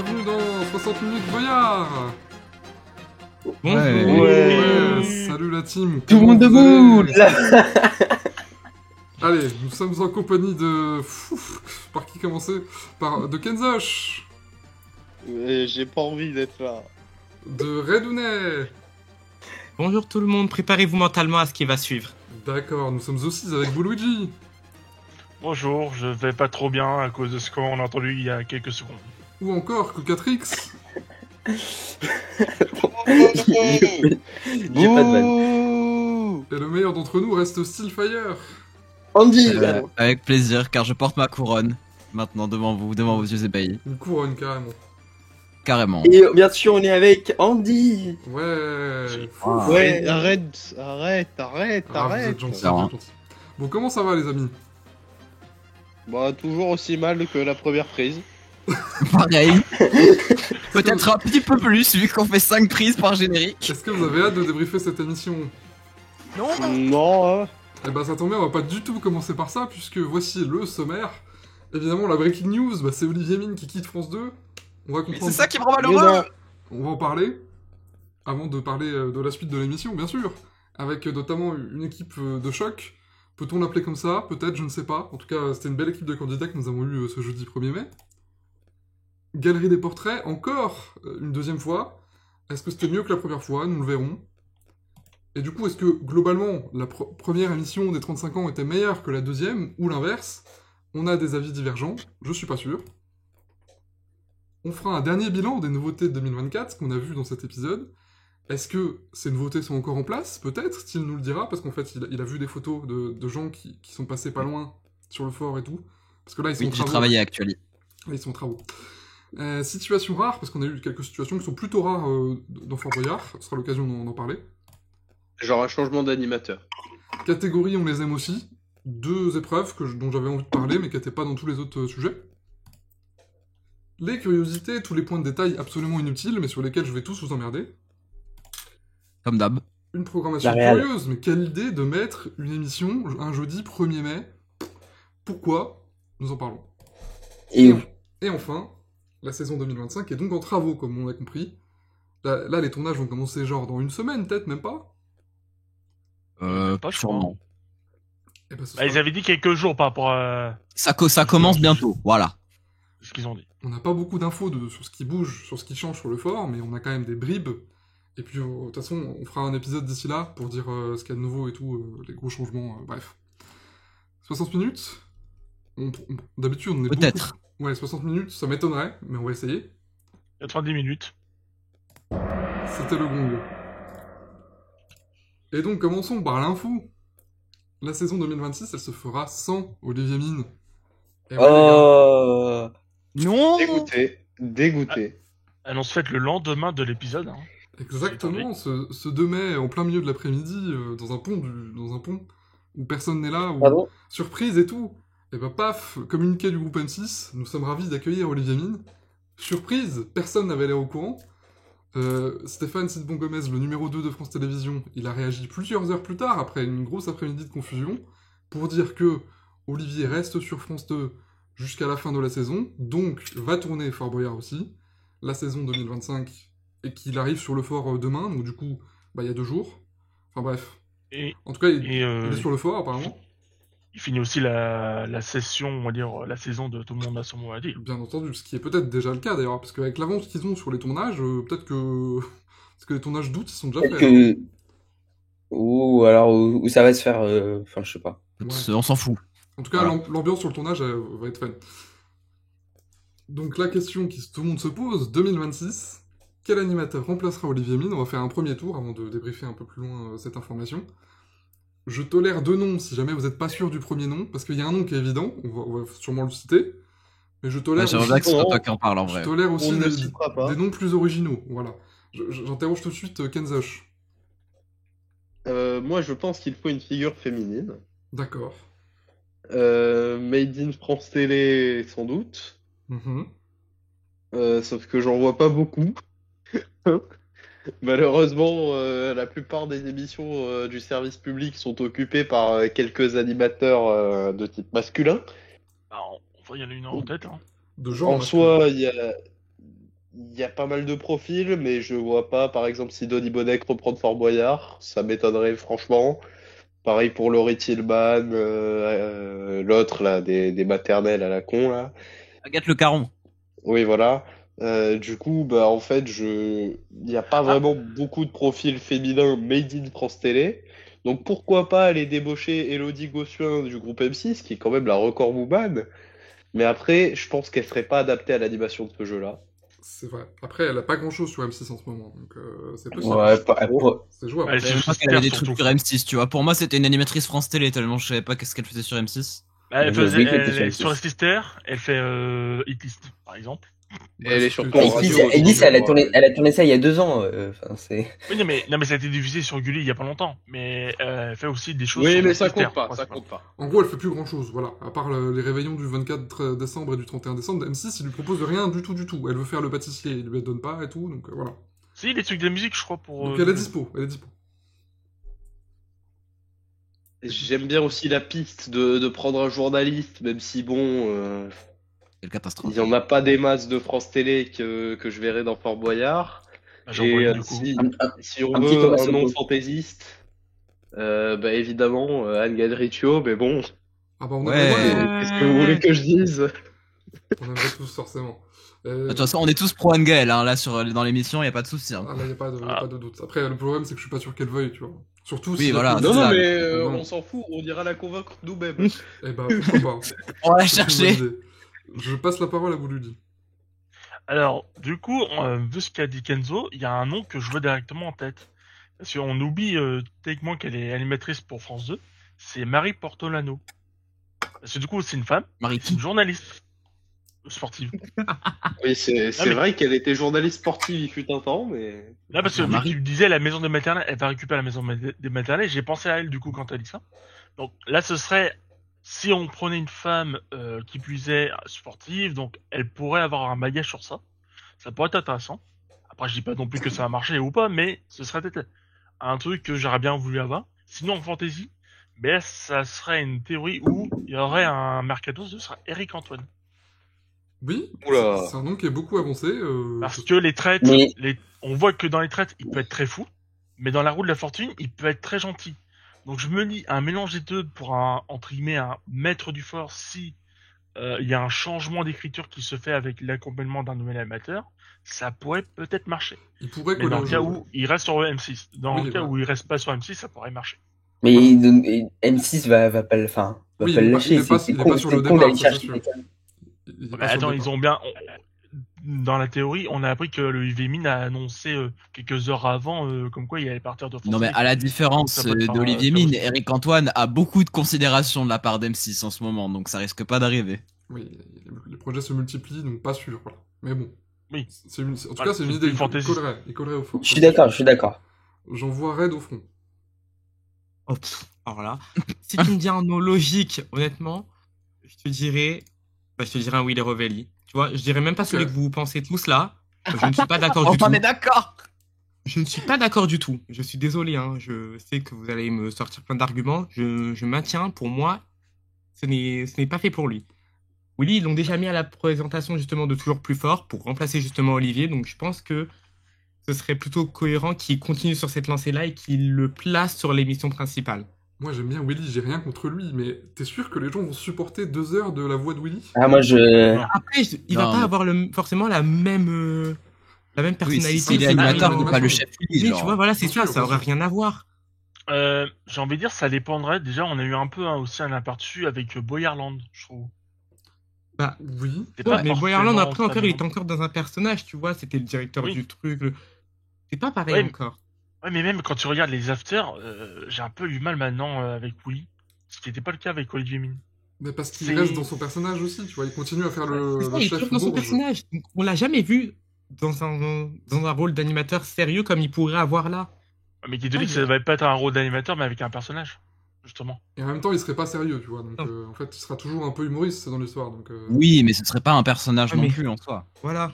bienvenue dans 60 minutes Boyard. Ouais. Salut la team. Tout le monde debout. Allez, nous sommes en compagnie de... Par qui commencer? De Kenzosh. J'ai pas envie d'être là. De Redounet. Bonjour tout le monde, préparez-vous mentalement à ce qui va suivre. D'accord, nous sommes aussi avec Bouluigi. Bonjour, je vais pas trop bien à cause de ce qu'on a entendu il y a quelques secondes. Ou encore Cocatrix. J'ai pas de vanne. Et le meilleur d'entre nous reste Steelfire. Andy. Avec plaisir, car je porte ma couronne maintenant devant vous, devant vos yeux ébahis. Une couronne carrément. Carrément. Et bien sûr, on est avec Andy. Ouais. Ah. Ouais, arrête. Ah, vous êtes gentils, Ça va. vous êtes gentils. Bon, comment ça va les amis? Bah, toujours aussi mal que la première prise. Pareil. Peut-être un petit peu plus, vu qu'on fait 5 prises par générique. Est-ce que vous avez hâte de débriefer cette émission? Non, hein. Eh ben ça tombe bien, on va pas du tout commencer par ça, puisque voici le sommaire. Évidemment, la breaking news, bah, c'est Olivier Mine qui quitte France 2. On va comprendre. C'est ça qui me rend malheureux. On va en parler, avant de parler de la suite de l'émission, bien sûr. Avec notamment une équipe de choc. Peut-on l'appeler comme ça? Peut-être, je ne sais pas. En tout cas, c'était une belle équipe de candidats que nous avons eu ce jeudi 1er mai. Galerie des portraits, encore une deuxième fois. Est-ce que c'était mieux que la première fois? Nous le verrons. Et du coup, est-ce que, globalement, la première émission des 35 ans était meilleure que la deuxième, ou l'inverse? On a des avis divergents, je suis pas sûr. On fera un dernier bilan des nouveautés de 2024, ce qu'on a vu dans cet épisode. Est-ce que ces nouveautés sont encore en place? Peut-être, Steel nous le dira, parce qu'en fait, il a vu des photos de gens qui sont passés pas loin sur le fort et tout. Parce que là, ils sont Oui, en j'ai travaux. travaillé à Actuali. Là, ils sont en travaux. Situation rare, parce qu'on a eu quelques situations qui sont plutôt rares dans Fort Boyard. Ce sera l'occasion d'en parler. Genre un changement d'animateur. Catégorie, on les aime aussi. 2 épreuves dont j'avais envie de parler, mais qui n'étaient pas dans tous les autres sujets. Les curiosités, tous les points de détail absolument inutiles, mais sur lesquels je vais tous vous emmerder. Comme d'hab. Une programmation La réal. curieuse, mais quelle idée de mettre une émission un jeudi 1er mai. Pourquoi? Nous en parlons. Et enfin, la saison 2025 est donc en travaux, comme on a compris. Là, les tournages vont commencer genre dans une semaine, peut-être, même pas. Pas, je crois. Sûrement. Eh ben, ce Bah, ils sera- avaient dit quelques jours par rapport à Ça commence bientôt, voilà. ce qu'ils ont dit. On n'a pas beaucoup d'infos sur ce qui bouge, sur ce qui change sur le fort, mais on a quand même des bribes. Et puis, de toute façon, on fera un épisode d'ici là pour dire ce qu'il y a de nouveau et tout, les gros changements, bref. 60 minutes d'habitude, on est Peut-être. beaucoup. Ouais, 60 minutes, ça m'étonnerait, mais on va essayer. 90 minutes. C'était le gong. Et donc, commençons par l'info. La saison 2026, elle se fera sans Olivier Mine. Et ouais, les Oh. Non. Dégoûté. Annonce faite le lendemain de l'épisode. Hein. gars, exactement, ce 2 mai, en plein milieu de l'après-midi, dans un pont où personne n'est là, où Pardon. surprise et tout. Et bah paf, communiqué du groupe M6, nous sommes ravis d'accueillir Olivier Mine. Surprise, personne n'avait l'air au courant. Stéphane Sidbon Gomez, le numéro 2 de France Télévisions, il a réagi plusieurs heures plus tard, après une grosse après-midi de confusion, pour dire que Olivier reste sur France 2 jusqu'à la fin de la saison, donc va tourner Fort Boyard aussi, la saison 2025, et qu'il arrive sur le fort demain, donc du coup, bah il y a 2 jours. Enfin bref. Et, En tout cas, il et est sur le fort apparemment. il finit aussi la session, on va dire, la saison de Tout le monde a son mot à dire. Bien entendu, ce qui est peut-être déjà le cas d'ailleurs, parce qu'avec l'avance qu'ils ont sur les tournages, peut-être que... Parce que les tournages d'août, ils sont déjà faits. hein. Que... Ou alors où ça va se faire. Enfin, je sais pas. Ouais. On s'en fout. En tout cas, Voilà. l'ambiance sur le tournage va être fun. Donc la question que tout le monde se pose, 2026, quel animateur remplacera Olivier Mine? On va faire un premier tour avant de débriefer un peu plus loin cette information. Je tolère 2 noms si jamais vous n'êtes pas sûr du premier nom, parce qu'il y a un nom qui est évident, on va sûrement le citer, mais je tolère J'aimerais aussi, bien que ce soit non. toi qui en parle en je vrai. tolère aussi On ne le des, citera pas. des noms plus originaux. Voilà. J'interroge tout de suite Kenzosh. Moi, je pense qu'il faut une figure féminine. D'accord. Made in France Télé, sans doute. Mhm. Sauf que j'en vois pas beaucoup. Malheureusement, la plupart des émissions du service public sont occupées par quelques animateurs de type masculin. Bah, il y en a une en tête. Hein. De genre En masculin. soi, il y a il y a pas mal de profils, mais je vois pas, par exemple, si Donny Bodek reprend Fort Boyard, ça m'étonnerait franchement. Pareil pour Laurie Tillman, l'autre là, des maternelles à la con là. Agathe Le Caron. Oui, voilà. Du coup, bah en fait, il n'y a pas vraiment beaucoup de profils féminins made in France Télé. Donc pourquoi pas aller débaucher Elodie Gossuin du groupe M6, qui est quand même la record woman. Mais après, je pense qu'elle serait pas adaptée à l'animation de ce jeu-là. C'est vrai. Après, elle a pas grand-chose sur M6 en ce moment, donc c'est possible. Ouais, C'est jouable. Ouais, Je c'est pense qu'elle avait des surtout. trucs sur M6, tu vois. Pour moi, c'était une animatrice France Télé, tellement je savais pas qu'est-ce qu'elle faisait sur M6. Elle Je faisait, sais qu'elle était sur elle, M6. sur les Sister, elle fait Hitlist, par exemple. Et elle est c'est surtout que- en Elise, radio aussi, Elise, je elle a crois. tourné ça il y a 2 ans. Enfin, c'est. Oui, non, mais ça a été diffusé sur Gulli il y a pas longtemps. Mais elle fait aussi des choses Oui, sur mais les ça Sister, compte pas, ça principalement. compte pas. En gros, elle fait plus grand-chose, voilà. À part les réveillons du 24 décembre et du 31 décembre, M6, il lui propose rien du tout. Elle veut faire le pâtissier, il lui donne pas et tout, donc voilà. Si, les trucs de musique, je crois, pour... Donc elle est dispo. J'aime bien aussi la piste de prendre un journaliste, même si bon, Quelle catastrophe. il y en a pas des masses de France Télé que je verrai dans Fort Boyard. Bah, j'en Et vois une, du coup. si on un petit veut Thomas un nom Soto. fantaisiste, bah évidemment Anne Gadriccio, mais bon, Ah bah on Ouais. aimerait qu'est-ce que vous voulez que je dise? on aimerait tous, forcément. De toute façon, on est tous pro Anne Gaëlle, hein, là, dans l'émission, y a pas de souci. Hein. Ah là, y a pas de doute. Après, le problème, c'est que je suis pas sûr qu'elle veuille, tu vois. Surtout Oui, si... voilà, Non, c'est non, ça. mais Non. on s'en fout, on ira la convaincre nous-mêmes. Eh bah, pourquoi pas. On va la C'est une chercher. bonne idée. Je passe la parole à Bouloudi. Alors, du coup, vu ce qu'a dit Kenzo, il y a un nom que je vois directement en tête. Parce qu'on oublie techniquement qu'elle est animatrice pour France 2. C'est Marie Portolano. Parce que du coup, c'est une femme, Marie c'est une journaliste sportive. Oui, c'est mais- vrai qu'elle était journaliste sportive il fut un temps, mais... Là, parce que vu que Marie. tu disais la maison des maternelles, elle va récupérer la maison des maternelles, j'ai pensé à elle du coup quand elle dit ça. Donc là, ce serait si on prenait une femme qui puisait sportive, donc elle pourrait avoir un bagage sur ça. Ça pourrait être intéressant. Après, je dis pas non plus que ça va marcher ou pas, mais ce serait peut-être un truc que j'aurais bien voulu avoir. Sinon, en fantasy, mais là, ça serait une théorie où il y aurait un mercato, ce serait Eric Antoine. Oui, Oula. c'est un nom qui est beaucoup avancé. Parce que les traites, Mais- on voit que dans les traites, il peut être très fou, mais dans la roue de la fortune, il peut être très gentil. Donc je me dis, un mélange des deux pour entre guillemets, un maître du fort, si il y a un changement d'écriture qui se fait avec l'accompagnement d'un nouvel amateur, ça pourrait peut-être marcher. Il pourrait Mais coller dans au le jeu, cas ouais. où il reste sur M6. Dans Oui, le cas voilà. où il reste pas sur M6, ça pourrait marcher. Mais M6 va pas le, enfin, va Oui, pas il le est pas- lâcher. il est pas- C'est il est con, pas sur le c'est con départ, d'aller ça, c'est chercher sûr. quelqu'un. Il est Mais pas sur attends, le ils départ. ont bien. Dans la théorie, on a appris que le UV Mine a annoncé quelques heures avant, comme quoi il allait partir de France. Non mais à la différence Ça peut être par- d'Olivier ça Mine, aussi. Eric Antoine a beaucoup de considération de la part d'M6 en ce moment, donc ça risque pas d'arriver. Oui, les projets se multiplient, donc pas sûr, voilà. Mais bon. Oui. En tout Voilà, cas, c'est une c'est idée. une fantaisie. Il collerait au fort. Je suis d'accord. J'en vois Red au front. Oh, alors là, si tu me dis un nom logique, honnêtement, je te dirais un Willy Rovelli. Tu vois, je dirais même pas celui que vous pensez tous là. Je ne suis pas d'accord du tout. On est d'accord. Je ne suis pas d'accord du tout. Je suis désolé, hein. Je sais que vous allez me sortir plein d'arguments. Je maintiens, pour moi, ce n'est pas fait pour lui. Willy, ils l'ont déjà mis à la présentation justement de Toujours Plus Fort pour remplacer justement Olivier. Donc je pense que ce serait plutôt cohérent qu'il continue sur cette lancée-là et qu'il le place sur l'émission principale. Moi, j'aime bien Willy, j'ai rien contre lui, mais t'es sûr que les gens vont supporter 2 heures de la voix de Willy? Ah, moi, Après, il va Non, pas mais- avoir forcément la même Oui, personnalité. s'il est c'est animateur, pas il n'est pas le chef Willy, Oui, genre. tu vois, voilà, c'est Bien ça, sûr, ça bien aurait sûr. rien à voir. J'ai envie de dire, ça dépendrait. Déjà, on a eu un peu aussi un aperçu avec Boyarland, je trouve. Bah, Oui. C'est ouais, pas mais forcément Boyarland, après encore, il très est encore dans un personnage, tu vois, c'était le directeur Oui. du truc. C'est pas pareil Ouais, encore. Ouais, mais même quand tu regardes les afters, j'ai un peu eu mal maintenant avec Willy. Ce qui n'était pas le cas avec Olivier Mine. Mais parce qu'il C'est- reste dans son personnage aussi, tu vois, il continue à faire C'est le ça, il est chef toujours dans son bourge. personnage. Donc, on l'a jamais vu dans un rôle d'animateur sérieux comme il pourrait avoir là. Mais qui te dit Ouais, que ça va pas être un rôle d'animateur, mais avec un personnage, justement. Et en même temps, il serait pas sérieux, tu vois, donc Non. en fait, il sera toujours un peu humoriste dans l'histoire, donc Oui, mais ce serait pas un personnage Ah, non mais- plus en soi. Voilà.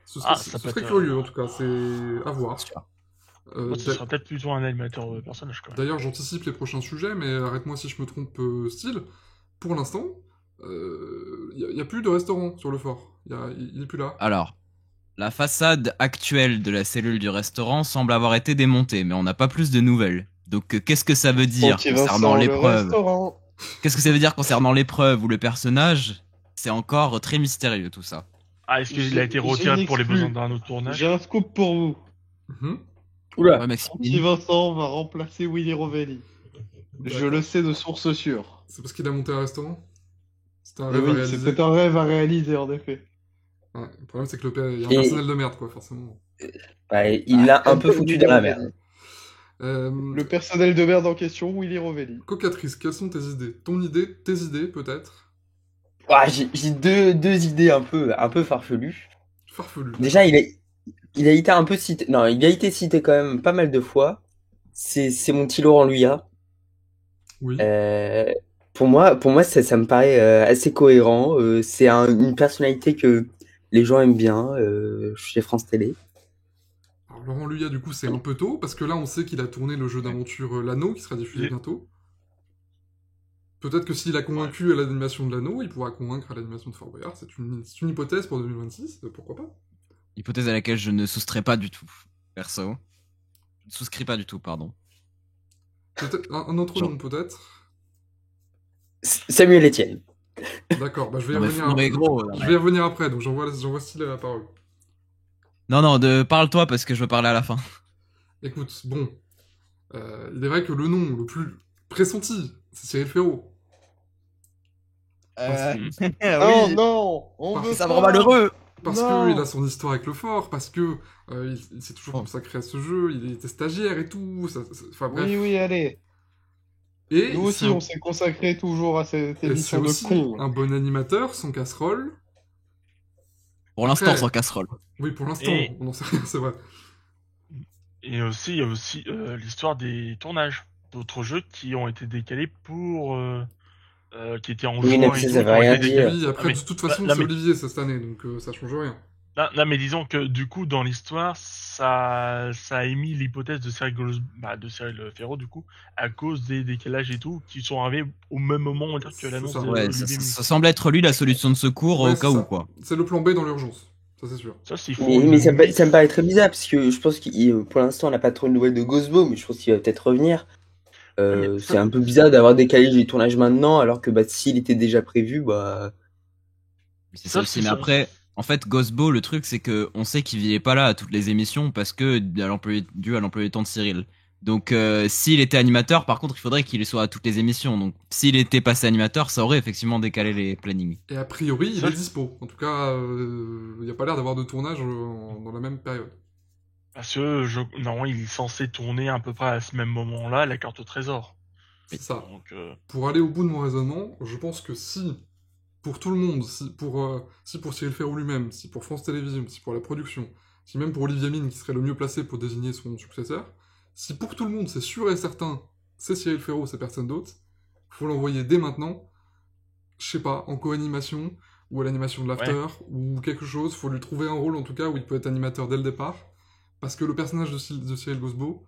ce serait, Ah, ce ça peut serait être, curieux, en tout cas, c'est à voir. Sûr. Moi, ce sera peut-être plutôt un animateur personnage, quand même. D'ailleurs, j'anticipe les prochains sujets, mais arrête-moi si je me trompe, style. Pour l'instant, il y a plus de restaurant sur le fort. Il est plus là. Alors, La façade actuelle de la cellule du restaurant semble avoir été démontée, mais on n'a pas plus de nouvelles. Donc qu'est-ce que ça veut dire Francky concernant Vincent, le l'épreuve? restaurant. Qu'est-ce que ça veut dire concernant l'épreuve ou le personnage? C'est encore très mystérieux tout ça. Ah, est-ce qu'il a été J'ai retiré une pour les exclue. besoins d'un autre tournage? J'ai un scoop pour vous. Mhm. Oula. Ouais, Francky Maxime. Vincent va remplacer Willy Rovelli. Je D'accord. le sais de source sûre. C'est parce qu'il a monté un restaurant? C'était un Mais rêve à oui, réaliser. c'était un rêve à réaliser en effet. Ouais, le problème, c'est que il y a un Et- personnel de merde, quoi, forcément. Ouais, il l'a un peu foutu Willy dans la Rovelli. merde. Le personnel de merde en question, Willy Rovelli. Cocatrice, quelles sont tes idées? Ton idée, tes idées, peut-être? Ouais, j'ai deux idées un peu farfelues. Farfelu. Déjà, il a été un peu cité. Non, il a été cité quand même pas mal de fois. C'est mon petit Laurent Luyat. Oui. Pour moi, ça me paraît assez cohérent. C'est une personnalité que les gens aiment bien chez France Télé. Alors, Laurent Luyat, du coup, c'est un peu tôt, parce que là, on sait qu'il a tourné le jeu d'aventure L'Anneau, qui sera diffusé Oui. bientôt. Peut-être que s'il a convaincu à l'animation de L'Anneau, il pourra convaincre à l'animation de Fort Boyard. C'est une hypothèse pour 2026, pourquoi pas? Hypothèse à laquelle je ne soustrais pas du tout, perso. Je ne souscris pas du tout, pardon. Peut-être un autre Genre. nom, peut-être? Samuel Etienne. D'accord, bah je vais y Non mais, revenir non, mais après. gros, non, Je mais- vais y revenir après, donc j'envoie Style la parole. non, parle-toi parce que je veux parler à la fin. Écoute, bon, il est vrai que le nom le plus pressenti, c'est Cyril Ferraud. Oh non, on Parce- veut Ça me pas. rend malheureux. Parce Non. qu'il a son histoire avec le fort, parce que il s'est toujours Oh. consacré à ce jeu, il était stagiaire et tout, enfin bref. Oui, oui, allez. Et Nous aussi, c'est un- on s'est consacré toujours à cette et c'est émission de aussi con. un bon animateur, sans casserole. Pour l'instant, Après- sans casserole. Oui, pour l'instant, Et- on n'en sait rien, c'est vrai. Et aussi, il y a aussi l'histoire des tournages d'autres jeux qui ont été décalés qui étaient en Oui, juin Netflix, et tout, ça qui veut ont rien été dire. décalés. Oui, après, mais- de toute façon, là, c'est mais- Olivier cette année, donc ça change rien. Là, mais disons que du coup, dans l'histoire, ça a émis l'hypothèse de de Cyril Ferraud, du coup, à cause des décalages et tout, qui sont arrivés au même moment, on va dire, que C'est l'annonce ça. de Ouais, Olivier ça Mine. semble être lui la solution de secours Ouais, au c'est cas ça. où, quoi. C'est le plan B dans l'urgence, ça c'est sûr. Ça, c'est fou. Mais ça me paraît très bizarre parce que je pense qu'il pour l'instant on n'a pas trop de nouvelles de Ghostbo, mais je pense qu'il va peut-être revenir. mais ça- C'est un peu bizarre d'avoir décalé les tournages maintenant alors que s'il était déjà prévu, C'est Ça, ça aussi. c'est Mais sûr. après, en fait, Ghostbo, le truc, c'est que on sait qu'il est pas là à toutes les émissions parce que dû à l'emploi du temps de Cyril. Donc, s'il était animateur, par contre, il faudrait qu'il soit à toutes les émissions. Donc, s'il était passé animateur, ça aurait effectivement décalé les plannings. Et a priori, il Ça, est dispo. En tout cas, il n'y a pas l'air d'avoir de tournage dans la même période. Parce que, normalement, il est censé tourner à peu près à ce même moment-là, la carte au trésor. C'est ça. Donc, Pour aller au bout de mon raisonnement, je pense que si, pour tout le monde, si pour Cyril Ferraud lui-même, si pour France Télévisions, si pour la production, si même pour Olivier Mine qui serait le mieux placé pour désigner son successeur, si pour tout le monde c'est sûr et certain, c'est Cyril Ferraud, c'est personne d'autre, faut l'envoyer dès maintenant, je sais pas, en co-animation, ou à l'animation de l'after, ou quelque chose, faut lui trouver un rôle en tout cas où il peut être animateur dès le départ, parce que le personnage de Cyril Ghostbo,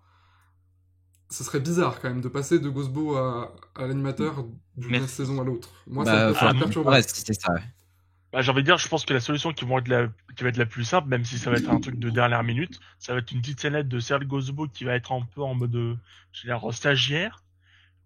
ce serait bizarre quand même de passer de Ghostbo à l'animateur d'une Merci. saison à l'autre. Moi, Bah, ça me faut paraît perturbant. ouais, c'est ça. Ouais. j'ai envie de dire, je pense que la solution qui va être la plus simple, même si ça va être un truc de dernière minute, ça va être une petite scénette de Cyril Ghostbo qui va être un peu en mode, je veux dire, stagiaire,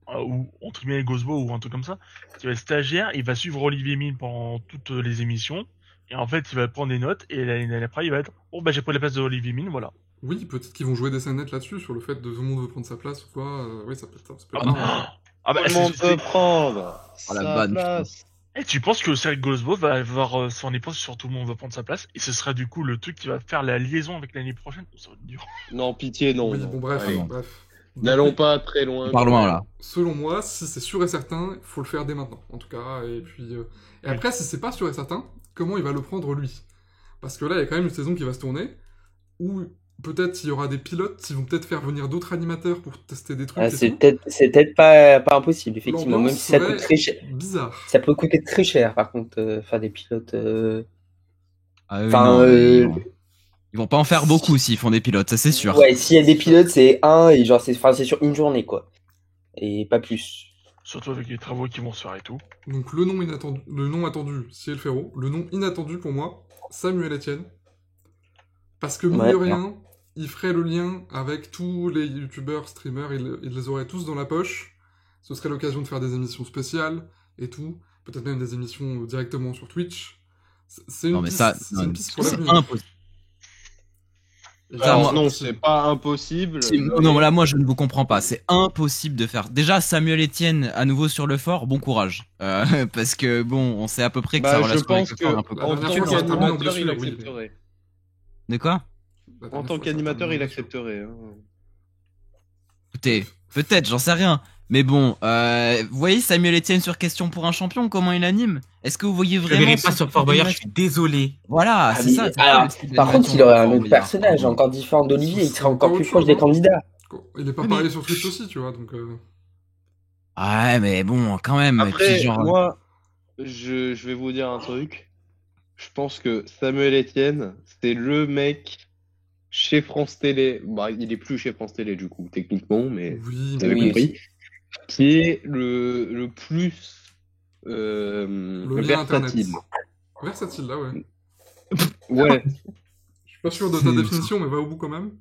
ou entre guillemets Ghostbo ou un truc comme ça, qui va être stagiaire, il va suivre Olivier Mine pendant toutes les émissions, et en fait, il va prendre des notes, et l'année après, il va être, bon, bah, j'ai pris la place de Olivier Mine, voilà. Oui, peut-être qu'ils vont jouer des scènettes là-dessus, sur le fait de tout le monde veut prendre sa place ou quoi. Oui, ça peut être Ah marrant. bah, ah bah, Tout le monde peut prendre Oh, la sa vanne, place. Et tu penses que Cyril Ghostbo va avoir son épouse sur tout le monde va prendre sa place, et ce sera du coup le truc qui va faire la liaison avec l'année prochaine. Ça va être dur. Non, pitié, non. Oui, non. bon, bref, Allez. bref. N'allons pas très loin. On part loin, là. Selon moi, si c'est sûr et certain, il faut le faire dès maintenant, en tout cas. Et puis, et après, si c'est pas sûr et certain, comment il va le prendre lui? Parce que là, il y a quand même une saison qui va se tourner, où peut-être il y aura des pilotes, ils vont peut-être faire venir d'autres animateurs pour tester des trucs. et c'est tout. peut-être pas impossible effectivement, même L'ambiance si ça serait coûte très cher. bizarre. Ça peut coûter très cher par contre faire des pilotes. Ah, oui, Enfin, non, ils vont pas en faire beaucoup s'ils font des pilotes, ça c'est sûr. Ouais, s'il y a des pilotes, c'est un et genre c'est sur une journée quoi, et pas plus. Surtout avec les travaux qui vont se faire et tout. Donc le nom attendu, Cyril Ferraud. Le nom inattendu pour moi, Samuel Etienne. Parce que, mine Ouais, de rien, il ferait le lien avec tous les youtubeurs, streamers, il les aurait tous dans la poche. Ce serait l'occasion de faire des émissions spéciales et tout. Peut-être même des émissions directement sur Twitch. C'est Non, une mais piste, ça, c'est une piste pour c'est l'avenir. impossible. Alors, moi- non, c'est pas impossible. Non, là, moi, je ne vous comprends pas. C'est impossible de faire. Déjà, Samuel Etienne, à nouveau sur le fort, bon courage. Parce que, bon, on sait à peu près que sa Bah, je relation pense avec que le fort est un peu La en dernière tant fois, ça a terminé en qu'animateur, il blessure, oui. accepterait. De quoi? La En dernière tant fois, ça a qu'animateur, terminé il en blessure. accepterait. Hein. Écoutez, peut-être, j'en sais rien. Mais bon, vous voyez Samuel Etienne sur Question pour un champion, comment il anime? Est-ce que vous voyez Je le vraiment verrai pas ce sur type Fort Boyard, je d'animation? suis désolé. Voilà, Ah, c'est mais- ça. c'est alors, ça, le style par contre, d'animation il aurait de un Fort autre Boyard. personnage encore différent d'Olivier, il C'est serait encore encore plus autre proche chose, des hein. candidats. Il est pas Oui, pareil mais- sur Twitch aussi, tu vois, donc... Ouais, mais bon, quand même. Et Après, puis, genre, moi, je vais vous dire un truc. Je pense que Samuel Etienne, c'est le mec chez France Télé. Bah, il est plus chez France Télé, du coup, techniquement, mais Oui, vous avez Oui, compris. aussi. Qui est le plus le lien versatile. Internet. Versatile, là, ouais. Ouais, Je suis pas sûr de ta définition, mais va au bout quand même.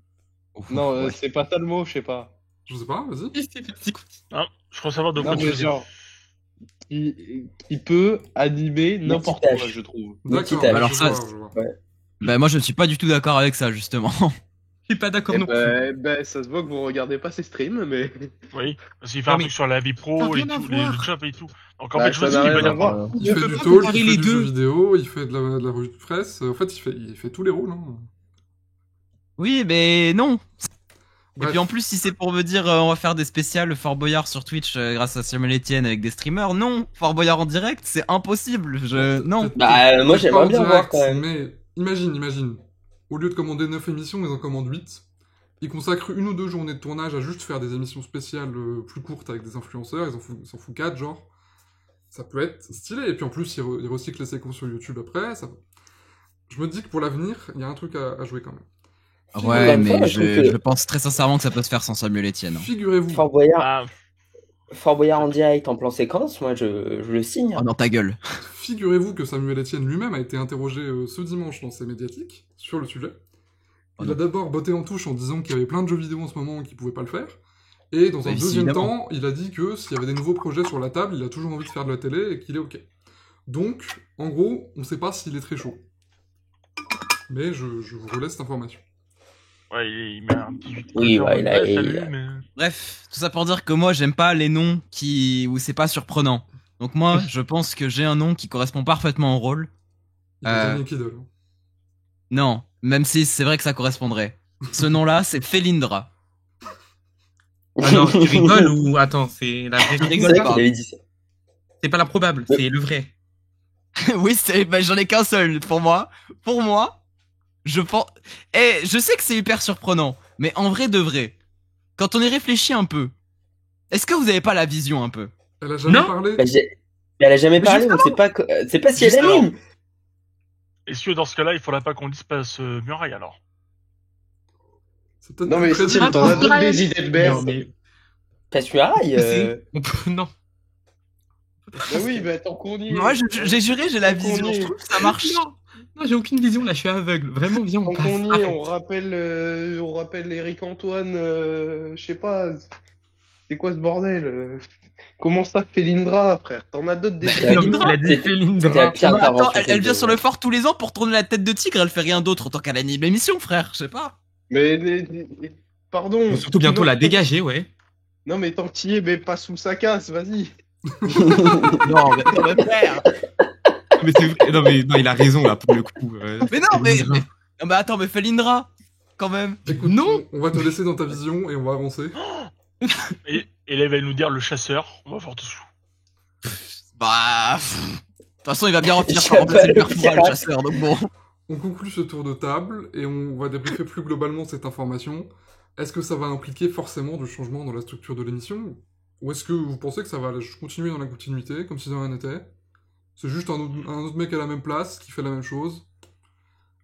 non, ouais. c'est pas ça le mot, je sais pas. Je sais pas, vas-y. Hein, je crois savoir de quoi Non, tu mais veux dire. genre, qui peut animer n'importe Multitâche. quoi, je trouve. D'accord, Multitâche. Alors je ça, vois, je vois. bah, moi, je ne suis pas du tout d'accord avec ça, justement. Je suis pas d'accord Eh non plus. ben, ça se voit que vous regardez pas ses streams, mais. Oui, parce qu'il fait Non, un mais truc sur la vie ça pro, n'a les, rien à tout, les voir. jobs et tout. Donc en Bah, fait, je ça veux n'a dire, il rien va à dire voir. Il On fait peut du pas talk, comparer il fait les du deux. jeu vidéo, il fait de la revue de presse. En fait, il fait tous les rôles. Hein. Oui, mais non. Et Bref. puis en plus, si c'est pour me dire on va faire des spéciales Fort Boyard sur Twitch grâce à Samuel Etienne avec des streamers, non. Fort Boyard en direct, c'est impossible. Non. Peut-être- Bah, moi, peut-être j'aimerais pas en bien direct, voir quand même. Mais imagine. Au lieu de commander 9 émissions, ils en commandent 8. Ils consacrent 1 ou 2 journées de tournage à juste faire des émissions spéciales plus courtes avec des influenceurs. Ils s'en foutent 4, genre. Ça peut être stylé. Et puis en plus, ils recyclent les séquences sur YouTube après. Je me dis que pour l'avenir, il y a un truc à jouer quand même. Ouais, Encore une fois, mais je trouve que- je pense très sincèrement que ça peut se faire sans Samuel Etienne. Figurez-vous. Fort Boyard, Ah, Fort Boyard en direct, en plan séquence, moi, je le signe. Oh, dans ta gueule. Figurez-vous que Samuel Etienne lui-même a été interrogé ce dimanche dans ses médiatiques sur le sujet. Il a d'abord botté en touche en disant qu'il y avait plein de jeux vidéo en ce moment et qu'il pouvait pas le faire. Et dans un Bah, deuxième évidemment. temps, il a dit que s'il y avait des nouveaux projets sur la table, il a toujours envie de faire de la télé et qu'il est ok. Donc, en gros, on sait pas s'il est très chaud. Mais je vous relaisse cette information. ouais, il met un petit. Oui, genre, ouais, il a- ouais, il salut, a- mais. Bref, tout ça pour dire que moi, j'aime pas les noms où c'est pas surprenant. Donc moi, je pense que j'ai un nom qui correspond parfaitement au rôle. Il a gagné Kiddle. Non, même si c'est vrai que ça correspondrait. Ce nom-là, c'est Felindra. Ah non, tu rigoles ou attends, c'est la vraie. Je C'est rigole vrai pas. qu'il avait dit ça. C'est pas la probable, c'est le vrai. Oui, bah, j'en ai qu'un seul pour moi. Pour moi, je pense. Je sais que c'est hyper surprenant, mais en vrai de vrai, quand on y réfléchit un peu, est-ce que vous avez pas la vision un peu? Elle a jamais Non. parlé. Bah, elle a jamais Mais parlé, on sait pas, c'est pas si elle Justement. anime. Est-ce que dans ce cas-là, il faudrait pas qu'on dise passe muraille alors? C'est peut-être Non, mais plus Steve, crédible. t'en as d'autres des idées de Non, merde. mais Passe Muraille, on peut- non. Bah oui, bah tant qu'on y est. Moi, j'ai juré, j'ai la Donc, on vision. y Je est. trouve que ça marche. Non, non, j'ai aucune vision là, je suis aveugle. Vraiment, viens, on Tant passe. qu'on y est, Arrête. on rappelle Eric Antoine, je sais pas. C'est quoi ce bordel Comment ça, Felindra, frère? T'en as d'autres des Bah, Non, mais il a dit C'était la Felindra. pire Mais attends, intervention elle vient de- sur le fort tous les ans pour tourner la tête de tigre. Elle fait rien d'autre autant qu'elle anime l'émission, frère. Je sais pas. Mais, pardon. Bon, surtout bientôt Non, la dégager, ouais. Non, mais tant qu'il y est, mais pas sous sa casse, vas-y. Non, mais frère. Mais non, mais non, il a raison là pour le coup. Mais non, mais, Felindra. non, mais attends, mais Felindra, quand même. Écoute, Non. on va te laisser dans ta vision et on va avancer. Et là, il va nous dire le chasseur, on va voir dessous. Bah, de toute façon, il va bien finir Je par sais remplacer pas, le père le Fouras, le pirate. chasseur. Donc bon. On conclut ce tour de table et on va débriefer plus globalement cette information. Est-ce que ça va impliquer forcément du changement dans la structure de l'émission? Ou est-ce que vous pensez que ça va continuer dans la continuité, comme si de rien n'était? C'est juste un autre mec à la même place qui fait la même chose?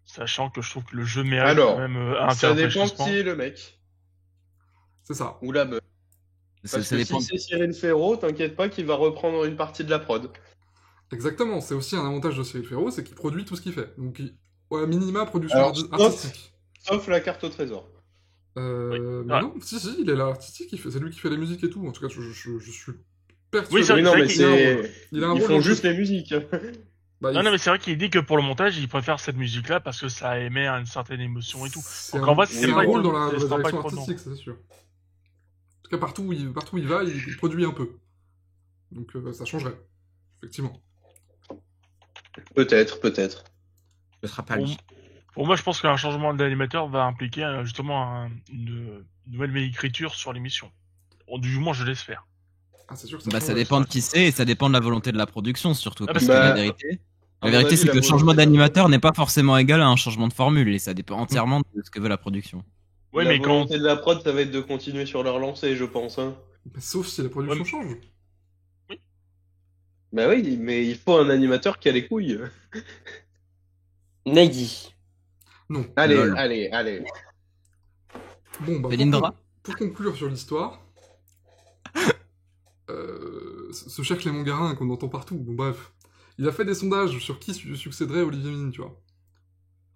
Sachant que je trouve que le jeu mérite Alors, quand même un Ça dépend rafraîchissement. qui est le mec. C'est ça. Ou la meuf. Parce Ça que dépend. si c'est Cyril Ferro, t'inquiète pas qu'il va reprendre une partie de la prod. Exactement, c'est aussi un avantage de Cyril Ferro, c'est qu'il produit tout ce qu'il fait. Donc, à minima, production Alors, artistique. Sauf la carte au trésor. Mais Ouais. non, si, il est là, artistique, c'est lui qui fait les musiques et tout. En tout cas, je suis persuadé. Oui, c'est Oui, non, mais qu'il a un rôle. c'est. Il a un Ils rôle font dans juste le- les musiques. Bah, Non, mais c'est vrai qu'il dit que pour le montage, il préfère cette musique-là parce que ça émet une certaine émotion et tout. C'est Donc un, en fait, c'est c'est un pas rôle étonnant- dans la c'est pas direction étonnant. artistique, ça, c'est sûr. En tout cas, partout où il va, il produit un peu. Donc ça changerait, effectivement. Peut-être. Ce sera pas Pour, lui. pour moi, je pense qu'un changement d'animateur va impliquer justement une nouvelle écriture sur l'émission. Du moins, je l'espère. Ah, c'est sûr que ça Bah, ça changerait. dépend de qui c'est et ça dépend de la volonté de la production surtout. Ah, Parce bah, que la à vérité, mon c'est avis, que la le changement volonté de la d'animateur n'est pas forcément égal à un changement de formule et ça dépend entièrement de ce que veut la production. Ouais, La mais quand. volonté de la prod, ça va être de continuer sur leur lancée, je pense. Hein. Bah, sauf si la production Ouais, change. Bah oui, mais il faut un animateur qui a les couilles. Nagui. Non. Allez, Lol. allez. Bon, bah, Felindra pour conclure sur l'histoire, ce cher Clément Garin qu'on entend partout, bon bref, il a fait des sondages sur qui succéderait à Olivier Mine, tu vois.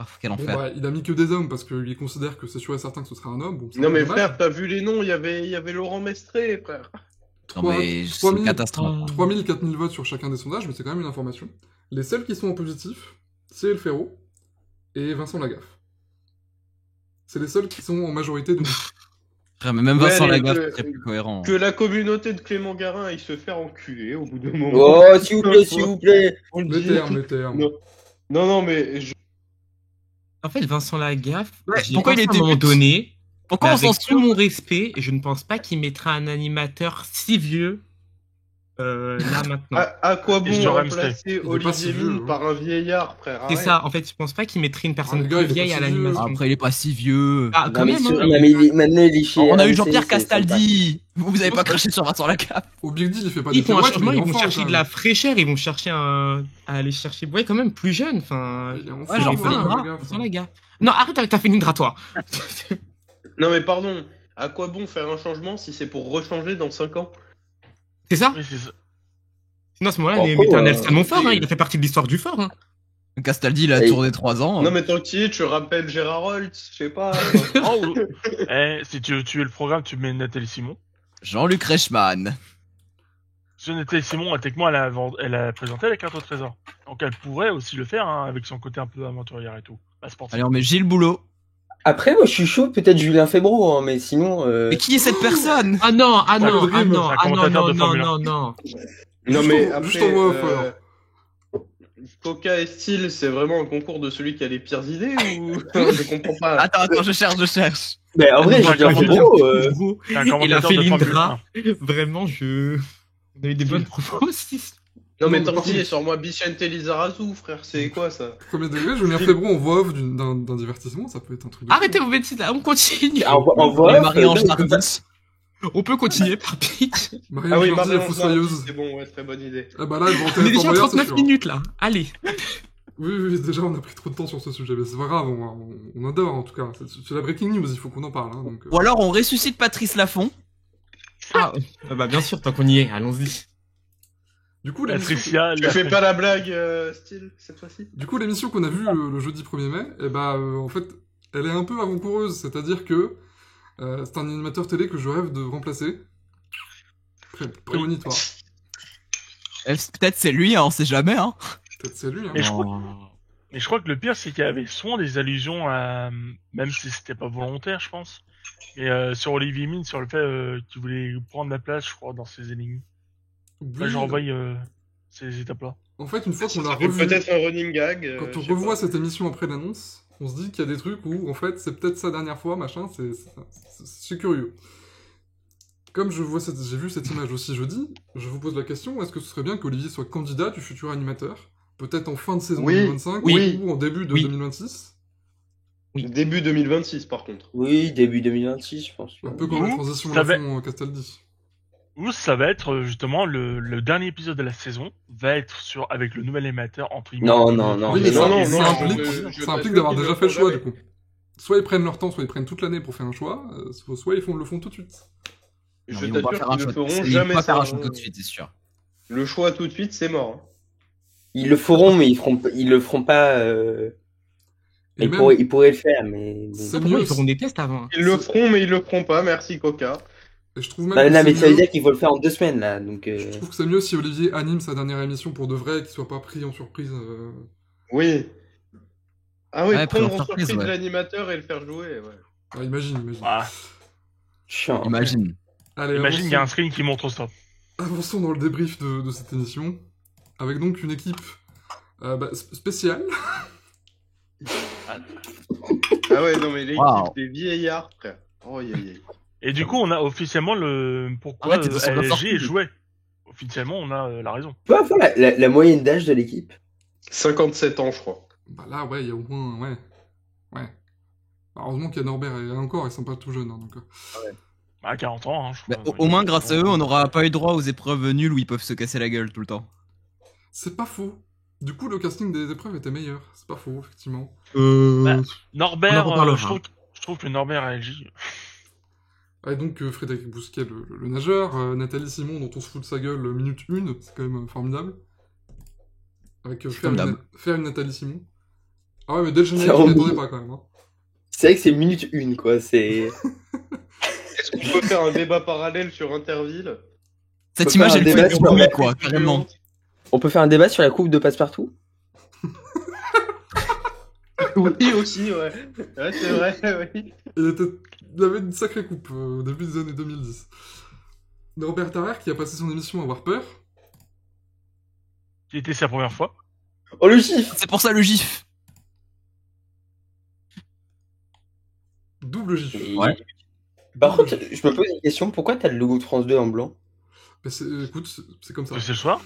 Oh, quel Bon, enfer. bah, il a mis que des hommes parce qu'il considère que c'est sûr et certain que ce sera un homme. Bon, c'est Non pas mais dommage. frère, t'as vu les noms, il y avait Laurent Mestré, frère. Non, 3 mais 3 c'est 000 catastrophe. 3000, 4000 votes sur chacun des sondages, mais c'est quand même une information. Les seuls qui sont en positif, c'est El Ferro et Vincent Lagaffe. C'est les seuls qui sont en majorité de Frère, mais même Ouais, Vincent allez, Lagaffe que- serait plus cohérent. Que la communauté de Clément Garin aille se faire enculer au bout d'un moment. Oh, s'il vous plaît. On le Les dit. termes. Non. Non, mais En fait, Vincent Lagaffe, Ouais, j'ai pourquoi il pensé était à un moment but donné, Pourquoi mais on s'en avec tout souvient mon respect, je ne pense pas qu'il mettra un animateur si vieux là maintenant. à quoi Et je bon l'aurais remplacer Il est pas Olivier si vieux, Mine hein. par un vieillard, frère? C'est Arrête. ça, en fait, je pense pas qu'il mettrait une personne le gars, il plus est pas vieille si à vieux. l'animation. Après, il est pas si vieux. Ah, quand Non, mais, même, sur- hein. non, mais maintenant, il est chez On a eu RMC, Jean-Pierre c'est sympa. Castaldi. Vous avez pas craché sur Vincent Lagaffe. Au Big Deal, il fait pas des Ils font un pirouettes, changement, mais il ils est vont enfant, chercher quand de la même. fraîcheur, ils vont chercher à aller chercher, ouais, quand même plus jeune, enfin. Il est enfant, Ouais, genre Vincent Felindra, Lagaffe. Vincent Lagaffe. Non, arrête, t'as fait une toi. Non mais pardon, à quoi bon faire un changement si c'est pour rechanger dans 5 ans? C'est ça? Oui, c'est ça. Sinon, à ce moment-là, Oh, il mettait un oh, Nelson Montfort, hein, oui. il a fait partie de l'histoire du fort. Hein. Castaldi, il a Et- tourné 3 ans. Non mais tant que tu y es, tu rappelles Gérard Holtz, je sais pas. Oh, si tu veux tuer le programme, tu mets Nathalie Simon. Jean-Luc Reichmann. Parce que Nathalie Simon, techniquement, elle a présenté la carte au trésor. Donc elle pourrait aussi le faire, hein, avec son côté un peu aventurière et tout. Pas sportif. Allez, on met Gilles Boulot. Après, moi, je suis chaud, peut-être Julien Febro, hein, mais sinon. Mais qui est cette personne Ah non, ah Pas non, le Dream, ah c'est un non, commentateur de non, Formule 1. non, non. Non Juste mais en- après, juste en voix off, alors. Coca et Style, c'est vraiment un concours de celui qui a les pires idées ou je comprends pas. Attends, je cherche. Mais en vrai, Ah, Julien non, Febro. C'est un Il a commentateur fait de Formule l'Indra. 1. Vraiment, on a eu des bonnes propos aussi. Non mais Non, mais tant par que tu y es, contre- sors-moi Bichente Lizarazu, frère, c'est quoi ça? Premier degré, Julien Febro en voix off d'un divertissement, ça peut être un truc de fou. Arrêtez vos bêtises là, on continue. En voix Et off, Marie-Ange non, Tardis. On peut continuer par pitch. Marie-Ange Ah oui, Jardy, la Marion fossoyeuse. c'est bon, ouais, très bonne idée. Ah bah là, elle va On est enterrer déjà à Fort Boyard, c'est 39 sûr. minutes là. Allez. Oui, déjà, on a pris trop de temps sur ce sujet, mais c'est pas grave, on adore en tout cas. C'est la breaking news, il faut qu'on en parle. Hein, donc, Ou alors on ressuscite Patrice Laffont. Ah, bah bien sûr, tant qu'on y est, allons-y. Du coup, l'émission Patricia, Tu fais pas la blague, Style, cette fois-ci? qu'on a vue le jeudi 1er mai, eh bah, en fait, elle est un peu avant-coureuse, c'est-à-dire que c'est un animateur télé que je rêve de remplacer. Prémonitoire. Peut-être c'est lui, hein, on sait jamais. Hein. Peut-être c'est lui. Hein. Et je crois que le pire, c'est qu'il y avait souvent des allusions à, même si c'était pas volontaire, je pense. Et sur Olivier Mine, sur le fait qu'il voulait prendre la place, je crois, dans ses énigmes. Là, Oui, je renvoie ces étapes-là. en fait, une fois qu'on l'a Ça fait revu, peut-être un running gag. quand on je sais revoit pas. cette émission après l'annonce, on se dit qu'il y a des trucs où, en fait, c'est peut-être sa dernière fois, machin, c'est curieux. Comme j'ai vu cette image aussi jeudi, je vous pose la question, est-ce que ce serait bien qu'Olivier soit candidat du futur animateur? Peut-être en fin de saison Oui, 2025 oui. ou en début de Oui. 2026? Début 2026 par contre. Oui, début 2026, je pense. Un peu comme la transition ça à va- fond Castaldi. Ou ça va être justement le dernier épisode de la saison, va être avec le nouvel animateur entre guillemets. Non, non, non. Oui, mais non, ça, non, ça non, implique, je ça implique t'assure d'avoir qu'ils déjà ne fait le le choix, feront du coup. Soit ils prennent leur temps, soit ils prennent toute l'année pour faire un choix, soit ils le font tout de suite. Non, Je mais ils vont pas t'assure faire un qu'ils ne choix. feront Ils vont jamais pas faire ça. un choix hein. tout de suite, c'est sûr. Le choix tout de suite, c'est mort. Hein. Ils le feront, mais ils le feront pas. Et même, Ils pourraient le faire, mais bon. c'est Pour moi, mieux. ils feront des tests avant. Ils le feront, mais ils le feront pas. Merci Coca. Et je trouve même Non, que non, c'est mais ça veut mieux. dire qu'il faut le faire en 2 semaines, là. Donc, Je trouve que c'est mieux si Olivier anime sa dernière émission pour de vrai, qu'il soit pas pris en surprise. Oui. Ah oui, Ouais, pris en prendre en surprise, surprise ouais. l'animateur et le faire jouer. Ouais. Ah, imagine. Ah, chiant. Imagine. Allez, imagine, il y a un screen qui montre ça. avançons dans le débrief de cette émission, avec donc une équipe spéciale. Ah ouais, non, mais l'équipe Wow. des vieillards, frère. Oh, Et du coup, on a officiellement le pourquoi Arrête, ils sont pas LG sortis. est joué. Officiellement, on a la raison. Tu peux avoir la moyenne d'âge de l'équipe? 57 ans, je crois. Bah là, ouais, il y a au moins... Ouais. Bah, heureusement qu'il y a Norbert et encore, ils sont pas tout jeunes. Hein, donc... À 40 ans, hein, je Bah, crois. au moins, grâce à eux, on n'aura pas eu droit aux épreuves nulles où ils peuvent se casser la gueule tout le temps. C'est pas faux. Du coup, le casting des épreuves était meilleur. C'est pas faux, effectivement. Bah, On Norbert, en reparlera. je trouve que Norbert et LG. Et donc, Frédéric Bousquet, le nageur. Nathalie Simon, dont on se fout de sa gueule minute 1. C'est quand même formidable. Avec faire une Nathalie Simon. Ah ouais, mais dès le générique, Ça je m'y remonte. attendais pas quand même. Hein. C'est vrai que c'est minute 1, quoi. C'est. Est-ce qu'on peut faire un débat parallèle sur Interville? Cette Faut image, faire un elle fait débat du sur bruit, la quoi, carrément. On peut faire un débat sur la coupe de passe-partout? Oui, aussi, ouais. Ouais, c'est vrai, oui. Il avait une sacrée coupe au début des années 2010. Norbert Tarrer, qui a passé son émission à avoir peur. Qui était sa première fois. Oh, le gif! C'est pour ça le gif. Double gif. Ouais. Par contre, je me pose une question. Pourquoi t'as le logo de France 2 en blanc? Mais écoute, c'est comme ça. C'est le soir.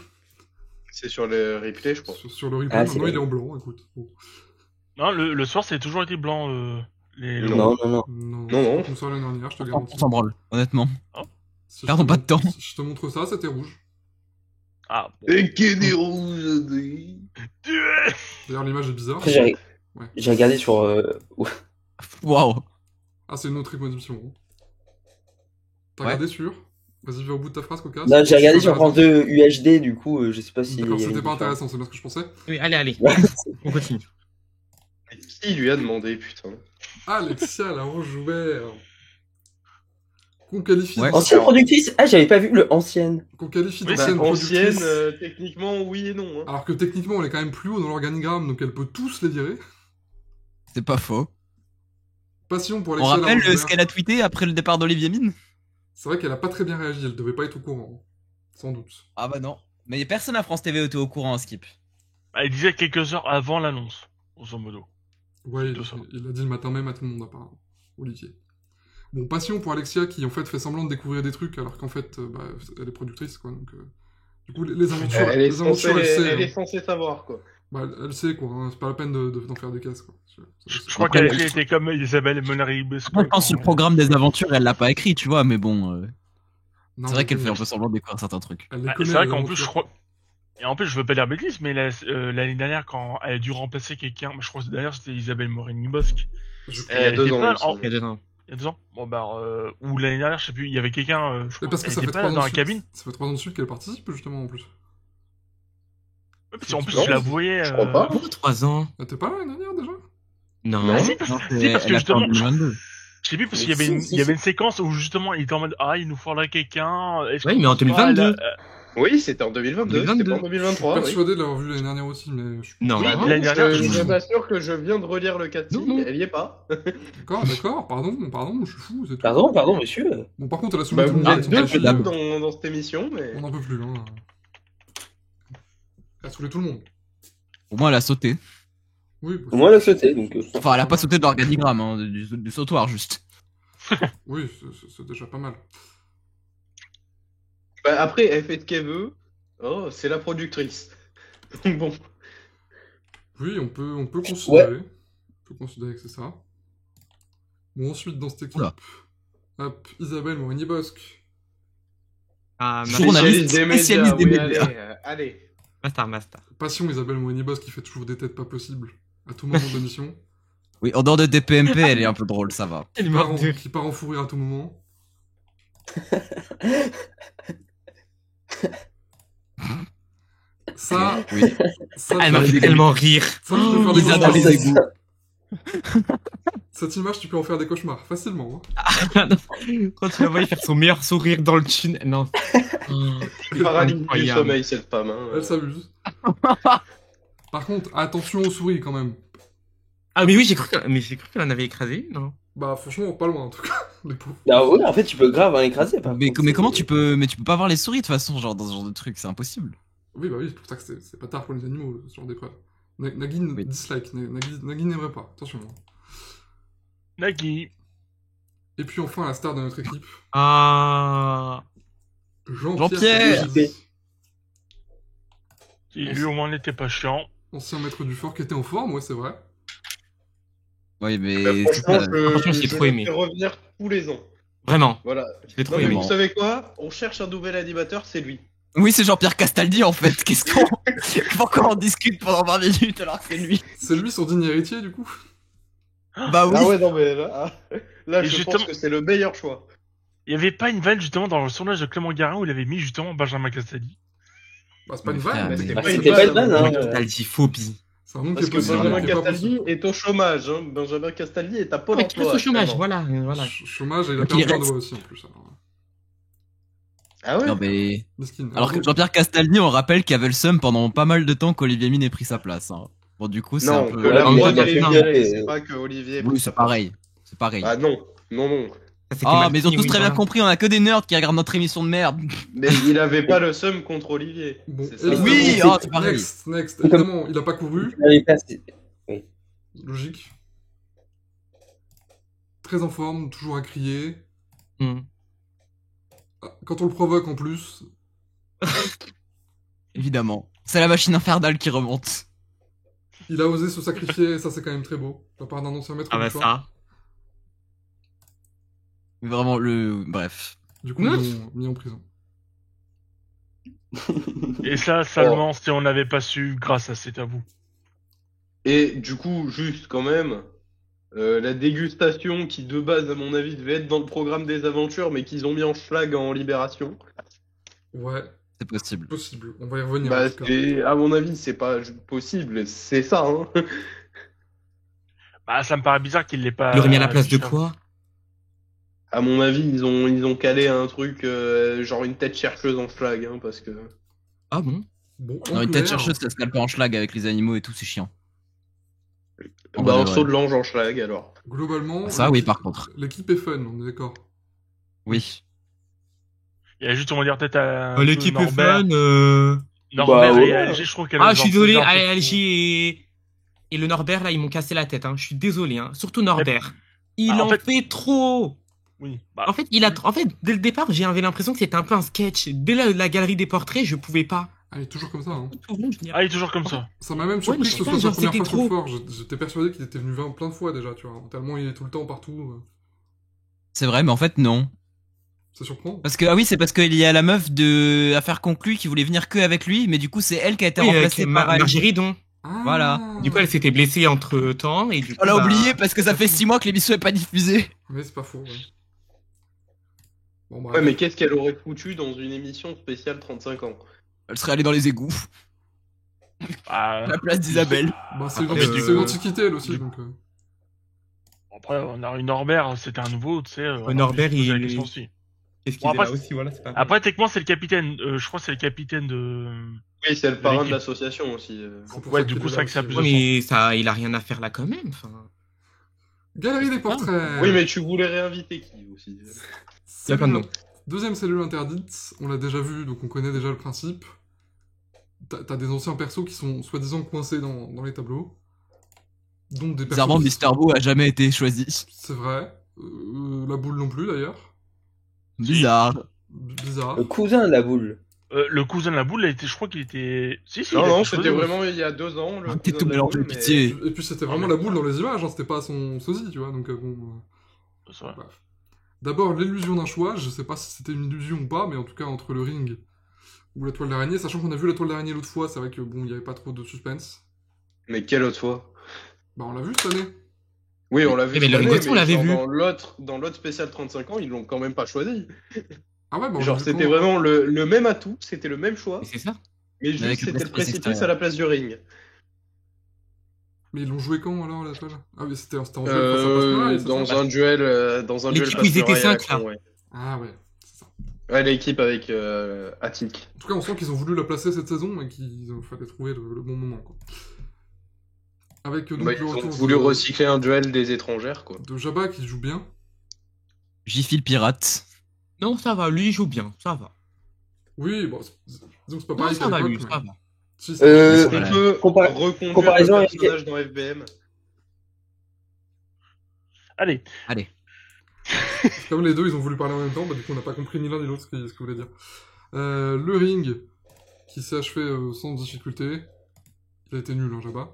C'est sur le replay, je crois. Sur le replay, Ah, maintenant c'est- il est en blanc, écoute. Bon. Non, le soir, c'est toujours été blanc. Les Non. Non, non, non. Non. Comme ça l'année dernière, je te On garantis. s'en branle, honnêtement. Si je Perdons te pas de montre- temps. Si je te montre ça, c'était rouge. Ah, bon. Et qui est rouge? D'ailleurs, l'image est bizarre. Après, j'ai Ouais. j'ai regardé sur. Waouh. Ah, c'est une autre émission. Hein. T'as Ouais. regardé sur Vas-y, vais au bout de ta phrase, Coca. Non, j'ai regardé C'est sur pas France 2 UHD, du coup, je sais pas si. D'accord, il y avait c'était une pas différence. intéressant, c'est bien ce que je pensais. Oui, allez. Ouais. On continue. Qui lui a demandé, putain? Alexia Laroche-Joubert. Qu'on qualifie Ouais. Ancienne productrice? Ah, j'avais pas vu le ancienne. qu'on qualifie Oui, d'ancienne Ancienne, productrice. techniquement, oui et non. Hein. Alors que techniquement, elle est quand même plus haut dans l'organigramme, donc elle peut tous les virer. C'est pas faux. Passion pour On Alexia rappelle Laroche-Joubert. ce qu'elle a tweeté après le départ d'Olivier Mine? C'est vrai qu'elle a pas très bien réagi, elle devait pas être au courant. Sans doute. Ah bah non. Mais personne à France TV était au courant à Skip. Elle disait quelques heures avant l'annonce, grosso modo. Ouais, Tout ça. il l'a dit le matin même à tout le monde, apparemment. Olivier. Bon, passion pour Alexia qui, en fait, fait semblant de découvrir des trucs alors qu'en fait, elle est productrice, quoi. Donc, du coup, les aventures, Elle est les aventures, elle sait. elle est hein. censée savoir, quoi. Bah, elle sait, quoi. Hein. C'est pas la peine d'en faire des caisses, quoi. Je crois Après, qu'elle était comme Isabelle Mollari-Besco. Moi, je pense que le programme des aventures, elle l'a pas écrit, tu vois, mais bon. Non, C'est vrai mais qu'elle fait un bon, peu semblant de découvrir certains trucs. elle les Ah, connaît, c'est vrai les qu'en plus, je aventures. crois. Et en plus, je veux pas dire bêtise, mais l'année dernière, quand elle a dû remplacer quelqu'un, je crois que d'ailleurs c'était Isabelle Morini-Bosque. Je- Il y a 2 ans, il me Il semble. y a 2 ans. Bon, bah, ou l'année dernière, je sais plus, il y avait quelqu'un, je Mais crois parce que elle ça était fait pas 3 ans dans de la suite. cabine. Ça fait 3 ans de suite qu'elle participe, justement, en plus. Ouais, parce qu'en plus, Non, je la voyais. je crois pas. Pourquoi 3 ans? Elle était pas là l'année dernière, déjà Non. Ah, si, parce, Non, si, parce que elle a fait en justement, 2022. je sais plus, parce Mais qu'il y avait, si, il y avait une séquence où justement, il était en mode, ah, il nous faudrait quelqu'un. Est-ce Oui, qu'on mais en pense pas 2022. à la- Oui, c'était en 2022, c'était pas en Je suis 2023. Oui. persuadé de l'avoir vu l'année dernière aussi, mais je suis Non. Oui, Bah non, l'année parce dernière, que je- je t'assure que je viens de relire le 4 Non, non. elle y est pas. d'accord, pardon, je suis fou, c'est tout. Pardon, monsieur. Bon, par contre, elle a soulevé Bah, tout le vous monde êtes son deux défi, plutôt dans cette émission, mais. on n'en peut plus, hein. Elle a saoulé tout le monde. Au moins, elle a sauté. Oui, bah, Au moins, elle a sauté, donc. Enfin, elle a pas sauté de l'organigramme, hein, du sautoir, juste. oui, c'est déjà pas mal. Bah, après, elle fait ce qu'elle veut. Oh, c'est la productrice. Donc bon. Oui, on peut considérer. On peut considérer que c'est ça. Bon, ensuite, dans cette équipe, Oula. hop, Isabelle Morini-Bosque. Ah, Journaliste spécialiste des oui, médias. allez. Master. Passion Isabelle Morini-Bosque qui fait toujours des têtes pas possibles à tout moment de l'émission. Oui, en dehors de DPMP, elle est un peu drôle, ça va. Elle est Qui part morte en- de- qui part en fou rire à tout moment. Ça, Oui. ça, Elle m'a ça, fait tellement rire. ça, je peux faire des Isa grosses dans les parties. égouts. Cette image, tu peux en faire des cauchemars, facilement. Hein. Quand tu la vois faire son meilleur sourire dans le tunnel. Non. Paralysie du Incroyable. sommeil, cette femme. Hein. Elle s'amuse. Par contre, attention aux souris quand même. Ah, mais oui, j'ai cru qu'elle en avait écrasé, non? Bah franchement, pas loin en tout cas, les pauvres. Ah ouais, en fait, tu peux grave en écraser. Par Mais, contre, mais comment c'est- tu peux. Mais tu peux pas voir les souris de toute façon, genre dans ce genre de truc, c'est impossible. Oui, bah oui, c'est pour ça que c'est pas tard pour les animaux, ce genre d'épreuve. Nagin Oui. dislike, Nagin n'aimerait pas, attention. Nagui. Et puis enfin, la star de notre équipe, Ah. Jean-Pierre. Saccagé, Qui lui au moins n'était pas chiant. ancien maître du fort qui était en forme, ouais, c'est vrai. Oui, mais. Bah, c'est franchement, pas- franchement, j'ai je trop le aimé. fais revenir tous les ans. Vraiment. Voilà. Je l'ai trop Non, mais aimé. vous savez quoi? On cherche un nouvel animateur, c'est lui. Oui, c'est Jean-Pierre Castaldi en fait. Qu'est-ce qu'on. Pourquoi on discute pendant 20 minutes alors que c'est lui? C'est lui son digne héritier du coup. Bah oui. Ah ouais, non, mais là Et je justement- pense que c'est le meilleur choix. Il y avait pas une vanne justement dans le tournage de Clément Garin où il avait mis justement Benjamin Castaldi. Bah c'est pas une Mais vanne, frère, mais mais- c'est Bah, c'est c'était pas une vanne, possible. hein. Nostalgie-phobie. C'est un nom qui Parce est que possible, Benjamin qui est pas Castaldi possible. est au chômage. Hein. Benjamin Castaldi est à Pôle Ouais, tu emploi. restes au chômage, actuellement. voilà. Chômage et il a Donc, il perdu un reste. doigt aussi en plus. Alors. Ah ouais? Non, mais. Mesquine. Alors que donc, Jean-Pierre Castaldi, on rappelle qu'il avait le seum pendant pas mal de temps qu'Olivier Mine ait pris sa place. Hein. Bon, du coup, c'est un Non, peu. que la en même prod temps, elle est non. virée, c'est pas que Olivier. Oui, c'est pareil. C'est pareil. Ah non, non. Ça, c'était Ah, mal mais ils ont fini, tous oui, très bien voilà. compris, on a que des nerds qui regardent notre émission de merde. Mais il avait pas le seum contre Olivier. Bon, C'est ça. évidemment, Oui, c'est- oh, c'est pareil. Next. Évidemment, il a pas couru. Il avait passé- Logique. Très en forme, toujours à crier. Hmm. Ah, quand on le provoque en plus, Évidemment. C'est la machine infernale qui remonte. il a osé se sacrifier, et ça c'est quand même très beau. De la part d'un ancien maître Ah du bah fort. ça. Mais vraiment, le. Bref. Du coup, ils l'ont mis en prison. Et ça seulement si on n'avait pas su grâce à C'est à vous. Et du coup, juste quand même, la dégustation qui de base, à mon avis, devait être dans le programme des aventures, mais qu'ils ont mis en schlag en libération. Ouais, C'est possible. possible. On va y revenir. Bah, en tout cas. à mon avis, c'est pas possible. C'est ça, hein. Bah ça me paraît bizarre qu'il l'ait pas. Il l'aurait mis à la place de affiché. quoi? À mon avis, ils ont calé un truc, genre une tête chercheuse en schlag, hein, parce que. Ah bon? Bon, Non, en une tête clair, chercheuse, ça se cale pas en schlag avec les animaux et tout, c'est chiant. En Bah, vrai un de saut vrai. de l'ange en schlag, alors. Globalement, Ça, oui, l'équipe- par contre. L'équipe est fun, on est d'accord. Oui. Il y a juste on va dire peut-être à. L'équipe est Norbert. fun. Norbert Bah, et ouais. LG, je trouve qu'elle Ah, a je suis genre désolé, plusieurs peu LG et le Norbert, là, ils m'ont cassé la tête. Hein. Je suis désolé, hein. Surtout Norbert. Il Ah, en en fait trop. Oui. Bah, En fait, dès le départ, j'avais l'impression que c'était un peu un sketch. Dès la galerie des portraits, je pouvais pas. Ah, il est toujours comme ça. Hein. Ah, il est toujours comme ça. Ça m'a même Ouais, surpris mais que je ce sais soit pas, sa genre, première c'était fois sur le trop. fort. J'étais persuadé qu'il était venu plein de fois déjà, tu vois. Tellement il est tout le temps partout. C'est vrai, mais en fait, non. Ça surprend. Parce que, ah oui, c'est parce qu'il y a la meuf de Affaire conclue qui voulait venir que avec lui, mais du coup, c'est elle qui a été Oui, avec remplacée par elle. Margie Ridon. Ah, Voilà. Du coup, elle s'était blessée entre temps et du coup. On l'a bah, oublié parce que ça fait 6 mois que l'émission est pas diffusée. Oui, c'est pas faux. Ouais. Bon, bah, Ouais, mais qu'est-ce qu'elle aurait foutu dans une émission spéciale 35 ans? Elle serait allée dans les égouts. Bah, À la place d'Isabelle. bah, c'est une, Après, c'est une antiquité, elle aussi. Donc, après, on a eu Norbert, c'était un nouveau, tu sais. Norbert, il il- aussi. Qu'est-ce Bon, qu'il est après, là aussi, voilà, c'est pas. Après, techniquement, c'est le capitaine. Je crois que c'est le capitaine de. Oui, c'est le parrain de l'équipe. l'association aussi. c'est pour Ouais, ça du qu'il coup, est c'est là vrai que ça a aussi, plus ouais. de Mais ça, il a rien à faire là quand même. Enfin. Galerie des portraits. Oui, mais tu voulais réinviter qui aussi? Il y a plein de noms. Deuxième cellule interdite, on l'a déjà vu, donc on connaît déjà le principe. T'as des anciens persos qui sont soi-disant coincés dans les tableaux. Donc des persos. Bizarrement, Mister Beau a jamais été choisi. C'est vrai. La boule non plus d'ailleurs. Bizarre. Bizarre. Le cousin de la boule. Le cousin de la boule, je crois qu'il était. Si, il Non, a non, été c'était choisi. vraiment il y a 2 ans. Le Arrêtez de cousin tout de la mélanger, boule, mais- pitié. Et puis c'était vraiment la boule dans les images, hein, c'était pas son sosie, tu vois, donc bon. C'est vrai. Bref. D'abord, l'illusion d'un choix, je sais pas si c'était une illusion ou pas, mais en tout cas entre le ring ou la toile d'araignée, sachant qu'on a vu la toile d'araignée l'autre fois, c'est vrai que bon, il y avait pas trop de suspense. Mais quelle autre fois? Bah on l'a vu cette année. Oui, on l'a vu. Mais cette le année, Ringo, on l'avait genre vu. Dans l'autre spécial 35 ans, ils l'ont quand même pas choisi. Ah ouais, bah on l'a Genre, vu c'était quand vraiment le même atout, c'était le même choix, Mais c'est ça. mais avec juste le c'était le précipice précipice extérieur. à la place du ring. Mais ils l'ont joué quand alors la toile? Ah oui, c'était en duel face à Pascal, c'est Dans ça? un duel, L'équipe où ils étaient Passe-Muraille à 5, là. Lacron, ouais. Ah ouais, c'est ça. Ouais, l'équipe avec Attic. En tout cas, on sent qu'ils ont voulu la placer cette saison et qu'il fallait trouver le bon moment, quoi. Avec donc Bah, le ils ont retour voulu de, recycler un duel des étrangères, quoi. de Jabba qui joue bien. Jiffy le pirate. Non, ça va, lui, il joue bien, ça va. Oui, bon, disons que c'est pas Non, pareil ça qu'à va, l'époque, lui, mais... ça va. Si, Est-ce c'est- qu'on peut reconduire comparaison le avec- personnage dans FBM? Allez, Comme les deux, ils ont voulu parler en même temps, bah, du coup, on n'a pas compris ni l'un ni l'autre ce qu'il voulait dire. Le ring, qui s'est achevé sans difficulté. Il a été nul, hein, Jabba.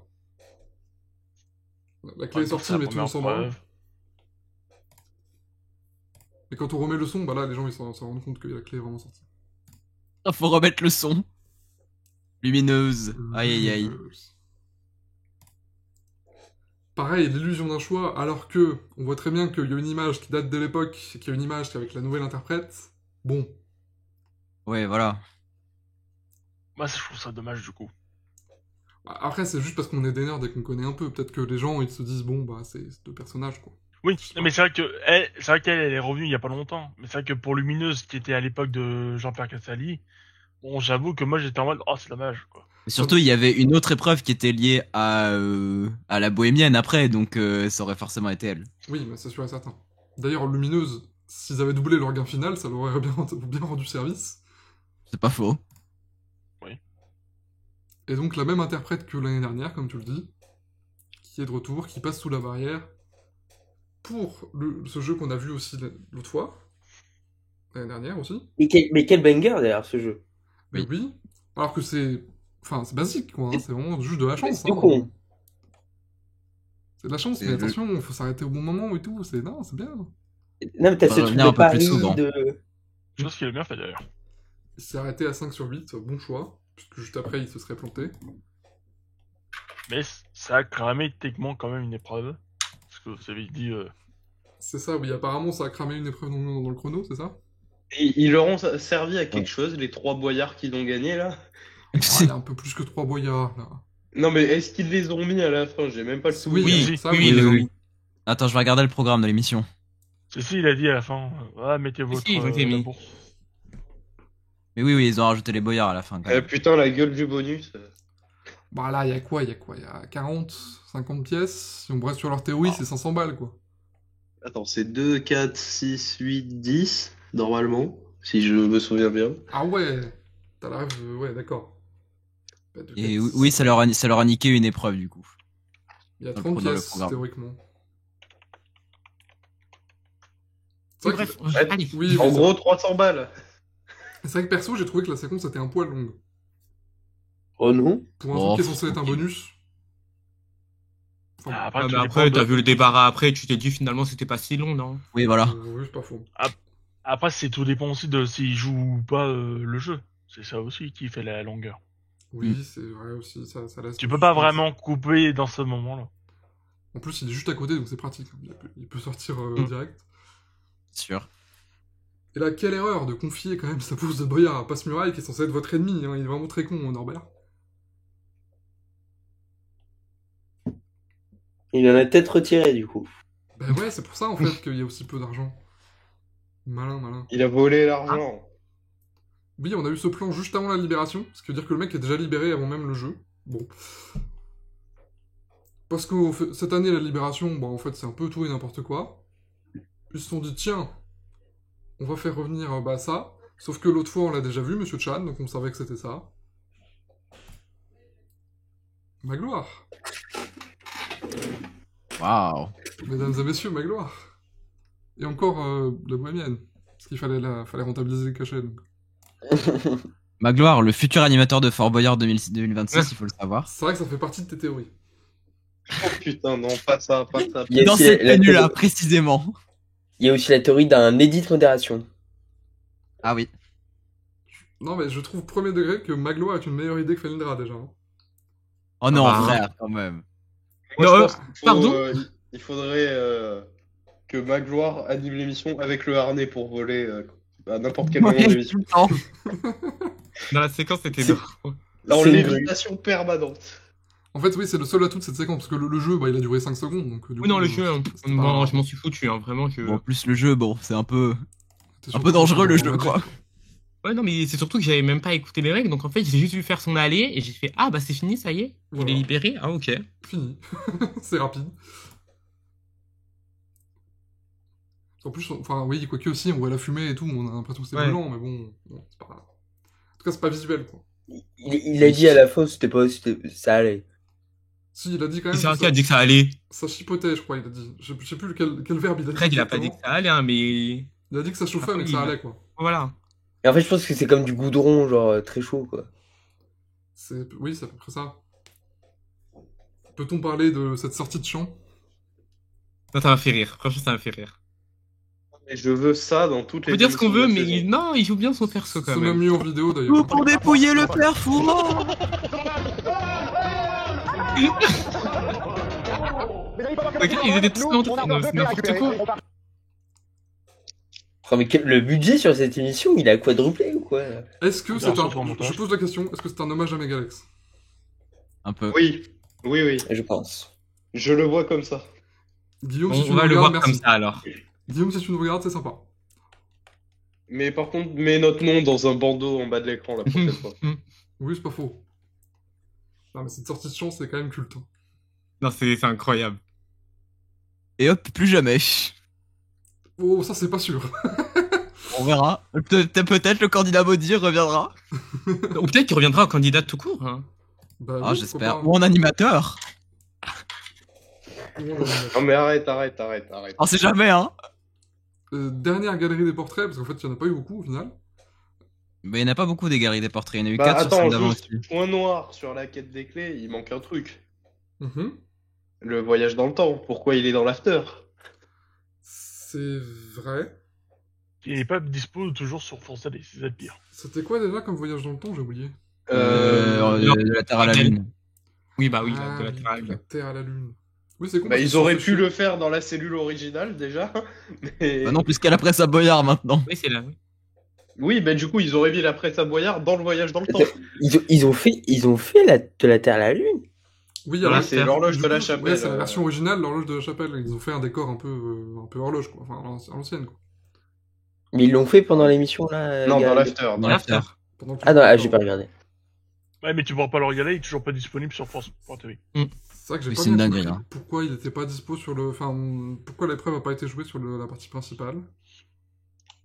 La clé est sortie, mais tout le monde s'en branle. Et quand on remet le son, bah là, les gens ils s'en rendent compte que la clé est vraiment sortie. Ah, faut remettre le son. Lumineuse. Aïe aïe aïe. Pareil, l'illusion d'un choix, alors que on voit très bien qu'il y a une image qui date de l'époque, et qu'il y a une image qui est avec la nouvelle interprète. Bon, Ouais, voilà. moi je trouve ça dommage du coup. après c'est juste parce qu'on est des nerds et qu'on connaît un peu. Peut-être que les gens ils se disent bon bah c'est deux personnages quoi. Oui, Je sais pas. mais c'est vrai qu'elle est revenue il y a pas longtemps. Mais c'est vrai que pour Lumineuse, qui était à l'époque de Jean-Pierre Casali, bon, j'avoue que moi j'étais en mode oh c'est dommage quoi. Et surtout, il y avait une autre épreuve qui était liée à la bohémienne après, donc ça aurait forcément été elle. Oui, mais c'est sûr et certain. D'ailleurs, Lumineuse, s'ils avaient doublé leur gain final, ça leur aurait bien rendu service. C'est pas faux. Et donc la même interprète que l'année dernière, comme tu le dis, qui est de retour, qui passe sous la barrière, pour ce jeu qu'on a vu aussi l'autre fois, l'année dernière aussi. Mais quel banger derrière ce jeu. Mais Oui. oui, alors que c'est basique, quoi, hein, c'est vraiment juste de la chance. C'est Hein. con. C'est de la chance, Et mais le- attention, il faut s'arrêter au bon moment et tout, non, c'est bien. Non, mais t'as On va ce truc revenir de un peu plus Paris, souvent. de... Chose qu'il a bien fait d'ailleurs. Il s'est arrêté à 5/8, bon choix, puisque juste après il se serait planté. Mais ça a cramé techniquement quand même une épreuve. Parce que vous avez dit. C'est ça, oui, apparemment ça a cramé une épreuve dans le chrono, c'est ça? Et ils leur ont servi à quelque chose, les 3 boyards qu'ils ont gagnés, là? Ah, il y a un peu plus que 3 boyards, là. Non, mais est-ce qu'ils les ont mis à la fin? J'ai même pas le souvenir. Oui, ça, oui, oui, ils les ont oui. mis. Attends, je vais regarder le programme de l'émission. Si, il a dit à la fin. Mettez votre. Si, ils ont été mis. la bourse. Mais oui, ils ont rajouté les boyards à la fin. Quand même. Putain, la gueule du bonus. Bah là, il y a quoi? Il y a 40, 50 pièces. Si on reste sur leur théorie, c'est 500 balles, quoi. Attends, c'est 2, 4, 6, 8, 10, normalement, si je me souviens bien. Ah ouais, t'as la rêve, ouais, d'accord. Bah, de Et tête. oui, ça leur a niqué une épreuve du coup. Il y a dans le 30 dans le pièces, programme. théoriquement. C'est vrai, Bref, que... allez. oui, En c'est gros, 300 balles. c'est vrai que perso, j'ai trouvé que la séquence était un poil longue. Oh non. Pour un Oh, truc qui est censé être un ok. bonus. Enfin, Ah, Ah, tout mais dépend après, de- t'as vu le débarras après, tu t'es dit finalement c'était pas si long, non? Oui, voilà. oui, c'est pas faux. Après, c'est tout dépend aussi de s'il joue ou pas le jeu. C'est ça aussi qui fait la longueur. Oui, c'est vrai aussi, ça laisse... Tu peux pas vraiment couper dans ce moment-là. En plus, il est juste à côté, donc c'est pratique. Hein. Il peut sortir direct. Sûr. Et là, quelle erreur de confier quand même sa bourse de boyard à Passe-Muraille, qui est censé être votre ennemi. Hein. Il est vraiment très con, Norbert. Il en a peut-être retiré du coup. Bah ouais, c'est pour ça en fait qu'il y a aussi peu d'argent. Malin, malin. Il a volé l'argent. Oui, on a eu ce plan juste avant la libération, ce qui veut dire que le mec est déjà libéré avant même le jeu. Bon. Parce que cette année, la libération, bah en fait, c'est un peu tout et n'importe quoi. Ils se sont dit, tiens, on va faire revenir bah, ça. Sauf que l'autre fois, on l'a déjà vu, Monsieur Chan, donc on savait que c'était ça. Ma gloire. Waouh. Mesdames et messieurs, ma gloire. Et encore la bohémienne. Parce qu'il fallait rentabiliser le cachet. Donc. Magloire, le futur animateur de Fort Boyard 2026, il faut le savoir. C'est vrai que ça fait partie de tes théories. Oh putain, non, pas ça, pas ça. Il y a Dans aussi cette la tenue-là, théorie- précisément. Il y a aussi la théorie d'un edit modération. Ah oui. Non, mais je trouve premier degré que Magloire est une meilleure idée que Felindra, déjà. Hein. Oh non, Ah bah. frère, quand même. Moi, Non, je pense qu'il faut, pardon il faudrait que Magloire anime l'émission avec le harnais pour voler à n'importe quel moment de l'émission. Non. Dans la séquence, c'était C'est- drôle. Dans C'est une- lévitation permanente. En fait, oui, c'est le seul atout de cette séquence, parce que le jeu, bah, il a duré 5 secondes, donc du Oui, non, coup, le jeu, c'était bon, pas- je m'en suis foutu, hein, vraiment. Bon, en plus, le jeu, bon, c'est un peu c'était surtout dangereux, le dans jeu, Magic, quoi. Ouais, non, mais c'est surtout que j'avais même pas écouté les règles, donc en fait, j'ai juste vu faire son aller, et j'ai fait, ah, bah c'est fini, ça y est, Voilà. il est libéré, ah, ok. Fini. C'est rapide. En plus, enfin, oui, quoique aussi, on voit la fumée et tout, on a l'impression que c'est Ouais. brûlant, mais bon, c'est pas... En tout cas, c'est pas visuel, quoi. Il a dit à la fin, ça allait. Si, il a dit quand Et même c'est un que qui a dit que ça allait. ça chipotait, je crois, il a dit. Je sais plus quel verbe il a dit Fred, il a pas dit que exactement. ça allait, hein, mais Il a dit que ça chauffait, Ah, mais que oui, ça il a- allait, quoi. voilà. Et en fait, je pense que c'est comme du goudron, genre très chaud, quoi. Oui, c'est à peu près ça. Peut-on parler de cette sortie de champ? Non, ça m'a fait rire, franchement, ça m'a fait rire. Et je veux ça dans toutes On les peut dire ce qu'on émissions veut, de la mais saison. non, il joue bien son perso quand C'est même même. mieux en vidéo, d'ailleurs. Tout pour dépouiller le père Fouran. Regarde, ils étaient tous là en train de c'est n'importe quoi. Oh, mais le budget sur cette émission, il a quadruplé ou quoi? Est-ce que c'est Garçon un... sur un montage. Je pose la question, est-ce que c'est un hommage à Megalex? Un peu. Oui, oui, oui. Je pense. Je le vois comme ça. Guillaume, si tu On nous va le regardes, voir comme merci. ça alors. Guillaume, si tu nous regardes, c'est sympa. Mais par contre, mets notre nom dans un bandeau en bas de l'écran la prochaine fois. Oui, c'est pas faux. Non, mais cette sortie de champ, c'est quand même culte. Hein. Non, c'est incroyable. Et hop, plus jamais. Oh, ça, c'est pas sûr. On verra. Peut-être le candidat maudit reviendra. Ou peut-être qu'il reviendra en candidat tout court. Hein. Bah, Ah, oui, j'espère. pourquoi Ou en animateur. pas. Non mais arrête. On sait jamais, hein. Dernière galerie des portraits, parce qu'en fait, il y en a pas eu beaucoup, au final. Mais il n'y en a pas beaucoup des galeries des portraits. Il y en a eu Bah 4 sur attends, celle d'avant juste aussi. point noir sur la quête des clés, il manque un truc. Mhm. Le voyage dans le temps. Pourquoi il est dans l'after? C'est vrai. Il n'est pas dispo toujours sur Force AD, c'est ça le pire. C'était quoi déjà comme voyage dans le temps? J'ai oublié. De la Terre à la Lune. Oui, bah oui, Ah, de la oui, Terre à la de Lune. la Terre à la Lune. Oui, c'est con. Bah parce ils qu'ils auraient sont pu fait le faire dans la cellule originale déjà. Mais... Bah non, puisqu'elle a presse à Boyard maintenant. Oui, c'est là, oui. Oui, bah du coup ils auraient mis la presse à Boyard dans le voyage dans le temps. Ils ont fait de la Terre à la Lune. Oui, Voilà, alors, c'est l'horloge du de la coup, chapelle. Ouais, c'est la version originale, l'horloge de la chapelle. Ils ont fait un décor un peu horloge, quoi. Enfin, à l'ancienne, quoi. Mais ils l'ont fait pendant l'émission, là. Non, gars. dans l'after. Dans l'after. Pendant que- Ah, non, ah, j'ai pas regardé. Ouais, mais tu pourras pas le regarder, il est toujours pas disponible sur France.tv. C'est vrai que j'ai Oui, pas c'est une bien dinguerie, compris hein. pourquoi il était pas dispo sur le... Enfin, pourquoi l'épreuve a pas été jouée sur la partie principale.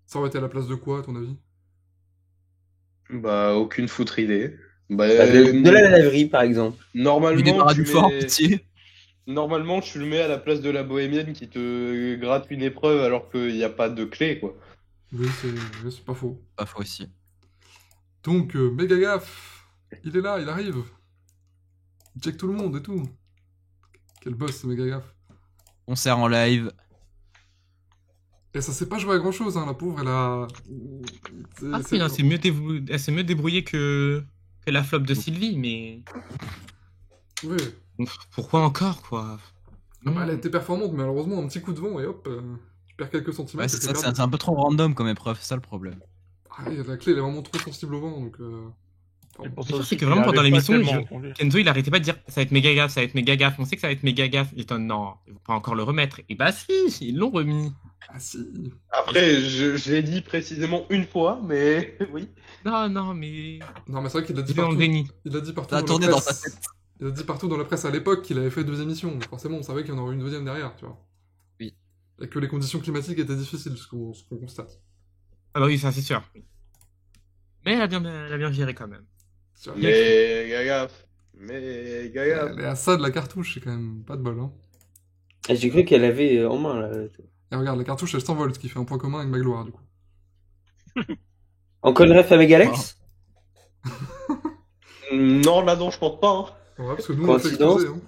Ça aurait été à la place de quoi, à ton avis? Bah aucune foutre idée. Bah, Bah, de la laverie, par exemple. Du normalement, débarras tu du fort, mets... pitié. Normalement, tu le mets à la place de la bohémienne qui te gratte une épreuve alors qu'il n'y a pas de clé, quoi. Oui, c'est pas faux. Pas faux aussi. Donc, méga gaffe. Il est là, il arrive. Il check tout le monde et tout. Quel boss, ce méga gaffe. Concert en live. Et ça s'est pas joué à grand chose, hein, la pauvre, elle a. Ah, oui, elle s'est mieux débrouillée que la flop de Sylvie, mais Oui. pourquoi encore, quoi? Ah bah, elle a été performante, mais malheureusement, un petit coup de vent et hop, tu perds quelques Ouais, centimètres. c'est et ça, t'es c'est perdu. un peu trop random comme épreuve, c'est ça le problème. Ah, oui, la clé, elle est vraiment trop sensible au vent, donc. Et pour Le pire, aussi c'est que qu'il vraiment, arrive pendant pas l'émission, tellement je- en congé. Kenzo, il arrêtait pas de dire ça va être méga gaffe, ça va être méga gaffe, on sait que ça va être méga gaffe. Il était non, ils vont pas encore le remettre. Et bah si, ils l'ont remis. Ah si. Après, je l'ai dit précisément une fois, mais oui. Non, mais Non, mais c'est vrai qu'il l'a dit il est en partout. déni. Il l'a dit partout Ça a dans tourné la dans presse. sa tête. Il a dit partout dans la presse à l'époque qu'il avait fait 2 émissions. Donc forcément, on savait qu'il y en aurait une deuxième derrière, tu vois. Oui. Et que les conditions climatiques étaient difficiles, ce qu'on constate. Ah bah oui, ça c'est sûr. Mais elle a bien géré quand même. Tu vois, Mais gagaf. Mais gagaf. elle est à ça de la cartouche, c'est quand même pas de bol, hein. Ah, j'ai cru qu'elle avait en main, là. Et regarde, la cartouche, elle s'envole, ce qui fait un point commun avec Magloire, du coup. Encore une ref avec Alex? Non, là non, je pense pas. Hein. Ouais, parce que nous, on l'a fait Coïncidence. exploser, hein.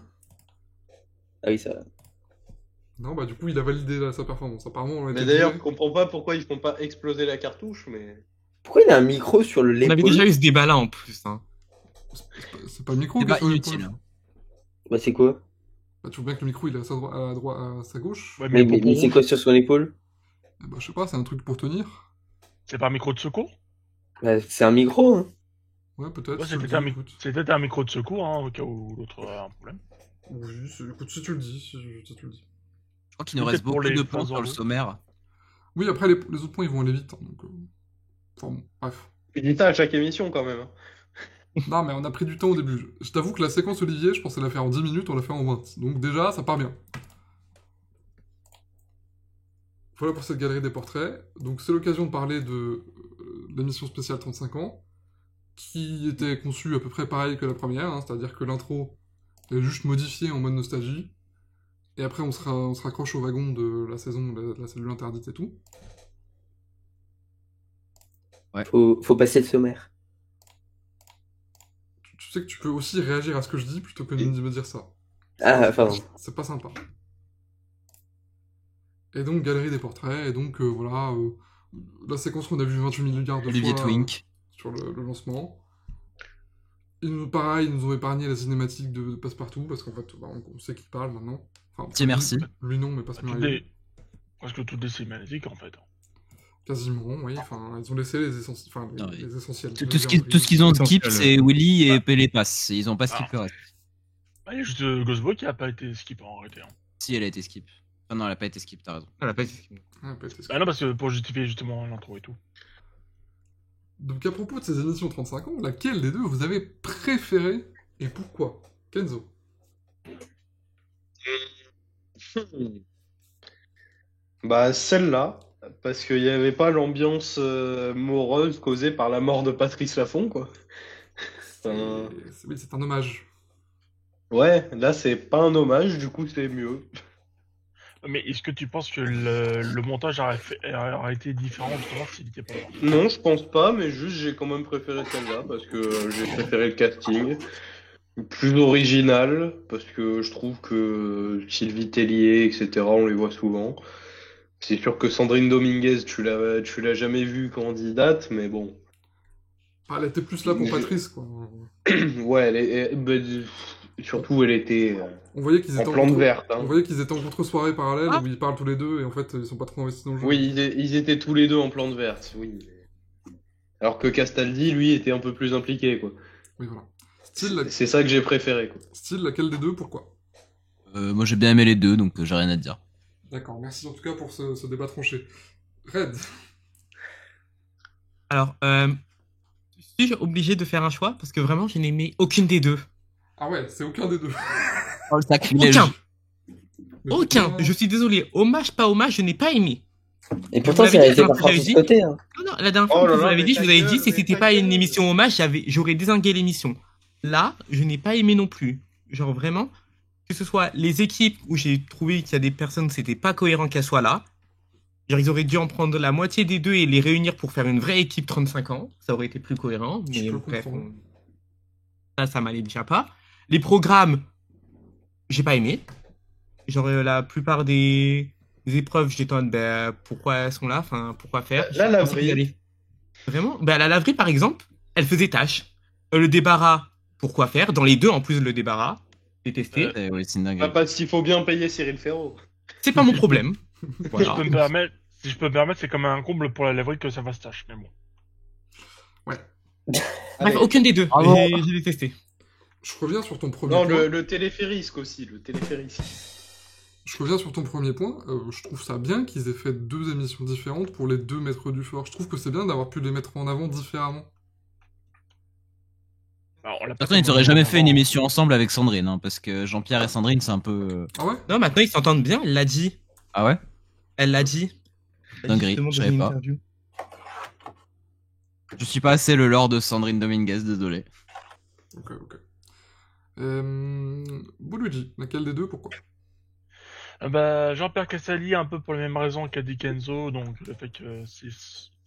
Ah oui, ça. Non, bah du coup, il a validé sa performance. Apparemment, on a Mais été d'ailleurs, je viré. comprends pas pourquoi ils font pas exploser la cartouche, mais... Pourquoi il a un micro sur On avait l'épaule? déjà eu ce débat là en plus. Hein. C'est pas le micro C'est qui est pas sur inutile. l'épaule. hein. Bah, c'est quoi? Bah, tu vois bien que le micro, il est à sa gauche. Ouais, Mais, mais mais c'est quoi sur son épaule? Eh bah, je sais pas, c'est un truc pour tenir. c'est pas un micro de secours? Bah, c'est un micro, hein. Ouais, peut-être. Ouais, si tu le c'était un, dis, écoute. c'était un micro de secours, hein, au cas où l'autre a un problème. Oui, écoute, si tu le dis, si tu le dis. Je crois qu'il nous Peut-être reste pour beaucoup les de points points sur le enjeux. sommaire. Oui, après, les autres points, ils vont aller vite. Hein, donc, enfin, bon, bref. Tu dis ça à chaque émission quand même. Hein. Non, mais on a pris du temps au début. Je t'avoue que la séquence Olivier, je pensais la faire en 10 minutes, on l'a fait en 20. Donc déjà, ça part bien. Voilà pour cette galerie des portraits. Donc c'est l'occasion de parler de l'émission spéciale 35 ans, qui était conçue à peu près pareil que la première, hein, c'est-à-dire que l'intro est juste modifiée en mode nostalgie, et après on se raccroche au wagon de la saison de la cellule interdite et tout. Faut passer le sommaire. Tu sais que tu peux aussi réagir à ce que je dis plutôt que de me dire ça. Ah, pardon. C'est pas sympa. Et donc, galerie des portraits, et donc, voilà, la séquence qu'on a vue 28 milliards de Olivier fois Twink. sur le lancement. Pareil, ils nous ont épargné la cinématique de Passepartout, parce qu'en fait, bah, on sait qui parle maintenant. Enfin, Dieu merci. Lui non, mais Passe Presque toutes des cinématiques en fait. Quasiment, oui. Enfin, ils ont laissé les Non, mais- les essentiels. Tout ce qu'ils ont skip, c'est Willy et Pelé passe. Ils ont pas skip le reste. Il y a juste Ghostboy qui a pas été skip en réalité. Hein. Si, elle a été skip. Enfin, non, elle a pas été skip, t'as raison. Elle a pas été- Ah, peut-être. Bah non, parce que pour justifier justement l'intro et tout. Donc, à propos de ces émissions 35 ans, laquelle des deux vous avez préféré et pourquoi Kenzo. Bah celle-là, parce qu'il n'y avait pas l'ambiance morose causée par la mort de Patrice Laffont, quoi. Enfin, Oui, c'est un hommage. Ouais, là c'est pas un hommage, du coup c'est mieux. Mais est-ce que tu penses que le montage aurait été différent justement s'il était pas mort? Non, je pense pas, mais juste j'ai quand même préféré celle-là, parce que j'ai préféré le casting. Plus original, parce que je trouve que Sylvie Tellier, etc., on les voit souvent. C'est sûr que Sandrine Dominguez, tu l'as jamais vue candidate, mais bon. Ah, elle était plus là pour Patrice, quoi. Ouais, surtout elle était On voyait qu'ils en étaient plante verte. On Hein. voyait qu'ils étaient en contre-soirée parallèle Ah. où ils parlent tous les deux et en fait ils sont pas trop investis dans le jeu. Oui, ils étaient tous les deux en plante verte, oui. Alors que Castaldi, lui, était un peu plus impliqué, quoi. Oui, voilà. C'est ça que j'ai préféré, quoi. Style, laquelle des deux, pourquoi Moi j'ai bien aimé les deux, donc j'ai rien à te dire. D'accord, merci en tout cas pour ce débat tranché. Red. Alors, suis-je obligé de faire un choix? Parce que vraiment, je n'ai aimé aucune des deux. Ah ouais, c'est aucun des deux. Oh, le sacrilège. Aucun. Mais Aucun. pourquoi Je suis désolé. Hommage, pas hommage, je n'ai pas aimé. Et pourtant, Vous c'est l'avez réalisé dit, par vous l'avez Francis dit Côté. Hein. Non, la dernière fois Oh que là vous là, l'avez mais dit, je ta vous avais gueule, dit, si mais c'était ta pas une gueule. émission hommage, j'aurais dézingué l'émission. Là, je n'ai pas aimé non plus. Genre vraiment, que ce soit les équipes où j'ai trouvé qu'il y a des personnes, c'était pas cohérent qu'elles soient là. Genre, ils auraient dû en prendre la moitié des deux et les réunir pour faire une vraie équipe 35 ans. Ça aurait été plus cohérent. Je Mais peux bref, comprendre. ça m'allait déjà pas. Les programmes, j'ai pas aimé. Genre, la plupart des épreuves, j'étais en mode, bah, pourquoi elles sont là? Enfin, pourquoi faire? La Je pensais qu'ils laverie. allaient- Vraiment? Bah, la laverie, par exemple, elle faisait tâche. Le débarras, pourquoi faire? Dans les deux, en plus, le débarras, détesté. Oui, c'est une Pas dinguerie. parce qu'il faut bien payer Cyril Ferraud. C'est pas mon problème. Voilà. Si je peux me permettre, c'est comme un comble pour la laverie que ça fasse tâche. Mais bon. Bref, aucune des deux. Bravo. J'ai détesté. Je reviens sur ton premier Non, point. le téléphérique aussi, le téléphérique. Je reviens sur ton premier point. Je trouve ça bien qu'ils aient fait deux émissions différentes pour les deux maîtres du fort. Je trouve que c'est bien d'avoir pu les mettre en avant différemment. Alors, on l'a De pas toute façon, ils fait auraient jamais fait une avant. émission ensemble avec Sandrine, hein, parce que Jean-Pierre et Sandrine, c'est un peu. Ah ouais Non, maintenant, ils s'entendent bien. Elle l'a dit. Ah ouais? Elle l'a dit. Elle l'a dit Dinguerie, justement je dans savais une pas. interview. Je suis pas assez le lord de Sandrine Dominguez, désolé. Ok. Luigi, laquelle des deux, pourquoi Bah, Jean-Pierre Castaldi, un peu pour les mêmes raisons qu'a dit Kenzo, donc le fait que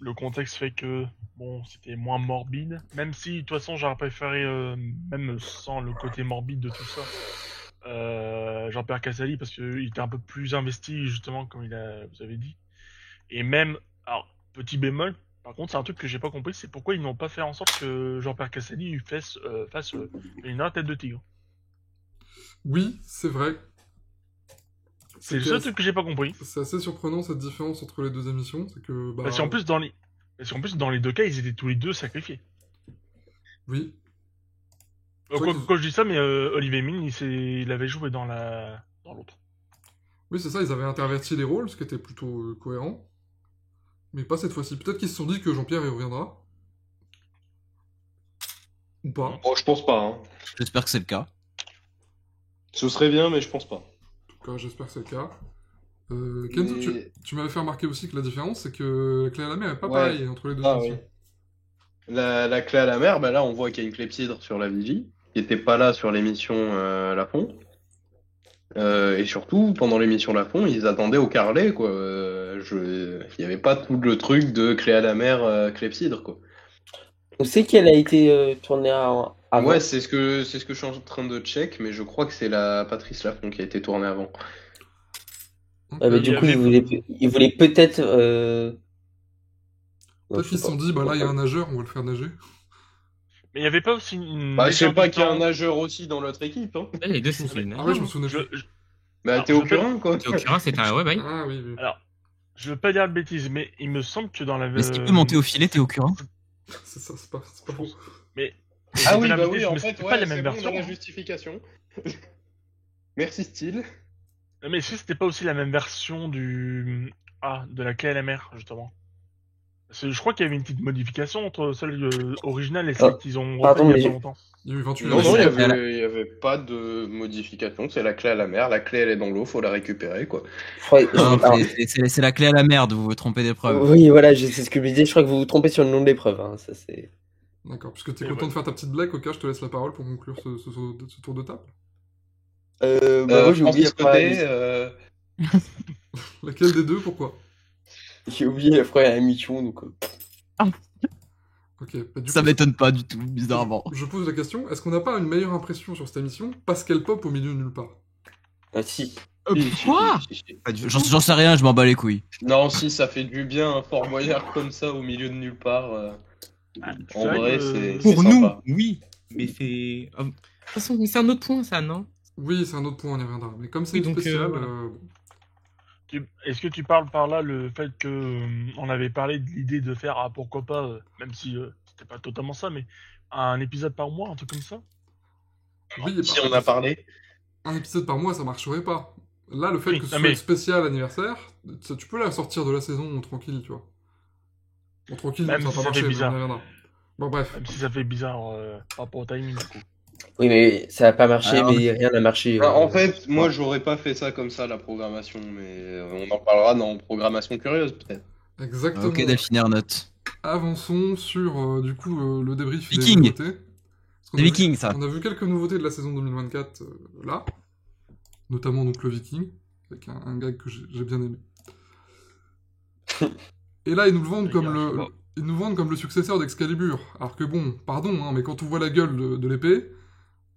le contexte fait que bon, c'était moins morbide. Même si, de toute façon, j'aurais préféré, même sans le côté morbide de tout ça, Jean-Pierre Castaldi parce qu'il était un peu plus investi justement, comme vous avez dit. Et même, alors petit bémol. Par contre, c'est un truc que j'ai pas compris, c'est pourquoi ils n'ont pas fait en sorte que Jean-Pierre Castaldi fasse une vraie tête de tigre. Oui, c'est vrai. C'est le seul truc que j'ai pas compris. C'est assez surprenant cette différence entre les deux émissions, c'est que bah, Parce qu'en plus, dans les deux cas, ils étaient tous les deux sacrifiés. Oui. Quand je dis ça, mais Olivier Mine, il avait joué dans l'autre. Oui, c'est ça, ils avaient interverti les rôles, ce qui était plutôt cohérent. Mais pas cette fois-ci. Peut-être qu'ils se sont dit que Jean-Pierre y reviendra. Ou pas. Bon, je pense pas. Hein. J'espère que c'est le cas. Ce serait bien, mais je pense pas. En tout cas, j'espère que c'est le cas. Kenzo, tu m'avais fait remarquer aussi que la différence, c'est que la clé à la mer est pas Ouais. pareille entre les deux Ah émissions. oui. La clé à la mer, bah là, on voit qu'il y a une clepsydre sur la vigie, qui était pas là sur l'émission Lafont. Et surtout, pendant l'émission Lafont, ils attendaient au carlet, quoi. Il y avait pas tout le truc de clé à la mer, clepsydre, quoi. On sait qu'elle a été tournée avant. Ouais, c'est ce que je suis en train de check, mais je crois que c'est la Patrice Lafont qui a été tournée avant. Ok. Ouais, mais du Il y coup, avait- ils voulaient peut-être. non, Peut-être je qu'ils sais se sont pas. dit, bah là, il y a un nageur, on va le faire nager. Mais il y avait pas aussi une. Bah, je sais légère pas qu'il y a un différence. nageur aussi dans l'autre équipe, hein. Ouais, les deux, c'est une. Ah ouais, je me souvenais Je, plus. je- Bah, Alors, t'es au je peux- courant, quoi. Au l'occurrence, c'est un. Ouais, bah oui. Ah oui, oui. Alors, je veux pas dire de bêtises, mais il me semble que dans la. Mais s'il peut monter au filet, t'es au courant. C'est ça, c'est pas faux. Mais. Ah oui, la bah bêtise, oui, en mais fait, c'était ouais, pas la c'est même bon, version. on a la Hein. justification. Merci, Style. Mais est-ce que c'était pas aussi la même version de la clé à la mer, justement? Parce que je crois qu'il y avait une petite modification entre celle originale et celle Ah, qu'ils ont pardon, refait il y a mais- pas longtemps. Il y a eu 28 Non, non, versions. il y avait pas de modification. C'est la clé à la mer. La clé, elle est dans l'eau, faut la récupérer, quoi. Je crois- Non, alors, c'est la clé à la merde, vous vous trompez d'épreuve. oui, voilà, c'est ce que je me disais. Je crois que vous vous trompez sur le nom de l'épreuve. Hein. Ça, c'est. D'accord, puisque t'es Et content ouais. de faire ta petite blague, Oka, je te laisse la parole pour conclure ce tour de table. Moi, j'ai oublié, Francis Cotet, Laquelle des deux, pourquoi? j'ai oublié la première émission, donc. Ok, bah, du Ça coup, m'étonne pas du tout, bizarrement. je pose la question, est-ce qu'on n'a pas une meilleure impression sur cette émission parce qu'elle pop au milieu de nulle part? Ah, si. Quoi si, si. Pas du tout. J'en sais rien, je m'en bats les couilles. Non, si, ça fait du bien, un Fort Boyard comme ça au milieu de nulle part. C'est En vrai vrai, que- c'est Pour nous, sympa. oui. Mais c'est. De toute façon, c'est un autre point, ça, non? Oui, c'est un autre point, on y reviendra. Mais comme c'est Oui, une donc, spéciale, voilà. Est-ce que tu parles par là le fait que on avait parlé de l'idée de faire, pourquoi pas, même si c'était pas totalement ça, mais un épisode par mois, un truc comme ça? oui, Si bah, on a parlé. un épisode par mois, ça marcherait pas. Là, le fait Oui, que ce non, soit mais- une spéciale anniversaire, tu peux la sortir de la saison tranquille, tu vois. Bon, tranquille, Même ça va si pas ça fait marcher, mais on y bizarre. reviendra. Bon, bref. Même si ça fait bizarre par rapport au timing, du coup. Oui, mais ça n'a pas marché, Alors, mais rien n'a marché. En fait, moi, j'aurais pas fait ça comme ça, la programmation, mais on en parlera dans Programmation Curieuse, peut-être. Exactement. Ok, Delphine Ernotte. Avançons sur, du coup, le débrief Viking. des nouveautés. Parce qu'on Les a vu- Vikings, ça. On a vu quelques nouveautés de la saison 2024, là. Notamment, donc, le Viking, avec un gag que j'ai bien aimé. Et là, ils nous le vendent comme je sais le... pas. Ils nous vendent comme le successeur d'Excalibur. Alors que bon, pardon, hein, mais quand on voit la gueule de l'épée,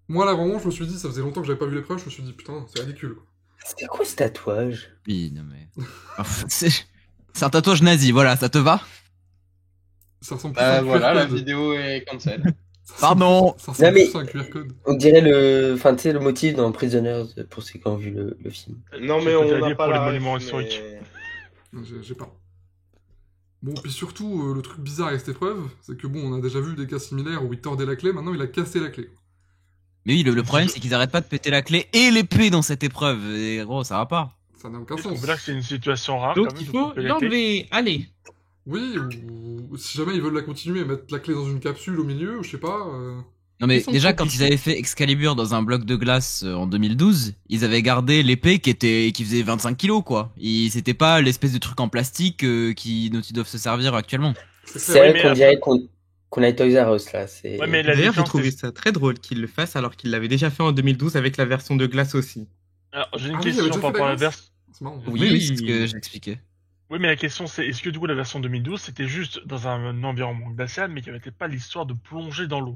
moi là vraiment, je me suis dit, ça faisait longtemps que j'avais pas vu l'épreuve, je me suis dit, putain, c'est ridicule. Quoi. C'était quoi ce tatouage? Oui, non mais. C'est un tatouage nazi, voilà, ça te va? Ça ressemble plus à un QR Voilà, la code. vidéo est cancel. Ça ressemble- Pardon. Ça ressemble Non, mais- plus à un QR code. On dirait enfin, tu sais, le motif dans Prisoners, pour ceux qui ont vu le film. Non, Je mais peux te on le n'a dire pas pour les la monuments ref, historiques. mais- J'ai pas. Bon, puis surtout, le truc bizarre avec cette épreuve, c'est que bon, on a déjà vu des cas similaires où il tordait la clé, maintenant il a cassé la clé. Mais oui, le problème c'est qu'ils arrêtent pas de péter la clé et l'épée dans cette épreuve. Et gros, ça va pas. Ça n'a aucun On sens. peut dire que c'est une situation rare, Donc quand même, il de faut couper la clé. l'enlever. Allez. Oui, ou si jamais ils veulent la continuer, mettre la clé dans une capsule au milieu, ou je sais pas. Non mais Ils sont déjà trop quand ils avaient fait Excalibur dans un bloc de glace en 2012, ils avaient gardé l'épée qui faisait 25 kilos quoi. C'était pas l'espèce de truc en plastique dont ils doivent se servir actuellement. C'est C'est clair. vrai mais qu'on après- dirait qu'on a Toys R Us là. C'est... Ouais, mais la D'ailleurs, j'ai différence, trouvé c'est- ça très drôle qu'il le fasse alors qu'il l'avait déjà fait en 2012 avec la version de glace aussi. Alors, j'ai une Ah oui, il question avait déjà par fait rapport à la la glace version. C'est marrant. Oui, c'est ce que j'expliquais. Oui, mais la question c'est, est-ce que du coup la version 2012 c'était juste dans un environnement glacial, mais qu'il n'y avait pas l'histoire de plonger dans l'eau?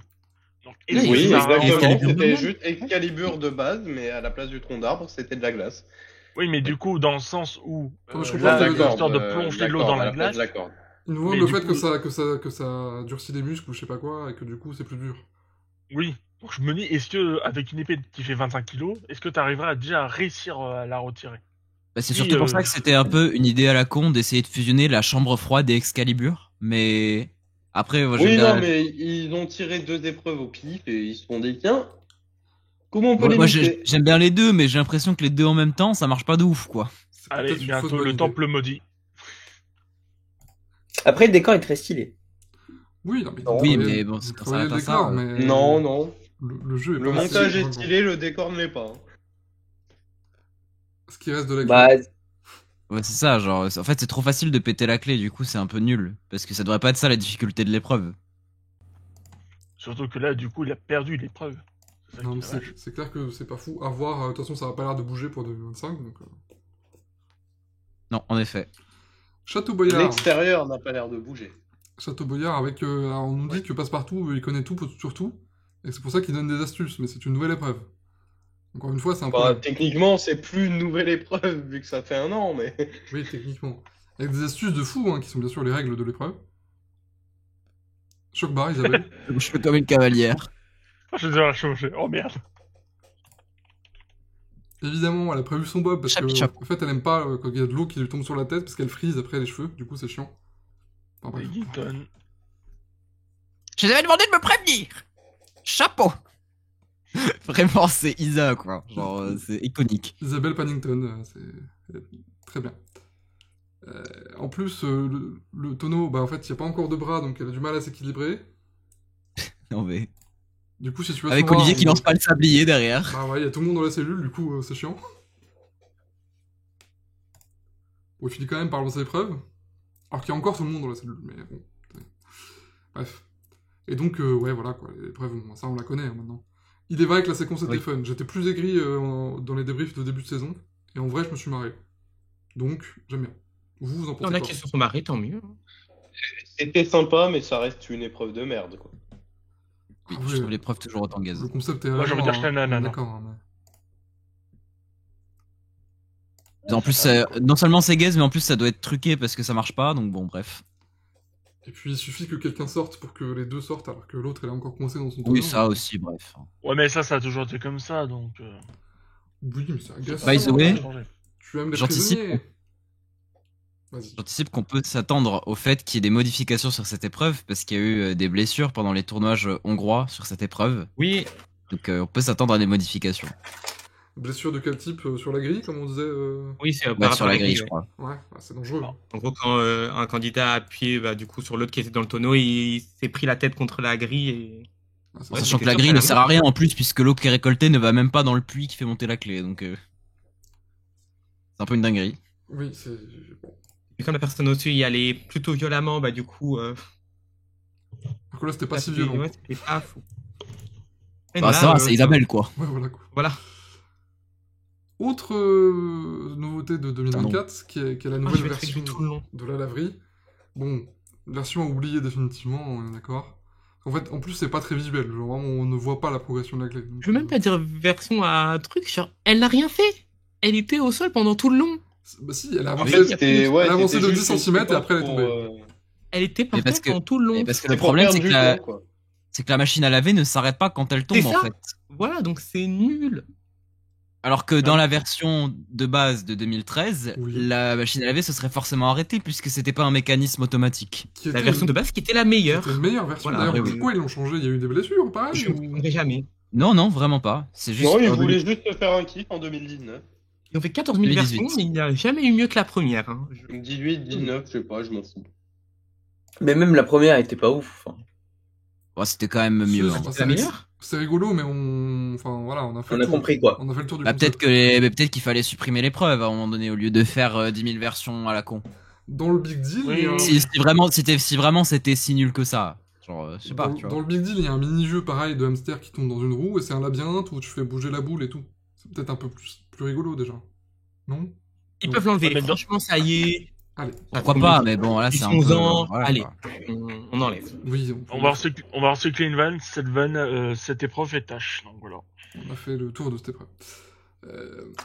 Donc, Oui, est-ce que Oui, ça a un exactement. rapport- Excalibur C'était normal. juste Excalibur de base, mais à la place du tronc d'arbre, c'était de la glace. Oui, mais du coup, dans le sens où Ouais, je là, comprends ce que tu veux dire. l'histoire de plonger l'eau dans la glace. Ils nous vendent Mais le du fait coup- que ça durcit des muscles ou je sais pas quoi, et que du coup c'est plus dur. Oui. Donc je me dis, est-ce que avec une épée qui fait 25 kilos, est-ce que tu arriveras déjà à réussir à la retirer? Bah, c'est Oui, surtout pour ça que c'était un peu une idée à la con d'essayer de fusionner la chambre froide et Excalibur, mais Après, moi, Oui, j'aime bien. non, mais ils ont tiré 2 épreuves au pif et ils se sont dit, tiens, comment on peut les Moi, mixer? j'aime bien les deux, mais j'ai l'impression que les deux en même temps, ça marche pas de ouf, quoi. C'est Allez, peut-être une fausse bientôt bonne le idée. temple maudit. Après, le décor est très stylé. Oui, non, mais Non, Oui, travaillez- mais bon, vous c'est quand travaillez ça le reste à ça. décor, mais Non. le jeu est Le pas montage assez est vraiment. stylé, le décor ne l'est pas. Hein. Ce qui reste de la Bah, clé. Ouais, c'est ça, genre, en fait, c'est trop facile de péter la clé, du coup, c'est un peu nul. Parce que ça devrait pas être ça la difficulté de l'épreuve. Surtout que là, du coup, il a perdu l'épreuve. C'est ça Non, qui mais est vache. c'est clair que c'est pas fou. À voir, de toute façon, ça va pas l'air de bouger pour 2025. Donc, Non, en effet. Château Boyard. L'extérieur n'a pas l'air de bouger. Château Boyard avec. Alors, on nous dit que Passepartout, il connaît tout sur tout. Et c'est pour ça qu'il donne des astuces, mais c'est une nouvelle épreuve. Encore une fois, c'est un Bah, problème. techniquement, c'est plus une nouvelle épreuve vu que ça fait 1 an, mais. Oui, techniquement. Avec des astuces de fou, hein, qui sont bien sûr les règles de l'épreuve. Choc barre, Isabelle. Je fais comme une cavalière. Ah, je dois la changer. Oh merde. Évidemment, elle a prévu son bob parce que, Chapi-chap. en fait, elle aime pas quand il y a de l'eau qui lui tombe sur la tête parce qu'elle frise après les cheveux. Du coup, c'est chiant. Enfin, bref. Eggington. Je les avais demandé de me prévenir. Chapeau. Vraiment, c'est Isa, quoi. Genre, c'est iconique. Isabelle Pannington, c'est très bien. En plus, le tonneau, bah en fait, il n'y a pas encore de bras, donc elle a du mal à s'équilibrer. Non, mais... Du coup, situation Avec rare, Olivier qui on- lance pas le sablier derrière. Bah ouais, il y a tout le monde dans la cellule, du coup, c'est chiant. Bon, il finit quand même par lancer l'épreuve. Alors qu'il y a encore tout le monde dans la cellule, mais bon. Bref. Et donc, ouais, voilà, quoi, l'épreuve, bon, ça on la connaît hein, maintenant. Il est vrai que la séquence était Oui. fun. J'étais plus aigri dans les débriefs de début de saison, et en vrai, je me suis marré. Donc, j'aime bien. Vous en Il y en pensez a quoi? qui se sont marrés, tant mieux. C'était sympa, mais ça reste une épreuve de merde, quoi. Oui, Ah je ouais, trouve l'épreuve toujours autant gaze. le concept est Moi, j'ai envie de dire vraiment, nanana. d'accord, hein, mais- En plus, non seulement c'est gaze, mais en plus ça doit être truqué parce que ça marche pas, donc bon, bref. Et puis, il suffit que quelqu'un sorte pour que les deux sortent, alors que l'autre, elle est encore coincée dans son Oui, tonneau. ça aussi, bref. Ouais, mais ça a toujours été comme ça, donc. Oui, mais c'est agaçant. By the way, Tu aimes les j'anticipe. prisonniers. Vas-y. J'anticipe qu'on peut s'attendre au fait qu'il y ait des modifications sur cette épreuve parce qu'il y a eu des blessures pendant les tournoiages hongrois sur cette épreuve. Oui, Donc on peut s'attendre à des modifications. Blessure de quel type sur la grille, comme on disait oui, c'est Ouais, par sur rapport à la grille, je ouais. crois. Ouais, bah, c'est dangereux. Non. En gros, quand un candidat a appuyé du coup, sur l'autre qui était dans le tonneau, il s'est pris la tête contre la grille et... Ah, c'est Ouais, ça. Sachant c'était que la sûr grille qu'elle ne a sert à rien en plus puisque l'eau qui est récoltée ne va même pas dans le puits qui fait monter la clé. Donc c'est un peu une dinguerie. Oui, c'est... Bon. Et comme la personne au-dessus y allait plutôt violemment, du coup... Alors que là, c'était pas si c'était- violent. ouais, c'était pas fou. Et Bah là, ça va, c'est Isabelle quoi. Ouais, voilà, quoi. Voilà. Autre nouveauté de 2024, qui est la Ah, nouvelle je vais version traiter tout le long. de la laverie. Bon, version oubliée définitivement, on est d'accord. En fait, en plus, c'est pas très visuel. Genre, vraiment, on ne voit pas la progression de la clé. Donc, Je veux même pas dire version à truc, genre, elle n'a rien fait. Elle était au sol pendant tout le long. Bah si, elle a En avancé, fait, c'était ouais, elle a avancé c'était de juste 10 une cm et support après elle est pour, tombée. Elle était par parce terre que- pendant tout le long. Et parce que c'est le pour problème perdre c'est que, du la... temps, quoi. c'est que la machine à laver ne s'arrête pas quand elle tombe C'est en ça. fait. Voilà, donc c'est nul. Alors que dans la version de base de 2013, Oui. la machine à laver se serait forcément arrêtée puisque c'était pas un mécanisme automatique. Qui La était version de base qui était la meilleure. C'était une meilleure version. Voilà, D'ailleurs, après, oui. pourquoi ils l'ont changé? Il y a eu des blessures, pareil Je ou- ne comprendrai jamais. Non, non, vraiment pas. C'est juste. Non, ils en voulaient juste se faire un kiff en 2019. Ils ont fait 14 000 2018. versions, mais il n'y a jamais eu mieux que la première. Hein. 18, 19, je sais pas, je m'en fous. Mais même la première était pas ouf. Hein. Ouais, c'était quand même mieux. C'est- hein. c'est- C'est la meilleure. C'est rigolo, mais on... Enfin, voilà, on a fait On le a tour. compris quoi. On a fait le tour du Bah, concept. peut-être qu'il fallait supprimer l'épreuve à un moment donné au lieu de faire 10 000 versions à la con. Dans le Big Deal, Oui, il y a un- oui. Si vraiment c'était si nul que ça. Genre, je sais pas, dans, tu dans vois. le Big Deal, il y a un mini-jeu pareil de hamster qui tombe dans une roue et c'est un labyrinthe où tu fais bouger la boule et tout. C'est peut-être un peu plus rigolo déjà. Non? Ils peuvent l'enlever. Ouais, mais dans- Franchement, ça y est. Allez. Pourquoi pas, mais bon, là c'est un peu. 11 ans. voilà, Allez, quoi. on enlève. Oui, On va recycler une vanne. Cette vanne, cette épreuve est tâche. Donc voilà. on a fait le tour de cette épreuve.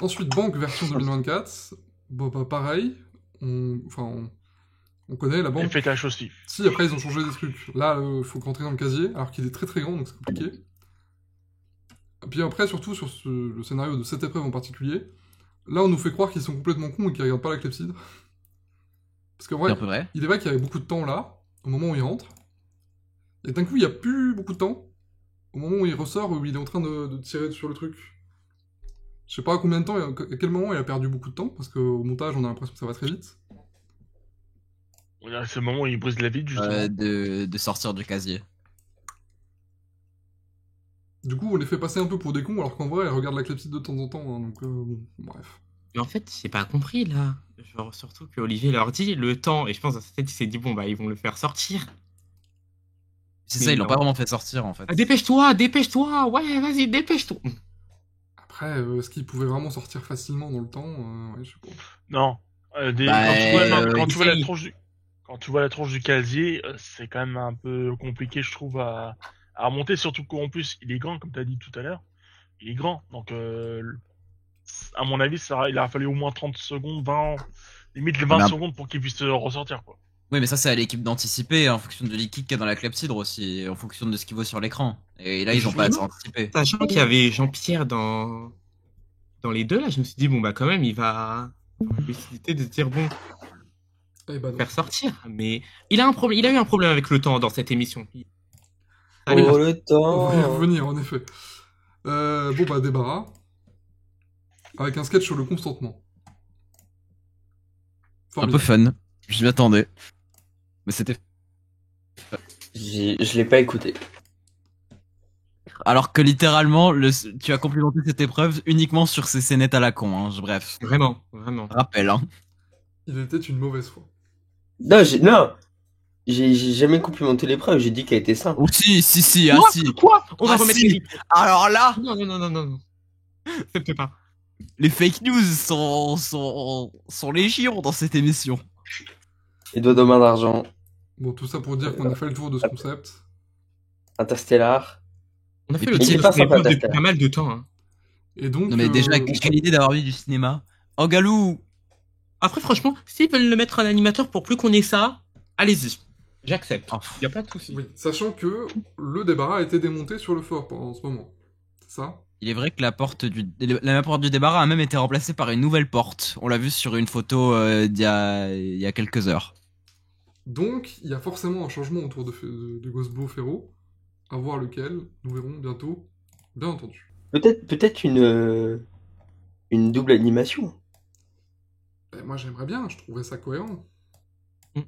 Ensuite, banque version 2024. Bon, bah pareil. On connaît la Elle banque. fait tâche aussi. Si, après, ils ont changé des trucs. Là, faut rentrer dans le casier, alors qu'il est très très grand, donc c'est compliqué. Et puis après, surtout sur le scénario de cette épreuve en particulier, là, on nous fait croire qu'ils sont complètement cons et qu'ils regardent pas la clepsydre. Parce qu'en C'est vrai, un peu vrai. il est vrai qu'il y avait beaucoup de temps là, au moment où ils rentrent. Et d'un coup, il n'y a plus beaucoup de temps. Au moment où il ressort, où il est en train de tirer sur le truc. Je sais pas à combien de temps, à quel moment il a perdu beaucoup de temps, parce qu'au montage, on a l'impression que ça va très vite. C'est le moment où il brise la vitre, justement. De sortir du casier. Du coup, on les fait passer un peu pour des cons, alors qu'en vrai, ils regardent la clepsydre de temps en temps, hein, donc bon, bref. Mais en fait, j'ai pas compris là. Genre, surtout que Olivier leur dit le temps, et je pense dans sa tête, il s'est dit bon, bah, ils vont le faire sortir. C'est Mais ça, ils l'ont non. pas vraiment fait sortir en fait. Ah, dépêche-toi, dépêche-toi, ouais, vas-y, dépêche-toi. Après, est-ce qu'ils pouvaient vraiment sortir facilement dans le temps ouais, je sais pas. Non. Bah, Quand tu vois la essaye. tronche quand tu vois la tronche du casier, c'est quand même un peu compliqué, je trouve, à remonter, surtout qu'en plus, il est grand, comme tu as dit tout à l'heure. Il est grand, donc à mon avis, il a fallu au moins 30 secondes, 20, limite les 20 Bah, secondes pour qu'il puisse ressortir, quoi. Oui, mais ça, c'est à l'équipe d'anticiper en fonction de liquide qu'il y a dans la clepsydre aussi, et en fonction de ce qu'il vaut sur l'écran. Et là, ils ont pas assez anticipé. Sachant qu'il y avait Jean-Pierre dans les deux, là, je me suis dit, bon, bah, quand même, il va avoir la lucidité de se dire, bon, Eh ben non. faire sortir. Mais il a eu un problème avec le temps dans cette émission. Oh, le On va y temps. revenir, en effet. Bon, bah, débarras. Avec un sketch sur le consentement. Un peu fun. Je m'y attendais. Mais c'était. Je l'ai pas écouté. Alors que littéralement, tu as complimenté cette épreuve uniquement sur ces scénettes à la con, hein. Bref. Vraiment, vraiment. Rappel, hein. Il était une mauvaise foi. Non, j'ai jamais complimenté l'épreuve, j'ai dit qu'elle était simple. Oh, si, ah Quoi si. Quoi On va Ah, remettre si. les vies. Alors là, Non. Accepte pas. les fake news sont légion dans cette émission. Les doigts de main d'argent, Bon, tout ça pour dire qu'on a fait le tour de ce concept. Interstellar. On a fait Et le puis, tour il est pas de cette épreuve sympa, depuis Interstellar. pas mal de temps. Hein. Et donc... Non mais déjà, quelle idée d'avoir vu du cinéma. Oh Galou. Après, franchement, s'ils veulent le mettre en animateur pour plus qu'on ait ça, allez-y. J'accepte. Oh. Y a pas de souci. Oui, sachant que le débarras a été démonté sur le fort en ce moment. C'est ça? Il est vrai que la porte du débarras a même été remplacée par une nouvelle porte. On l'a vu sur une photo il y a quelques heures. Donc, il y a forcément un changement autour de Gosbo Ferro, à voir lequel, nous verrons bientôt, bien entendu. Peut-être une double animation. Ben, moi j'aimerais bien, je trouverais ça cohérent. Mm.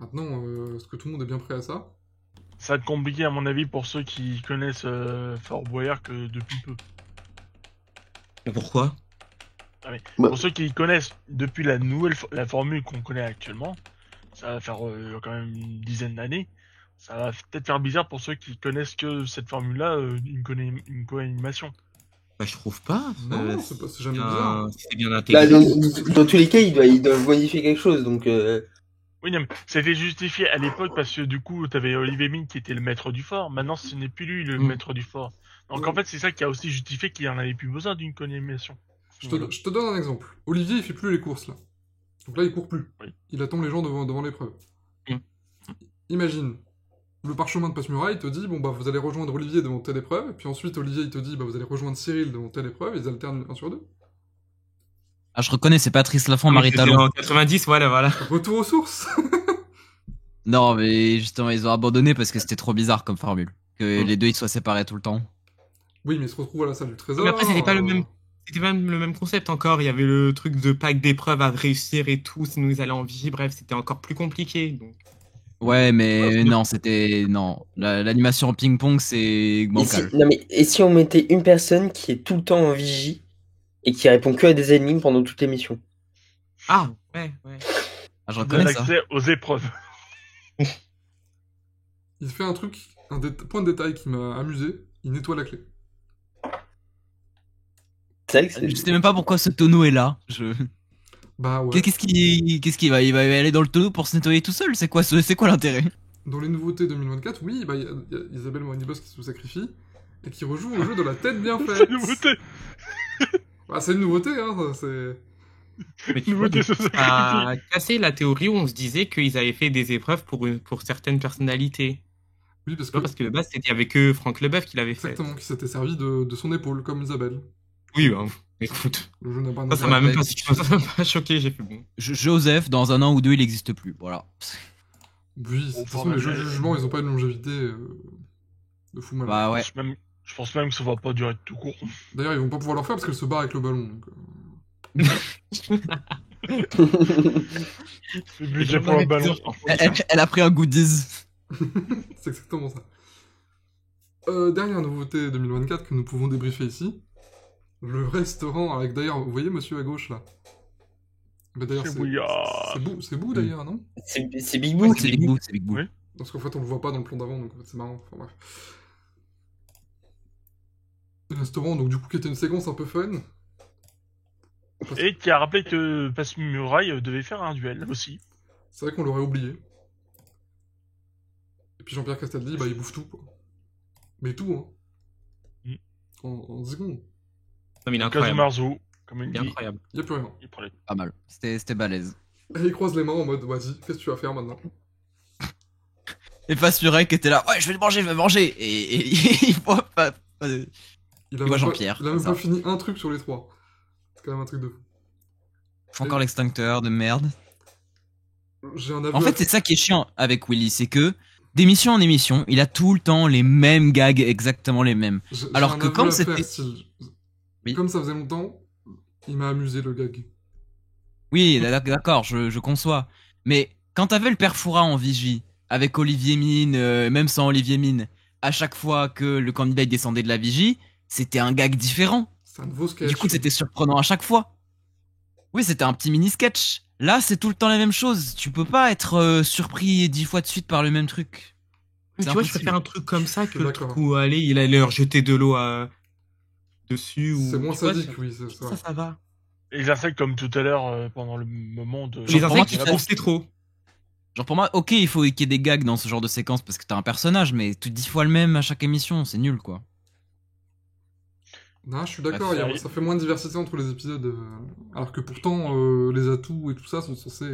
Maintenant, est-ce que tout le monde est bien prêt à ça? Ça va être compliqué, à mon avis, pour ceux qui connaissent Fort Boyard que depuis peu. Mais pourquoi? Ouais. Pour ceux qui connaissent depuis la formule qu'on connaît actuellement, ça va faire quand même une dizaine d'années. Ça va peut-être faire bizarre pour ceux qui connaissent que cette formule-là, une co-animation. Bah, je trouve pas. Non, c'est jamais bizarre. C'est bien Là, intégré. dans tous les cas, ils doivent modifier quelque chose, donc... Oui, non, mais c'était justifié à l'époque parce que du coup, t'avais Olivier Mine qui était le maître du fort. Maintenant, ce n'est plus lui le maître du fort. Donc en fait, c'est ça qui a aussi justifié qu'il en avait plus besoin d'une co-animation. Je te donne un exemple. Olivier, il fait plus les courses, là. Donc là, il court plus. Oui. Il attend les gens devant l'épreuve. Mm. Imagine, le parchemin de Passe-Muraille te dit, bon bah vous allez rejoindre Olivier devant telle épreuve, et puis ensuite Olivier il te dit, bah vous allez rejoindre Cyril devant telle épreuve, ils alternent 1 sur 2. Ah, je reconnais, c'est Patrice Laffont, Oui, Marie c'était Talon. en 90, voilà. Retour aux sources. Non, mais justement, ils ont abandonné parce que c'était trop bizarre comme formule. Que les deux ils soient séparés tout le temps. Oui, mais il se retrouve à la salle du trésor. Mais après, c'était pas le même. C'était pas le même concept encore. Il y avait le truc de pack d'épreuves à réussir et tout, sinon ils allaient en vigie. Bref, c'était encore plus compliqué. Donc. Ouais, mais non, non. L'animation en ping-pong, c'est Et bancal. si on mettait une personne qui est tout le temps en vigie et qui répond que à des énigmes pendant toute l'émission? Ah, ouais. Ah, je Donne reconnais ça. accès aux épreuves. Il fait un truc, point de détail qui m'a amusé, il nettoie la clé. C'est vrai que c'est... Je sais même pas pourquoi ce tonneau est là. Bah ouais. Qu'est-ce qu'il va? Il va aller dans le tonneau pour se nettoyer tout seul? C'est quoi l'intérêt? Dans les nouveautés 2024, oui, bah, y a Isabelle Morini-Boss qui se sacrifie et qui rejoue au jeu de la tête bien faite. C'est une nouveauté. Bah, c'est une nouveauté, hein, c'est... Mais tu vois, Nouveauté, ça ça a cassé la théorie où on se disait qu'ils avaient fait des épreuves pour certaines personnalités. Oui, parce Tu que... vois, parce que de base, c'était avec eux Franck Leboeuf qui l'avait fait. Exactement, qui s'était servi de son épaule, comme Isabelle. Oui, bah, écoute. Le jeu n'a pas Ça m'a même Ouais, pas choqué, j'ai fait bon. Joseph, dans 1 an ou 2, il n'existe plus. Voilà. Oui, de toute façon, les jeux de jugement, ils ont pas une longévité de fou mal. Bah ouais. Je pense même que ça va pas durer tout court. D'ailleurs, ils vont pas pouvoir leur faire parce qu'elle se barre avec le ballon. Donc, Le budget pour le ballon. Elle a pris un goodies. c'est exactement ça. Dernière nouveauté 2024 que nous pouvons débriefer ici. Le restaurant avec d'ailleurs, vous voyez monsieur à gauche là. Bah, d'ailleurs, C'est bouillard. c'est Bou d'ailleurs, non? C'est Big Boo. C'est Big Boo, c'est Big Boo. Oui. Parce qu'en fait on le voit pas dans le plan d'avant, donc en fait c'est marrant. Enfin bref. Le restaurant, donc du coup qui était une séquence un peu fun. Et qui a rappelé que Passe-Muraille devait faire un duel aussi. C'est vrai qu'on l'aurait oublié. Et puis Jean-Pierre Castaldi, bah il bouffe tout quoi. Mais tout hein. En 10 secondes. Non, mais il est incroyable. Kazumarzu, comme il Il est dit. incroyable. Y a plus rien. Il prend les- Pas mal. C'était balèze. Et il croise les mains en mode vas-y, qu'est-ce que tu vas faire maintenant? Et Fassurek était là, ouais, je vais le manger. Et il voit pas. Il voit Jean-Pierre, Il a même comme pas ça. fini un truc sur les 3. C'est quand même un truc de fou. Encore l'extincteur de merde. J'ai un avis En fait, c'est ça qui est chiant avec Willy, c'est que d'émission en émission, il a tout le temps les mêmes gags, exactement les mêmes. j'ai alors un que aveu comme à faire, c'était- style. Oui. Comme ça faisait longtemps, il m'a amusé le gag. Oui, d'accord, je conçois. Mais quand t'avais le père Fouras en vigie, avec Olivier Mine, même sans Olivier Mine, à chaque fois que le candidat il descendait de la vigie, c'était un gag différent. C'est un nouveau sketch. Du coup, c'était surprenant à chaque fois. Oui, c'était un petit mini-sketch. Là, c'est tout le temps la même chose. Tu peux pas être surpris 10 fois de suite par le même truc. Tu C'est vois, je impossible. préfère un truc comme ça que le D'accord. truc où allez, il allait leur jeter de l'eau dessus. Ou... C'est moins tu vois, sadique, oui, c'est vrai. ça va. Et les insectes, comme tout à l'heure, pendant le moment de. Les pour moi, insectes, tu je trouve que c'est trop. Genre pour moi, ok, il faut qu'il y ait des gags dans ce genre de séquence parce que t'as un personnage, mais tout 10 fois le même à chaque émission, c'est nul quoi. Non, je suis d'accord, Bah, ça fait moins de diversité entre les épisodes. Alors que pourtant, les atouts et tout ça sont censés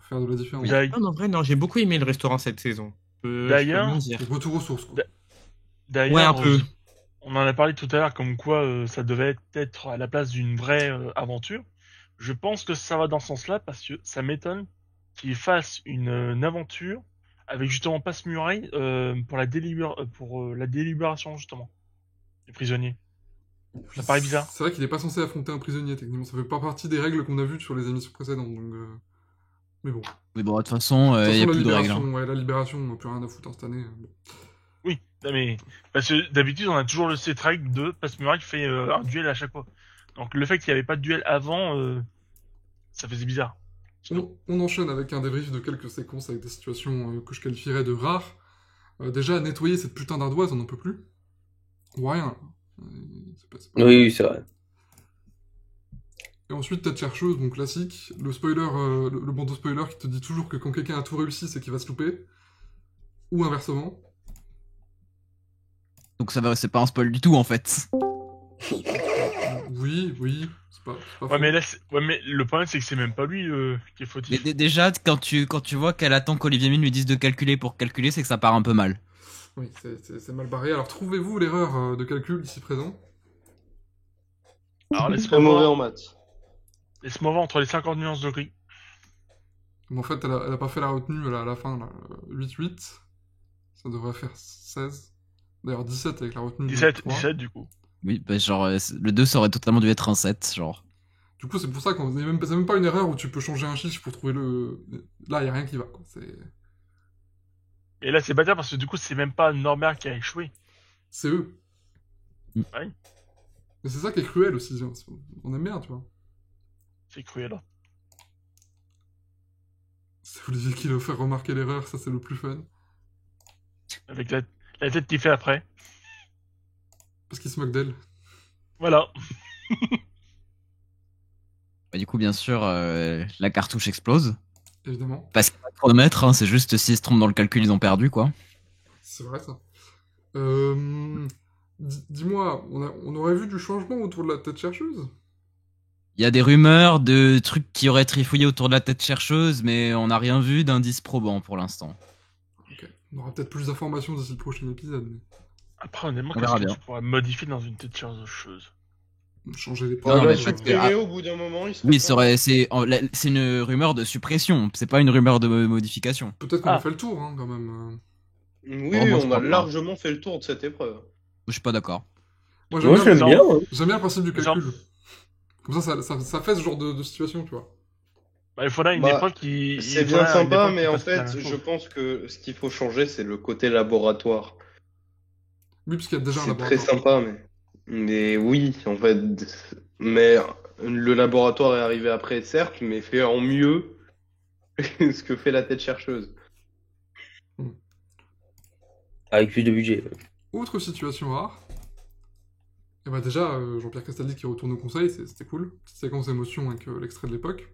faire de la différence. Non, en vrai, non, j'ai beaucoup aimé le restaurant cette saison. D'ailleurs- je peux bien dire. Retour aux sources, quoi. D'ailleurs, Ouais, un peu. on en a parlé tout à l'heure, comme quoi ça devait être à la place d'une vraie aventure. Je pense que ça va dans ce sens-là parce que ça m'étonne qu'ils fassent une aventure avec justement Passe-Muraille pour la délibération justement des prisonniers. Ça paraît bizarre. C'est vrai qu'il est pas censé affronter un prisonnier, techniquement. Ça fait pas partie des règles qu'on a vues sur les émissions précédentes, donc... Mais bon. Mais bon, de toute façon, De toute il y a façon, plus de règles. libération, ouais, la libération, on n'a plus rien à foutre cette année. Bon. Oui, non, mais parce que d'habitude on a toujours cette règle de Passe-Muraille qui fait un duel à chaque fois. Donc le fait qu'il n'y avait pas de duel avant, ça faisait bizarre. On enchaîne avec un débrief de quelques séquences avec des situations que je qualifierais de rares. Déjà, nettoyer cette putain d'ardoise, on n'en peut plus. Ou rien. C'est pas- Oui, c'est vrai. Et ensuite, tête chercheuse, donc classique. Le spoiler, le bandeau spoiler qui te dit toujours que quand quelqu'un a tout réussi, c'est qu'il va se louper. Ou inversement. Donc ça va, c'est pas un spoil du tout en fait. Oui, c'est pas Ouais, faux. mais là, ouais, mais le problème c'est que c'est même pas lui qui est Mais fautif. déjà, quand tu vois qu'elle attend qu'Olivier Mine lui dise de calculer pour calculer, c'est que ça part un peu mal. Oui, c'est mal barré. Alors, trouvez-vous l'erreur de calcul ici présent? Alors Très mauvais en maths. laisse-moi voir entre les 50 nuances de gris. Mais en fait, elle a pas fait la retenue à la fin, là. 8-8. Ça devrait faire 16. D'ailleurs, 17 avec la retenue. de 17, 3. 17 du coup. Oui, bah genre, le 2 ça aurait totalement dû être un 7, genre. Du coup, c'est pour ça qu'on c'est même pas une erreur où tu peux changer un chiffre pour trouver le. Là, y a rien qui va, quoi. Et là c'est bâtard parce que du coup c'est même pas Norbert qui a échoué. C'est eux. Ouais. Mais c'est ça qui est cruel aussi. Hein. On aime bien, tu vois. C'est cruel. Hein. C'est Olivier qui leur fait remarquer l'erreur, ça c'est le plus fun. Avec la tête qu'il fait après. Parce qu'il se moque d'elle. Voilà. Bah, du coup, bien sûr, la cartouche explose. Évidemment. Parce qu'il n'y a pas de chronomètre, hein, c'est juste s'ils se trompent dans le calcul, ils ont perdu, quoi. C'est vrai, ça. Dis-moi, on aurait vu du changement autour de la tête chercheuse? Il y a des rumeurs de trucs qui auraient trifouillé autour de la tête chercheuse, mais on n'a rien vu d'indice probant pour l'instant. Ok. On aura peut-être plus d'informations d'ici le prochain épisode. Mais... Après honnêtement, On verra qu'est-ce que bien. tu pourrais modifier dans une tête chercheuse? Changer les Non, points. non, non, mais je- je- Au bout d'un moment, il serait Oui, pas- c'est une rumeur de suppression, c'est pas une rumeur de modification. Peut-être qu'on a Ah. fait le tour, hein, quand même. Oui, Oh, moi, je on crois a pas. largement fait le tour de cette épreuve. Je suis pas d'accord. Moi, Moi, je l'aime Genre- bien. Hein. J'aime bien le principe du Genre- calcul. Comme ça fait ce genre de situation, tu vois. Bah, il faudra une Bah, épreuve qui. C'est il bien faudra une sympa, épreuve mais qui en fasse la fait, même je chose. pense que ce qu'il faut changer, c'est le côté laboratoire. Oui, puisqu'il y a déjà un C'est très laboratoire. sympa, mais oui, en fait. Mais le laboratoire est arrivé après, certes, mais fait en mieux ce que fait la tête chercheuse. Avec plus de budget. Autre situation rare. Et bah déjà, Jean-Pierre Castaldi qui retourne au conseil, c'était cool. Petite séquence d'émotion avec l'extrait de l'époque.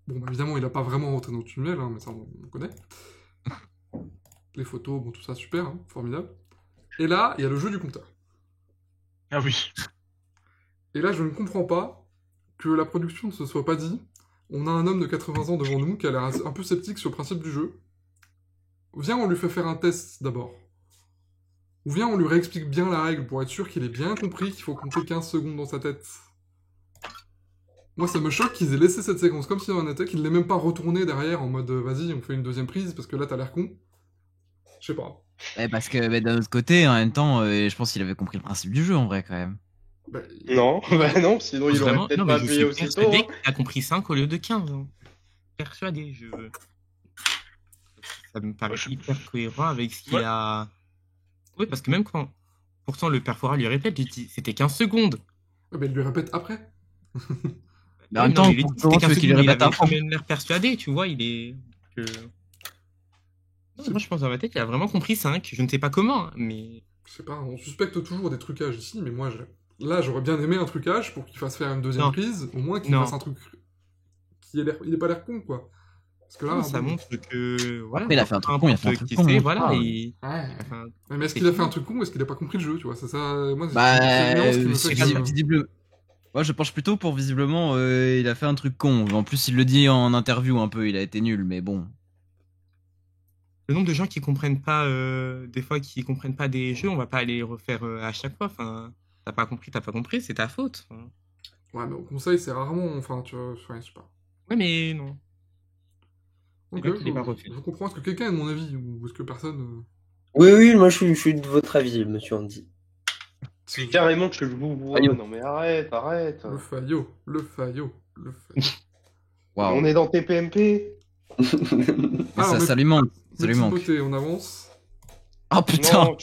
Bon, bah évidemment, il a pas vraiment rentré dans le tunnel, hein, mais ça, on connaît. Les photos, bon, tout ça, super, hein, formidable. Et là, il y a le jeu du compteur. Ah oui. Et là, je ne comprends pas que la production ne se soit pas dit on a un homme de 80 ans devant nous qui a l'air un peu sceptique sur le principe du jeu. Viens, on lui fait faire un test d'abord. Ou viens, on lui réexplique bien la règle pour être sûr qu'il ait bien compris qu'il faut compter 15 secondes dans sa tête. Moi, ça me choque qu'ils aient laissé cette séquence comme si on en était, qu'ils ne l'aient même pas retourné derrière en mode vas-y, on fait une deuxième prise parce que là, t'as l'air con. Je sais pas. Parce que d'un autre côté, en même temps, je pense qu'il avait compris le principe du jeu en vrai quand même. Bah, Non, bah non, sinon il aurait Vraiment, peut-être non, pas mais je appuyé suis aussitôt. persuadé Hein. qu'il a compris 5 au lieu de 15. Hein. Persuadé, ça me paraît je- hyper cohérent avec ce qu'il Ouais. a. Oui, parce que même quand. Pourtant, le père Fouras lui répète, il dit c'était 15 secondes. ouais, bah, il lui répète après. Mais en même temps, il lui dit, comment tu veux qu'il le répète Il avait après quand même l'air persuadé, tu vois, il est. que- Non, moi, je pense dans ma tête, il a vraiment compris 5. Je ne sais pas comment, hein, mais. Je sais pas, on suspecte toujours des trucages ici, mais moi, là, j'aurais bien aimé un trucage pour qu'il fasse faire une deuxième Non. prise, au moins qu'il Non. fasse un truc qui ait l'air... Il ait pas l'air con, quoi. Parce que là, Non, ça bon, montre que. Voilà, Après, il a fait un truc con, il a fait un peu truc qui con, sait, hein. voilà, Ah. et. Ouais. Enfin, Mais est-ce c'est qu'il a fait fini. un truc con ou est-ce qu'il a pas compris le jeu, tu vois? C'est ça, moi, c'est Bah, une nuance qui me fait c'est que- visible. Moi, je penche plutôt pour visiblement, il a fait un truc con. En plus, il le dit en interview un peu, il a été nul, mais bon. Le nombre de gens qui comprennent pas, des fois, qui comprennent pas des jeux, on va pas aller les refaire à chaque fois. Enfin, t'as pas compris, c'est ta faute. Enfin, Ouais, mais au conseil, c'est rarement... Enfin, tu vois, ouais, je sais pas. ouais, mais non. Ok, bien qu'il ait pas refait. je comprends. Est-ce que quelqu'un a de mon avis ou est-ce que personne... Oui, oui, moi je suis de votre avis, monsieur Andy. C'est carrément que je vous vois. Aïe. Non mais arrête. Le faillot. Waouh. On est dans TPMP. Mais Alors, ça lui manque. Ça lui Petite manque. beauté, on avance. Oh putain. Non,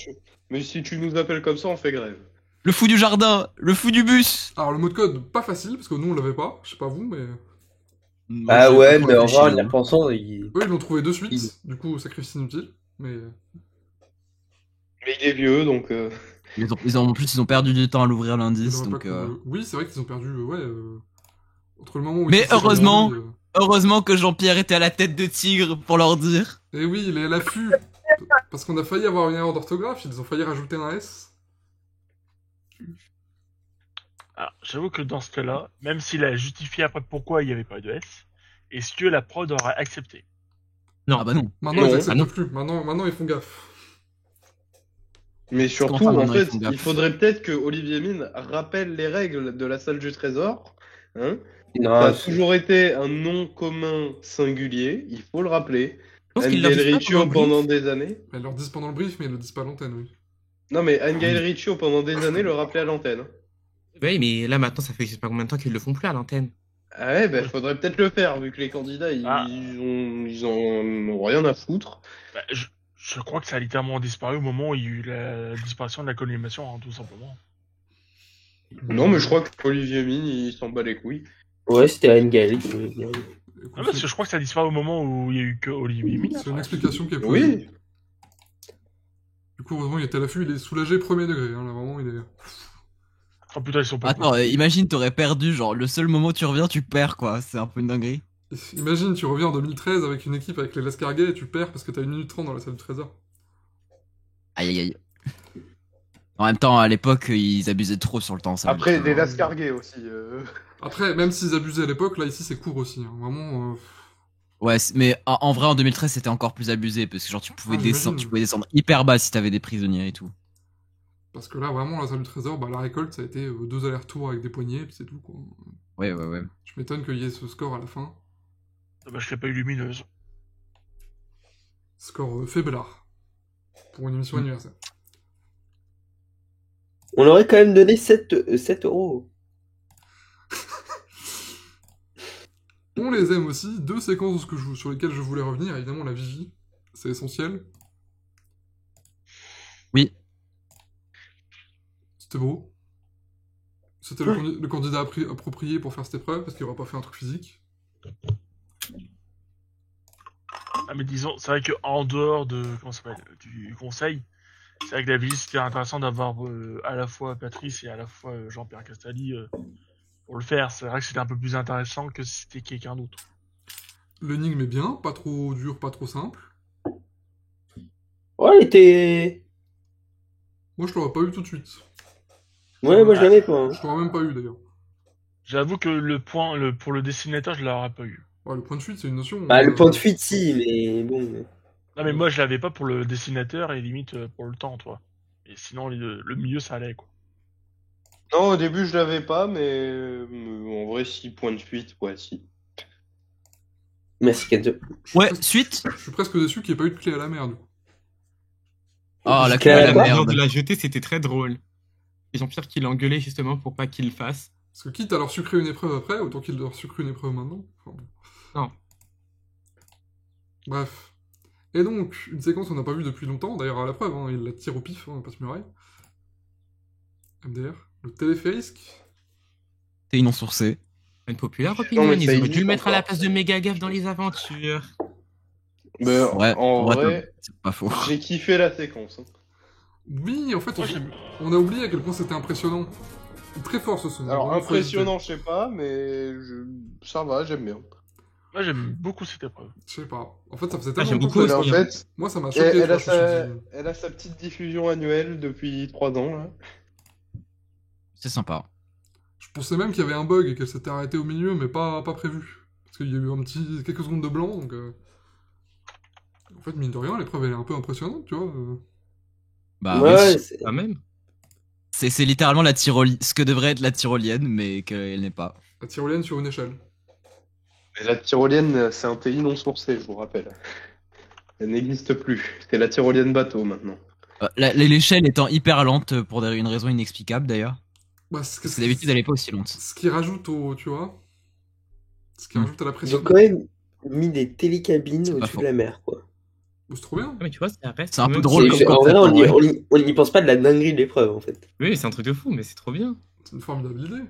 mais si tu nous appelles comme ça, on fait grève. Le fou du jardin. Le fou du bus. Alors, le mot de code, pas facile, parce que nous, on l'avait pas. Je sais pas vous, mais... Ah Moi, ouais, j'ai pas mais en réfléchi, vrai, en y hein. repensant, Eux, ils l'ont trouvé de suite. Du coup, sacrifice inutile. Mais... Mais il est vieux, donc. En plus, ils ont perdu du temps à l'ouvrir ils l'indice. auraient Donc, pas Oui, c'est vrai qu'ils ont perdu... entre le moment où... Mais ils se sont heureusement- rendus, heureusement que Jean-Pierre était à la tête de tigre pour leur dire. Et oui, il est à l'affût. Parce qu'on a failli avoir une erreur d'orthographe, ils ont failli rajouter un S. Alors, j'avoue que dans ce cas-là, même s'il a justifié après pourquoi il n'y avait pas de S, est-ce que la prod aurait accepté? Non. Ah bah non. Maintenant, Non. ils acceptent Ah non. plus. Maintenant, ils font gaffe. Mais surtout, Comment ça, en maintenant, fait, ils font gaffe il faudrait peut-être que Olivier Mine rappelle les règles de la salle du trésor. Hein, ça non, a toujours été un nom commun singulier, il faut le rappeler. Je pense qu'ils leur Angel disent pas Riccio pendant le pendant brief. des années. Ils leur disent pendant le brief, mais ils le disent pas à l'antenne, oui. Non mais Angel Riccio pendant des années le rappelait à l'antenne. Oui, mais là, maintenant, ça fait je sais pas combien de temps qu'ils le font plus à l'antenne. Ah ouais, bah faudrait peut-être le faire, vu que les candidats, Ah. ils ont rien à foutre. Bah, je crois que ça a littéralement disparu au moment où il y a eu la disparition de la colonisation, hein, tout simplement. Non, mais je crois que Olivier Mine, il s'en bat les couilles. ouais, c'était à Engel. Écoute, Ah, parce que je crois que ça a disparu au moment où il y a eu que Olivier Mine. c'est une explication qui est posée. Oui. Du coup, heureusement, il était à l'affût, il est soulagé premier degré. Hein, là, vraiment, il est... Oh putain, ils sont pas Attends, imagine, t'aurais perdu. Genre, le seul moment où tu reviens, tu perds quoi. C'est un peu une dinguerie. Imagine, tu reviens en 2013 avec une équipe avec les Lascarguet et tu perds parce que t'as 1 minute 30 dans la salle du trésor. Aïe aïe aïe. En même temps, à l'époque, ils abusaient trop sur le temps. Ça Après, me- des Lascarguet aussi. Après, même s'ils abusaient à l'époque, là, ici, c'est court aussi. Hein. Vraiment... Ouais, mais en vrai, en 2013, c'était encore plus abusé parce que genre tu pouvais Ah, descendre, j'imagine. tu pouvais descendre hyper bas si t'avais des prisonniers et tout. Parce que là, vraiment, la salle du trésor, la récolte, ça a été 2 allers-retours avec des poignées, puis c'est tout, quoi. Ouais. Je m'étonne qu'il y ait ce score à la fin. Dommage qu'elle n'ait pas eu lumineuse. Score faiblard. Pour une émission anniversaire. On aurait quand même donné 7 euros. On les aime aussi. 2 séquences sur lesquelles je voulais revenir. Évidemment, la Vigie, c'est essentiel. Oui. C'était beau. C'était le candidat approprié pour faire cette épreuve, parce qu'il n'aurait pas fait un truc physique. Ah, mais disons, c'est vrai qu'en dehors de, du conseil, c'est vrai que la visite, c'était intéressant d'avoir à la fois Patrice et à la fois Jean-Pierre Castaldi pour le faire. C'est vrai que c'était un peu plus intéressant que si c'était quelqu'un d'autre. L'énigme est bien, pas trop dur, pas trop simple. Ouais, elle était... Moi, je l'aurais pas eu tout de suite. Ouais, moi je l'avais pas. Hein. Je l'aurais même pas eu, d'ailleurs. J'avoue que pour le dessinateur, je l'aurais pas eu. Ouais, le point de fuite, c'est une notion. Bah, le point de fuite, si, mais bon. Non, mais moi, je l'avais pas pour le dessinateur et limite pour le temps, toi. Et sinon, le milieu, ça allait, quoi. Non, au début, je l'avais pas, mais en vrai, 6 points de fuite, ouais, si. Merci, Kenzo. Ouais, suite. Je suis presque déçu qu'il n'y ait pas eu de clé à la mer, du coup. Ah, la Jusqu'à clé à la la Lors merde. de la jeter, c'était très drôle. Et Jean-Pierre qui l'a engueulé justement pour pas qu'il le fasse. Parce que quitte à leur sucrer une épreuve après, autant qu'ils leur sucrent une épreuve maintenant. Enfin, bon. Non. Bref. Et donc, une séquence qu'on n'a pas vue depuis longtemps, d'ailleurs à la preuve, hein, il la tire au pif, hein, Passe-Muraille. MDR. Le téléphérique. T'es non-sourcé. Une populaire Non, opinion, mais ils ça auraient dû existe le mettre à la encore. place de Megagaf dans les aventures. Mais Ouais, en vrai, c'est pas faux. j'ai kiffé la séquence. Hein. Oui, en fait, Moi, on a oublié à quel point c'était impressionnant. Très fort ce son. Alors, Vraiment, faut hésiter. impressionnant, je sais pas, mais ça va, j'aime bien. Moi, j'aime beaucoup cette épreuve. Je sais pas. En fait, ça faisait Ah, tellement j'aime longtemps beaucoup que Mais en aussi, fait, moi, ça m'a choqué. elle, tu elle vois, a je me sa, suis dit, elle a sa petite diffusion annuelle depuis 3 ans, là. C'est sympa. Je pensais même qu'il y avait un bug et qu'elle s'était arrêtée au milieu, mais pas prévu. Parce qu'il y a eu quelques secondes de blanc, donc... En fait, mine de rien, l'épreuve, elle est un peu impressionnante, tu vois. Bah Ouais, oui. c'est- Quand même. C'est littéralement ce que devrait être la tyrolienne, mais qu'elle n'est pas. La tyrolienne sur une échelle. Mais la tyrolienne, c'est un pays non sourcé, je vous rappelle. Elle n'existe plus. C'est la tyrolienne bateau, maintenant. L'échelle étant hyper lente pour une raison inexplicable d'ailleurs. Bah, Parce que d'habitude elle est pas aussi lente. Ce qui rajoute au... Tu vois. Ce qui Hmm. rajoute à la Ils pression. ont quand même mis des télécabines C'est pas au-dessus faux. de la mer, quoi. Oh, c'est trop bien. Ah, mais tu vois, ça reste. C'est un quand peu même- drôle C'est- comme en vrai, concept, on n'y pense pas de la dinguerie de l'épreuve, en fait. Oui, c'est un truc de fou, mais c'est trop bien. C'est une formidable idée.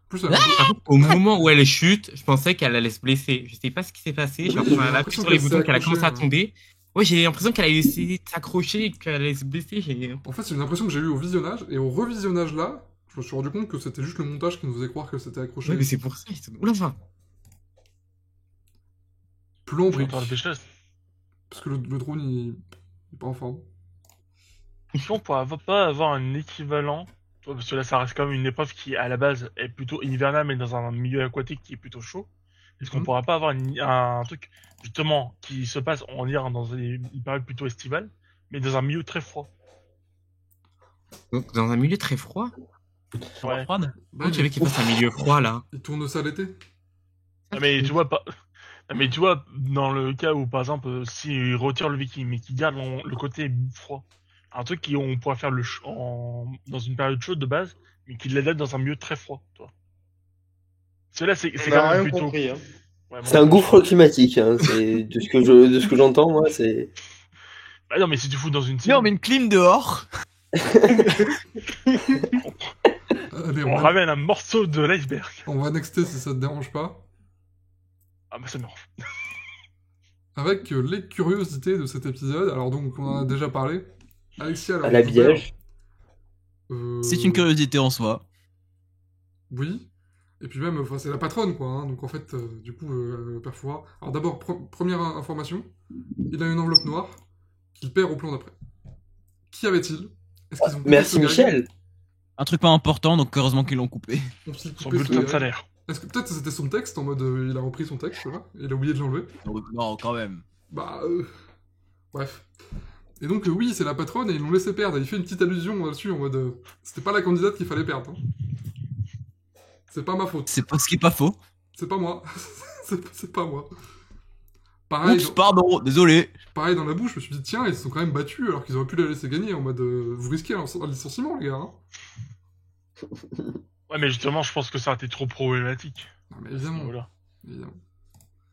Plus, Par contre, au moment où elle chute, je pensais qu'elle allait se blesser. Je sais pas ce qui s'est passé. Oui, Genre, j'ai quand elle a l'impression appuyé sur les qu'elle s'est boutons, qu'elle a commencé à accrochée, tomber. Ouais, j'ai l'impression qu'elle allait essayer de s'accrocher et qu'elle allait se blesser. En fait, c'est une impression que j'ai eue au visionnage, et au revisionnage là, je me suis rendu compte que c'était juste le montage qui nous faisait croire qu'elle s'était accrochée. Ouais, mais c'est pour ça. Oula, enfin. Plan Je suis en brique. train de réfléchir. Parce que le drone, il est pas en forme. Est-ce qu'on pourrait pas avoir un équivalent? Parce que là, ça reste quand même une épreuve qui, à la base, est plutôt hivernale, mais dans un milieu aquatique qui est plutôt chaud. Est-ce qu'on Mhm. pourrait pas avoir un truc, justement, qui se passe, on va dire, dans une période plutôt estivale, mais dans un milieu très froid? Donc, dans un milieu très froid. Ouais. Bah, Comment tu savais qu'il fasse un milieu froid là? il tourne ça l'été. Ah, mais tu vois pas. Ah, mais tu vois, dans le cas où, par exemple, s'il retire le viking, mais qu'il garde le côté froid, un truc qu'on pourrait faire dans une période chaude de base, mais qu'il l'adapte dans un milieu très froid, toi. Cela, c'est On quand n'a même rien plutôt. compris, hein. Ouais, C'est un gouffre climatique, hein. C'est de ce que j'entends, moi, c'est... Bah non, mais si tu fous dans une Viens, on met une clim dehors. Allez, on ramène un morceau de l'iceberg. on va nexter si ça te dérange pas. Ah bah ça m'arrange. Avec les curiosités de cet épisode. Alors donc, on en a déjà parlé. Alexia, alors, À l'habillage. C'est une curiosité en soi. Oui. Et puis même, enfin, c'est la patronne, quoi. Hein. Donc en fait, du coup, Perfora. Alors d'abord, première information. Il a une enveloppe noire qu'il perd au plan d'après. Qu'y avait-il? Est-ce qu'ils ont coupé Merci ce gag? Michel. Un truc pas important, donc heureusement qu'ils l'ont coupé. Ont-ils Son coupé ce bulletin de gag? salaire. Est-ce que peut-être c'était son texte, en mode il a repris son texte, tu vois, et il a oublié de l'enlever? Non, quand même. Bah, bref. Et donc, oui, c'est la patronne et ils l'ont laissé perdre. Et il fait une petite allusion là-dessus en mode c'était pas la candidate qu'il fallait perdre. Hein. C'est pas ma faute. C'est pas ce qui est pas faux. C'est pas moi. c'est pas moi. Pareil, Oups, pardon, désolé. pareil dans la bouche, je me suis dit tiens, ils se sont quand même battus alors qu'ils auraient pu la laisser gagner en mode vous risquez un licenciement, les gars. Hein. Ouais, mais justement, je pense que ça a été trop problématique. Non, mais évidemment. Voilà. évidemment.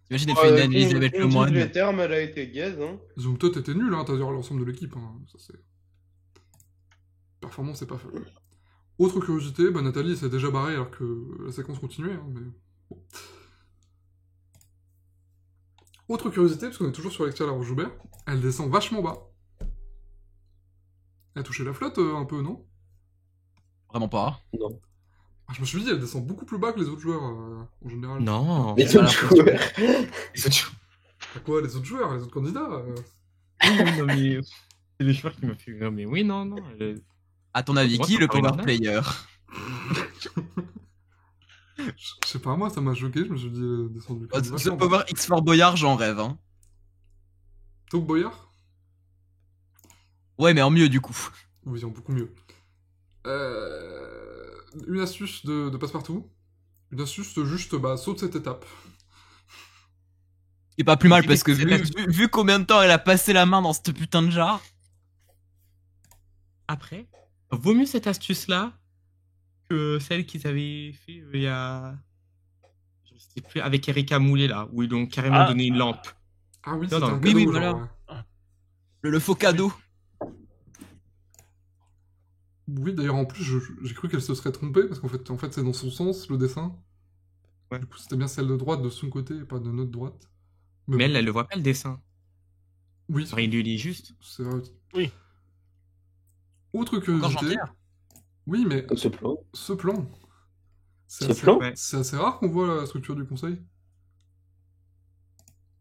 T'imagines, elle fait une Elisabeth Le Lemoine. terme, elle a été gaze. Hein. Ils ont peut-être été nuls, hein, t'as dit l'ensemble de l'équipe. Hein. Ça, c'est... Performance, c'est pas faible. Autre curiosité, bah, Nathalie s'est déjà barrée alors que la séquence continuait. Hein, mais... bon. Autre curiosité, parce qu'on est toujours sur Alexia Laroche-Joubert, elle descend vachement bas. Elle a touché la flotte un peu, non? Vraiment pas. Non. Ah, je me suis dit, elle descend beaucoup plus bas que les autres joueurs en général. Non. Les j'ai pas autres l'impression. joueurs. Les autres joueurs. À quoi, les autres joueurs, les autres candidats Non, mais c'est les joueurs qui m'ont fait. Non, mais oui, non. À ton avis, Moi, qui ça le me paraît power normal. player? Je sais pas, moi, ça m'a choqué, je me suis dit, descendu quand même The vachement bas. Power X4 Boyard, j'en rêve, hein. Top Boyard? Ouais, mais en mieux, du coup. Oui, en beaucoup mieux. Une astuce de passe-partout. Une astuce juste, bah, saute cette étape. Et pas plus mal, parce que C'est vu combien de temps elle a passé la main dans cette putain de jar. Après, vaut mieux cette astuce-là que celle qu'ils avaient fait il y a. Je sais plus, avec Erika Moulet, là, où ils lui ont carrément donné une lampe. Ah oui, Non, c'était non, un oui, cadeau, oui, genre, voilà. ouais. Le faux cadeau. Oui, d'ailleurs, en plus, j'ai cru qu'elle se serait trompée, parce qu'en fait, c'est dans son sens, le dessin. Ouais. Du coup, c'était bien celle de droite de son côté, et pas de notre droite. Mais bon. elle le voit pas, le dessin. Oui, Genre, il lui lit juste. c'est vrai. Oui. Autre Encore curiosité. Jean-Pierre. Oui, mais Comme ce plan. ce plan. C'est Ce assez, plan Ouais. c'est assez rare qu'on voit la structure du conseil.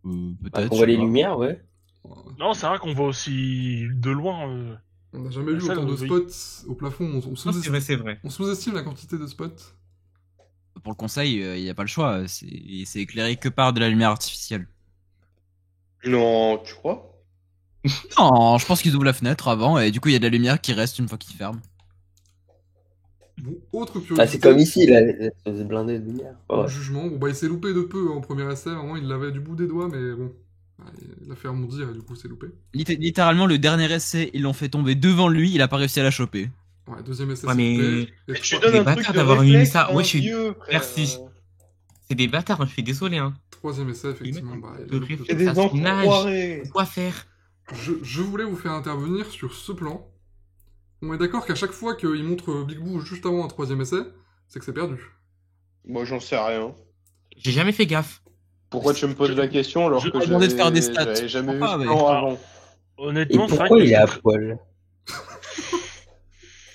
Bah, Peut-être. on je voit sais les pas. lumières, ouais. Non, c'est vrai qu'on voit aussi de loin. On n'a jamais vu Ça, autant de oui. spots au plafond. On Non, c'est vrai. on sous-estime la quantité de spots. Pour le conseil, il n'y a pas le choix. C'est éclairé que par de la lumière artificielle. Non, tu crois? Non, je pense qu'ils ouvrent la fenêtre avant et du coup il y a de la lumière qui reste une fois qu'ils ferment. Bon, autre curiosité. Ah, c'est comme ici, là, c'est blindé de lumière. En Ouais. jugement, bon bah il s'est loupé de peu en premier essai, vraiment il l'avait du bout des doigts, mais bon, bah, il a fait arrondir et du coup c'est loupé. Littéralement, le dernier essai, ils l'ont fait tomber devant lui, il a pas réussi à la choper. Ouais, deuxième essai Ouais, c'est mais- loupé. Et Mais tu trois- donnes des un truc bâtards de d'avoir mis réflexe ça. à Ouais, un je suis- vieux, frère. Merci. C'est des bâtards, je suis désolé, hein. troisième essai, effectivement, mecs, bah, il a de loupé. réflexe. C'est des Ça se nage. enfoirés. Quoi faire? Je voulais vous faire intervenir sur ce plan. On est d'accord qu'à chaque fois qu'il montre Big Boo juste avant un troisième essai, c'est que c'est perdu. Moi, j'en sais rien. J'ai jamais fait gaffe. Pourquoi tu me poses la question alors je que t'ai demandé de faire des j'avais stats. jamais vu Pourquoi, ce mais- plan avant? Et Honnêtement, c'est vrai pourquoi que il est à poil?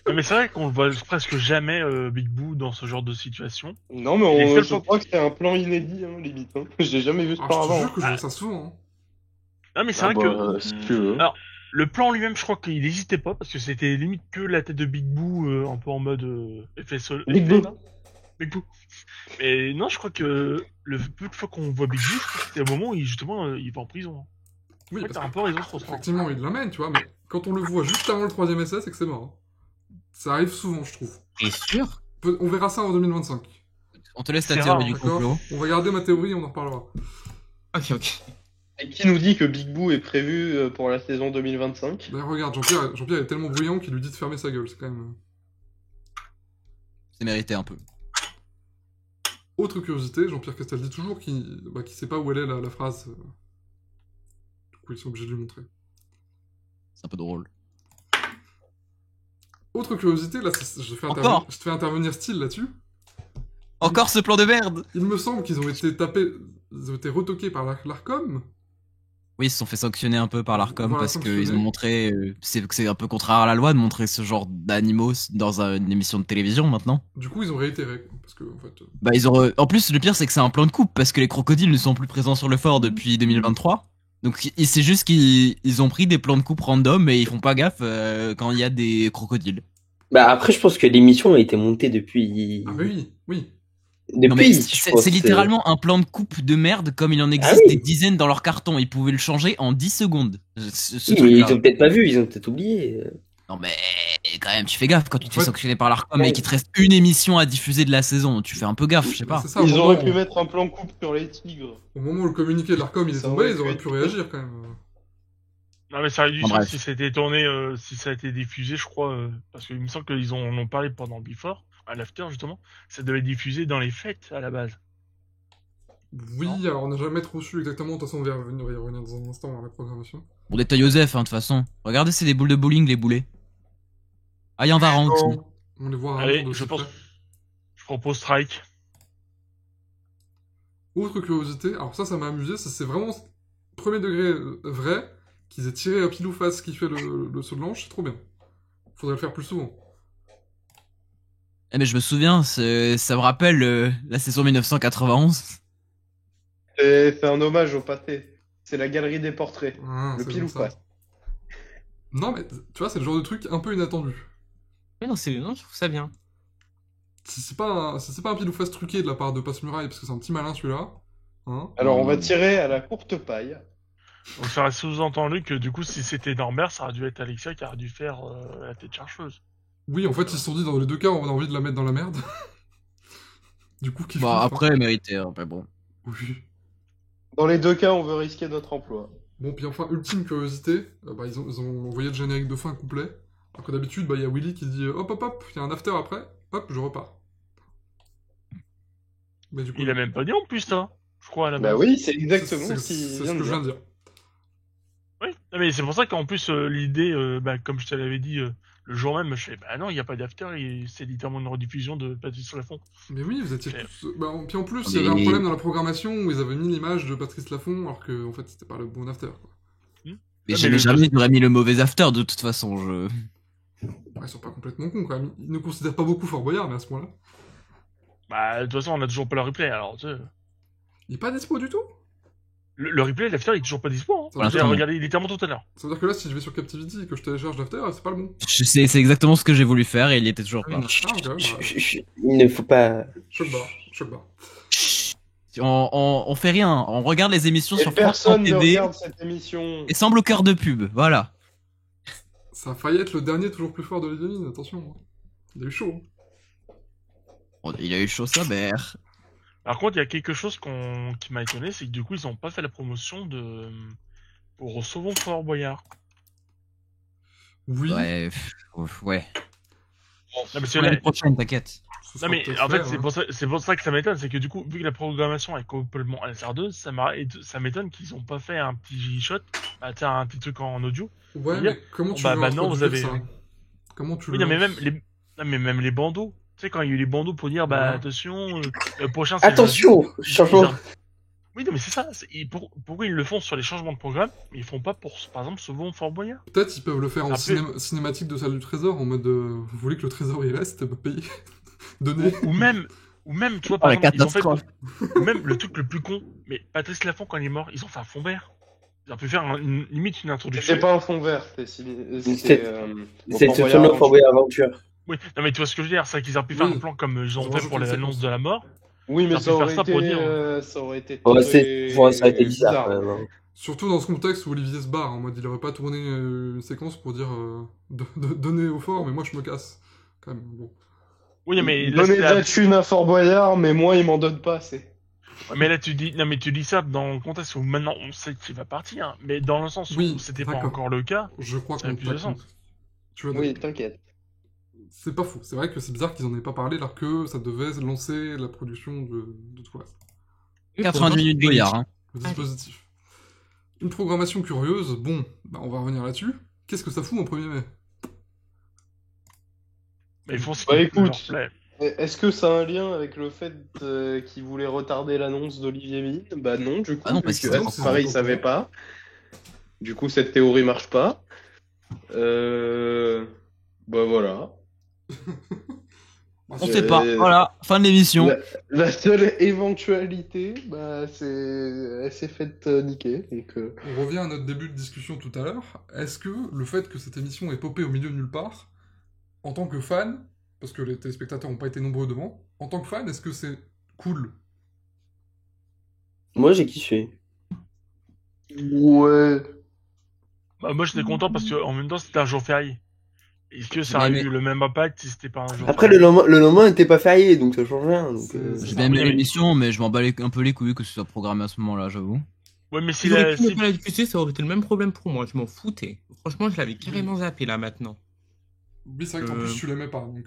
Non, mais c'est vrai qu'on le voit presque jamais Big Boo dans ce genre de situation. Non, mais Les seuls je crois que c'est un plan inédit, hein, limite. Hein. J'ai jamais vu ce Ah, plan je te avant. jure que je vois ça souvent. Hein. Non, mais c'est Ah vrai bah, que si tu veux. Alors, le plan lui-même, je crois qu'il n'hésitait pas parce que c'était limite que la tête de Big Boo, un peu en mode effet sol. Big effet, Boo. là. Big Boo. Mais non, je crois que le peu de fois qu'on voit Big Boo, je crois que c'était au moment où justement il va en prison. Oui, Ouais, parce t'as que un peu raison sur ce point. effectivement il l'amène, tu vois, mais quand on le voit juste avant le troisième essai, c'est que c'est mort. Hein. Ça arrive souvent, je trouve. T'es sûr? On verra ça en 2025. On te laisse ta C'est théorie rare, du D'accord. complot. On va garder ma théorie, on en reparlera. Ok. Et qui nous dit que Big Boo est prévu pour la saison 2025? D'ailleurs, regarde, Jean-Pierre est tellement bruyant qu'il lui dit de fermer sa gueule, c'est quand même... C'est mérité un peu. Autre curiosité, Jean-Pierre Castel dit toujours qu'il sait pas où elle est la phrase. Du coup, ils sont obligés de lui montrer. C'est un peu drôle. Autre curiosité, là, Encore je te fais intervenir Style là-dessus. Encore ce plan de merde. Il me semble qu'ils ont été ils ont été retoqués par l'Arcom. Oui, ils se sont fait sanctionner un peu par l'Arcom Voilà, parce sanctionner. qu'ils ont montré... c'est un peu contraire à la loi de montrer ce genre d'animaux dans une émission de télévision maintenant. Du coup, ils ont réitéré, parce que, en fait... Bah ils ont... En plus, le pire c'est que c'est un plan de coupe parce que les crocodiles ne sont plus présents sur le fort depuis 2023. Donc c'est juste qu'ils ont pris des plans de coupe random et ils font pas gaffe quand il y a des crocodiles. Bah après, je pense que l'émission a été montée depuis... Ah bah oui, oui. Non mais Depuis, je c'est pense. c'est littéralement un plan de coupe de merde comme il en existe oui. des dizaines dans leur carton. Ils pouvaient le changer en 10 secondes. Ce Oui, mais truc-là. ils ont peut-être pas vu, ils ont peut-être oublié. Non mais quand même, tu fais gaffe quand tu te fais Ouais. sanctionner par l'Arcom Ouais. et qu'il te reste une émission à diffuser de la saison. Tu fais un peu gaffe, je sais Bah, pas. c'est ça, au Ils moment, auraient pu mettre un plan coupe sur les tigres. au moment où le communiqué de l'Arcom il est Ça tombé, aurait ils pu auraient être pu fait. réagir quand même. Non mais ça aurait du Bon, sens bref. si ça a été tourné, si ça a été diffusé, je crois, parce qu'il me semble qu'ils en ont parlé pendant Before, à l'after justement. Ça devait être diffusé dans les fêtes à la base. Oui, Non. alors on n'a jamais trop su exactement, de toute façon on va y revenir dans un instant à la programmation. Bon, détail Joseph, hein, de toute façon. Regardez, c'est des boules de bowling, les boulets. Ah, il y en a aussi. On les voit Allez, rarement de je si pense, près. je propose Strike. Autre curiosité, alors ça m'a amusé, ça c'est vraiment premier degré vrai, qu'ils aient tiré à pile ou face qui fait le saut de l'ange, c'est trop bien. Faudrait le faire plus souvent. Eh, mais je me souviens, ça me rappelle la saison 1991. C'est un hommage au passé. C'est la galerie des portraits. Ah, Le c'est pile bon, ou ça. pas. Non mais, tu vois, c'est le genre de truc un peu inattendu. Mais non, non, je trouve ça bien. Si c'est pas un pile ou face truqué de la part de Passe-Muraille, parce que c'est un petit malin celui-là, hein. Alors on va tirer à la courte paille. Donc ça aurait sous-entendu que du coup, si c'était Norbert, ça aurait dû être Alexia qui aurait dû faire la tête chercheuse. Oui, en fait, ils se sont dit, dans les deux cas, on a envie de la mettre dans la merde. Du coup, kiff. Bah, kiff, après, mérité, hein, mais bon. hein. Oui. Dans les deux cas, on veut risquer notre emploi. Bon, puis enfin, ultime curiosité, bah, ils ont envoyé le générique de fin complet. Alors que d'habitude, bah, il y a Willy qui dit hop, hop, hop, il y a un after après, hop, je repars. Mais du coup, Il a même pas dit en plus, ça, je crois, à la Bah base. oui, c'est exactement c'est ce qu'il c'est vient ce de que je viens dire. de dire. Oui, non, mais c'est pour ça qu'en plus, l'idée, bah, comme je te l'avais dit le jour même, je fais, bah non, il n'y a pas d'after, c'est littéralement une rediffusion de Patrice Laffont. Mais oui, vous étiez C'est- tous. Bah, puis en plus, il y avait un Mais- problème dans la programmation où ils avaient mis l'image de Patrice Laffont, alors que en fait, c'était pas le bon after. Quoi. Mais Ah, mais jamais j'aurais mis le mauvais after de toute façon. Ouais, ils sont pas complètement cons quand même. Ils ne considèrent pas beaucoup Fort Boyard, mais à ce point-là. Bah, de toute façon, on a toujours pas le replay, alors, tu sais. Il est pas dispo du tout. Le replay, l'after, il est toujours pas dispo, hein. Voilà, J'ai attends. regardé littéralement tout à l'heure. Ça veut dire que là, si je vais sur Captivity et que je télécharge l'after, c'est pas le bon. C'est exactement ce que j'ai voulu faire et il était toujours Oui, pas. non. Ah, ok, bah, Il ne faut pas. choc barre, choc barre. On fait rien, on regarde les émissions Et sur France personne ne TV regarde cette émission. et sans bloqueur de pub, voilà. Ça a failli être le dernier toujours plus fort de Olivier Mine, attention. Il a eu chaud. Bon, il a eu chaud sa mère. Par contre, il y a quelque chose qui m'a étonné, c'est que du coup, ils ont pas fait la promotion pour Sauvons Fort Boyard. Oui, Ouais, ouais. Non, mais c'est L'année prochaine, t'inquiète. ce Non sera mais peut-être en fait fait, c'est hein. pour ça que ça m'étonne, c'est que du coup vu que la programmation est complètement hasardeuse, ça m'étonne qu'ils ont pas fait un petit shot, bah, tiens, un petit truc en audio. Ouais, dire, mais comment tu bah, veux maintenant, vous introduire avez- ça Comment tu Oui le non mais lances même les bandeaux, tu sais quand il y a eu les bandeaux pour dire bah Ouais. attention, le prochain c'est Attention, lundi, changement. Oui non mais c'est ça, pourquoi ils le font sur les changements de programme, mais ils font pas pour par exemple Sauvons Fort Boyard. Peut-être ils peuvent le faire en Ça cinématique de salle du trésor, en mode vous voulez que le trésor il reste, bah payez. Donnez. Ou même tu vois Oh, par la exemple ils ont fait catastrophe. ou même le truc le plus con, mais Patrice Laffont quand il est mort, ils ont fait un fond vert. Ils ont pu faire limite une introduction. C'est pas un fond vert, C'est- c'était. C'est ce tournoi Fort Boyard Aventure. Oui, non mais tu vois ce que je veux dire, c'est qu'ils auraient pu faire Oui. un plan comme ils ont Ils ont fait pour rajouté une l'annonce séquence. de la mort. Oui, mais Ça peut faire ça pour dire, ça aurait été Ouais, très ça aurait été bizarre quand même. hein. Surtout dans ce contexte où Olivier se barre, en mode il aurait pas tourné une séquence pour dire donnez au fort, mais moi je me casse. Quand même, bon. Oui, mais là, Donnez de la thune à Fort Boyard, mais moi, il m'en donne pas assez. mais là tu dis, non mais tu dis ça dans le contexte où maintenant on sait qu'il va partir, hein. Mais dans le sens où Oui, c'était pas d'accord. encore le cas. Je crois Ça a qu'on plus de t'a sens. compris. Tu vois, Oui, t'inquiète. c'est pas faux. C'est vrai que c'est bizarre qu'ils en aient pas parlé alors que ça devait lancer la production de tout le reste. 90 minutes de Boyard, hein. Le dispositif. Une programmation curieuse, bon, bah on va revenir là-dessus. Qu'est-ce que ça fout en 1er mai Mais ils font ce Bah, qu'ils écoute. leur plaît. Est-ce que ça a un lien avec le fait qu'ils voulaient retarder l'annonce d'Olivier Mine? Bah non, du coup, Ah non, parce vu que que c'est- pareil, ils c'est- savaient pas. Du coup, cette théorie marche pas. Bah voilà. Bah, On c'est- sait pas. Voilà, fin de l'émission. La seule éventualité, bah, elle s'est faite niquer. Donc, On revient à notre début de discussion tout à l'heure. Est-ce que le fait que cette émission ait popé au milieu de nulle part, en tant que fan, parce que les téléspectateurs n'ont pas été nombreux devant, en tant que fan, est-ce que c'est cool. Moi, j'ai kiffé. Ouais. Bah, moi, j'étais content parce que en même temps, c'était un jour férié. Est-ce que ça J'ai aurait bien eu le même impact si c'était pas un jour Après, férié le lendemain n'était pas férié, donc ça change rien. Donc, C'est- J'ai Ah, bien aimé oui, mais- l'émission, mais je m'en bats un peu les couilles que ce soit programmé à ce moment-là, j'avoue. Ouais, mais si Si j'aurais la... pu ne si- pas la diffuser, ça aurait été le même problème pour moi. Je m'en foutais. Franchement, je l'avais carrément zappé là maintenant. Oui, c'est vrai qu'en plus, tu l'aimais pas, donc...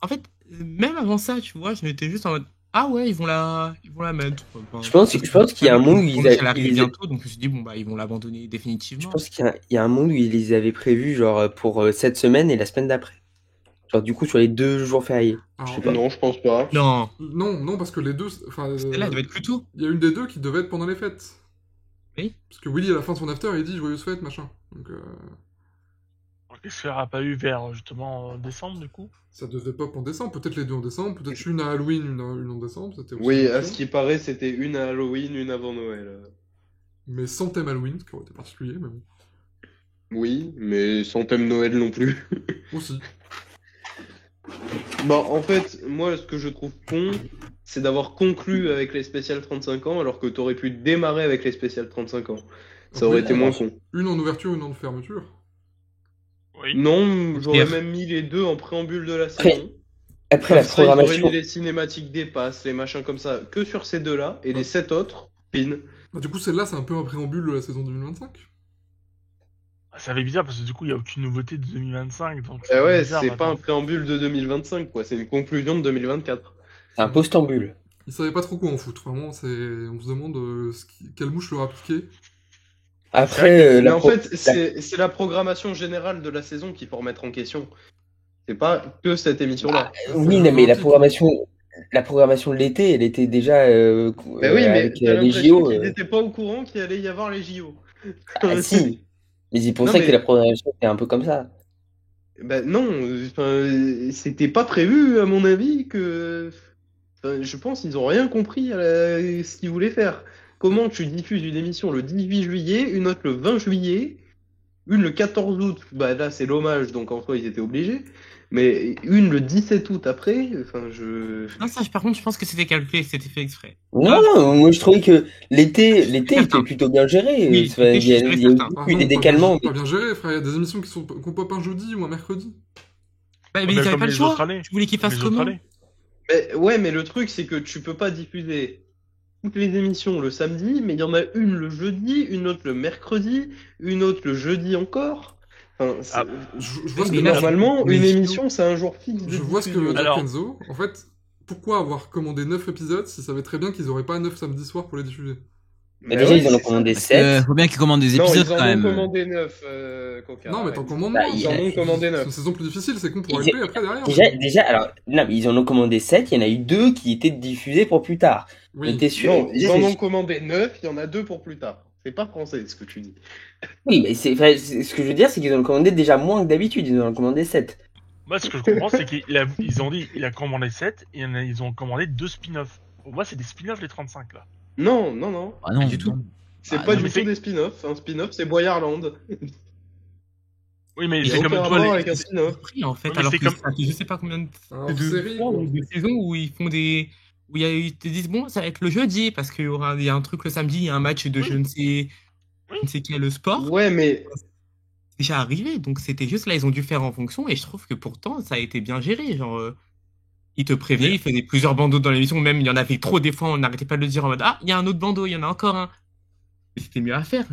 En fait, même avant ça, tu vois, je m'étais juste en mode ah ouais, ils vont la mettre. Enfin, Je pense qu'il y a un monde où ils elle arrive ils- bientôt, donc je me suis dit bon bah ils vont l'abandonner je définitivement. pense qu'il y a un monde où ils les avaient prévus, genre, pour cette semaine et la semaine d'après. Genre, du coup, sur les 2 jours fériés. Alors, sais pas. Non, je pense pas. Non, non, parce que les deux... Enfin, celle-là elle devait être plus tôt. il y a une des deux qui devait être pendant les fêtes. Oui. Parce que Willy, à la fin de son after, il dit joyeuse fête, machin. Donc, Qu'est-ce qu'il n'y aura pas eu vers justement décembre du coup? ça devait pop en décembre. Peut-être les deux en décembre, peut-être une à Halloween, une en décembre. C'était aussi Oui, une à option. ce qui paraît, c'était une à Halloween, une avant Noël. Mais sans thème Halloween, ce qui aurait été particulier, mais bon. Oui, mais sans thème Noël non plus. Aussi. Bah, en fait, moi, ce que je trouve con, c'est d'avoir conclu avec les spéciales 35 ans, alors que t'aurais pu démarrer avec les spéciales 35 ans. Ça aurait Oui, été moins con. Une en ouverture, une en fermeture. Oui. Non, j'aurais Pierre. même mis les deux en préambule de la Après, saison. Après la Comme ça, ils auraient programmation. mis les cinématiques des passes, les machins comme ça, que sur ces deux-là, et les 7 autres, pin. Bah, du coup, celle-là, c'est un peu un préambule de la saison 2025. Ça fait bizarre parce que du coup, il n'y a aucune nouveauté de 2025. Donc Eh ouais, bizarre, c'est pas un maintenant. préambule de 2025, quoi, c'est une conclusion de 2024. C'est un postambule. Ils savaient pas trop quoi en foutre, vraiment. On se demande quelle mouche leur a piqué. Après, Mais en fait, c'est la programmation générale de la saison qu'il faut remettre en question. C'est pas que cette émission-là. oui, non, mais la programmation de l'été, elle était déjà Bah oui, mais avec t'as les l'impression JO. qu'ils n'étaient pas au courant qu'il allait y avoir les JO. Ah, si. Mais c'est pour Non, ça mais- que la programmation était un peu comme ça. Ben non, c'était pas prévu à mon avis que. Enfin, je pense qu'ils ont rien compris à ce qu'ils voulaient faire. Comment tu diffuses une émission le 18 juillet, une autre le 20 juillet, une le 14 août, bah là c'est l'hommage donc en soi ils étaient obligés, mais une le 17 août après, enfin Non, ça, par contre, je pense que c'était calculé, c'était fait exprès. Non, moi je trouvais que l'été était certain. plutôt bien géré. Oui, Enfin, il y a, je suis il y a certain. eu Ah des non, décalements. pas bien géré, frère. Il y a des émissions qu'on pop un jeudi ou un mercredi. Bah, mais Mais ils avaient comme pas le les choix. autres années. Tu voulais qu'ils Comme fassent les autres comment? années. Mais, ouais, mais le truc c'est que tu peux pas diffuser toutes les émissions le samedi, mais il y en a une le jeudi, une autre le mercredi, une autre le jeudi encore. Enfin, Ah, Je vois ce Mais que là, normalement, mais une je- émission c'est un jour fixe de Je vois ce que veut diffusion. dire Alors- Kenzo. En fait, pourquoi avoir commandé 9 épisodes s'ils savaient très bien qu'ils auraient pas 9 samedi soir pour les diffuser? Mais Bah déjà, ouais, ils en ont c'est ça. commandé Parce 7. faut bien qu'ils commandent des Non, épisodes ils en quand ont même. commandé 9, Coca. Non, mais arrête. t'en commandes Bah, moins. Ils en ont commandé C'est 9. une saison plus difficile, c'est con pour Ils- LP après derrière. Déjà, alors, non, mais ils en ont commandé 7, il y en a eu 2 qui étaient diffusés pour plus tard. On Oui. était sûr. Non, ils en ont commandé 9, il y en a 2 pour plus tard. C'est pas français ce que tu dis. Oui, mais ce que je veux dire, c'est qu'ils en ont commandé déjà moins que d'habitude, ils en ont commandé 7. Moi, ce que je comprends, c'est qu'ils ont dit il a commandé 7 et ils ont commandé 2 spin-offs. Pour moi, c'est des spin-offs les 35 là. Non, non, non. Ah non, du tout. C'est Ah, pas non, du mais tout c'est- des spin-offs. Un spin-off, c'est Boyarland. Oui, mais Ils c'est ont comme aucun toi, rapport avec un spin-off. Pris, en fait, Ouais, mais alors c'est que comme- ça fait je sais pas combien de Alors, de série, fois quoi. ou de saisons où ils font des. Où ils te disent, bon, ça va être le jeudi, parce qu'il y a un truc le samedi, il y a un match de Oui. je ne sais quel sport. Ouais, mais C'est déjà arrivé, donc c'était juste là, ils ont dû faire en fonction, et je trouve que pourtant, ça a été bien géré. Genre, ils te prévenaient, ils faisaient plusieurs bandeaux dans l'émission, même il y en avait trop, des fois, on n'arrêtait pas de le dire en mode, ah, il y a un autre bandeau, il y en a encore un. Et c'était mieux à faire.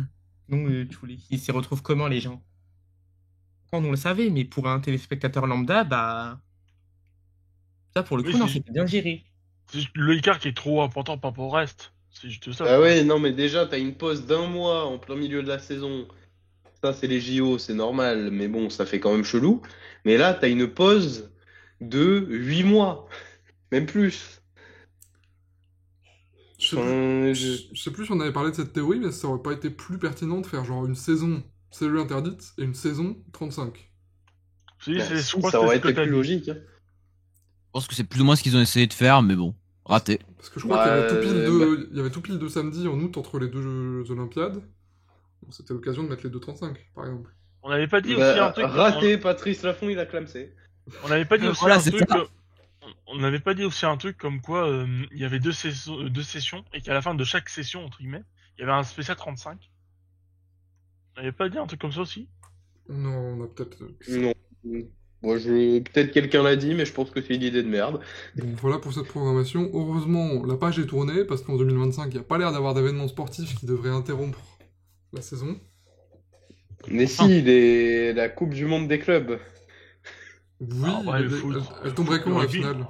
Donc, tu voulais qu'ils s'y retrouvent comment, les gens? Quand on le savait, mais pour un téléspectateur lambda, bah. Ça, pour le Oui, coup, non, c'est- c'était bien géré. c'est juste le écart qui est trop important par rapport au reste. C'est juste ça. ah ouais, non, mais déjà, t'as une pause d'un mois en plein milieu de la saison. Ça, c'est les JO, c'est normal, mais bon, ça fait quand même chelou. Mais là, t'as une pause de 8 mois, même plus. Je sais plus- Enfin, je sais plus si on avait parlé de cette théorie, mais ça aurait pas été plus pertinent de faire genre une saison cellule interdite et une saison 35. Je bah, crois si, que ça c'est aurait ce que été t'as plus dit. logique. Hein. Je pense que c'est plus ou moins ce qu'ils ont essayé de faire, mais bon, raté. Parce que je crois qu'il y avait tout pile bah- il y avait tout pile de samedi en août entre les deux Jeux Olympiades. Bon, c'était l'occasion de mettre les 2,35 par exemple. On n'avait pas dit Bah, aussi un truc. raté, Patrice Laffont, il a clamsé. On n'avait pas dit aussi Voilà, un c'est truc. ça. on n'avait pas dit aussi un truc comme quoi il y avait deux sessions et qu'à la fin de chaque session, entre guillemets, il y avait un spécial 35. On n'avait pas dit un truc comme ça aussi? Non, on a peut-être. Non. Moi, peut-être quelqu'un l'a dit, mais je pense que c'est une idée de merde. Donc voilà pour cette programmation. Heureusement, la page est tournée parce qu'en 2025, il n'y a pas l'air d'avoir d'événements sportifs qui devraient interrompre la saison. Mais si, la Coupe du Monde des clubs. Oui, Ah ouais, le foot. elle tomberait quand Le la rugby. finale?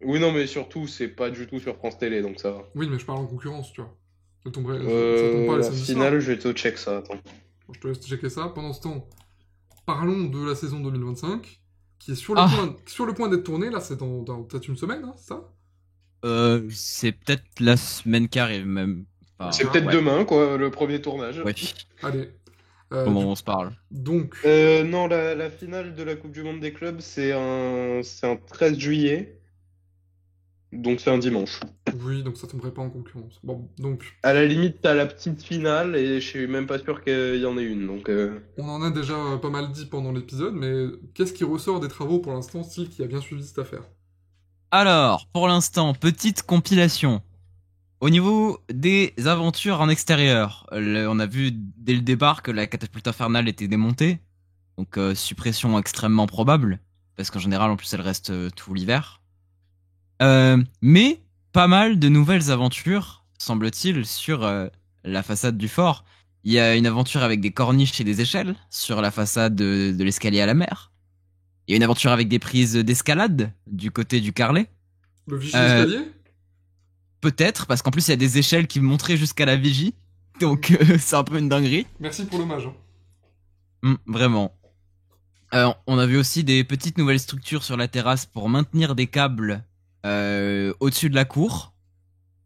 Oui, non, mais surtout, c'est pas du tout sur France Télé, donc ça va. Oui, mais je parle en concurrence, tu vois. Elle tomberait. Ça tombe pas les La samedis finale, soirs. je vais te check ça, attends. Bon, je te laisse checker ça. Pendant ce temps, parlons de la saison 2025, qui est sur le point d'être tournée. Là, c'est dans peut-être une semaine, hein, c'est ça? C'est peut-être la semaine qui arrive même. Enfin, C'est peut-être ouais. demain, quoi, le premier tournage. Ouais. Allez. Comment on se parle? Donc, Non, la finale de la Coupe du Monde des clubs, c'est un 13 juillet. Donc c'est un dimanche. oui, donc ça tomberait pas en concurrence. Bon, donc, À la limite, t'as la petite finale et je suis même pas sûr qu'il y en ait une. Donc, on en a déjà pas mal dit pendant l'épisode, mais qu'est-ce qui ressort des travaux pour l'instant, Style, qui a bien suivi cette affaire? Alors, pour l'instant, petite compilation. Au niveau des aventures en extérieur, on a vu dès le départ que la catapulte infernale était démontée. Donc suppression extrêmement probable, parce qu'en général, en plus, elle reste tout l'hiver. Mais pas mal de nouvelles aventures, semble-t-il, sur la façade du fort. Il y a une aventure avec des corniches et des échelles sur la façade de l'escalier à la mer. Il y a une aventure avec des prises d'escalade du côté du carrelet. Le Vichy d'escalier? Peut-être, parce qu'en plus il y a des échelles qui montraient jusqu'à la vigie. Donc c'est un peu une dinguerie. Merci pour l'hommage. Hein. Vraiment. On a vu aussi des petites nouvelles structures sur la terrasse pour maintenir des câbles au-dessus de la cour.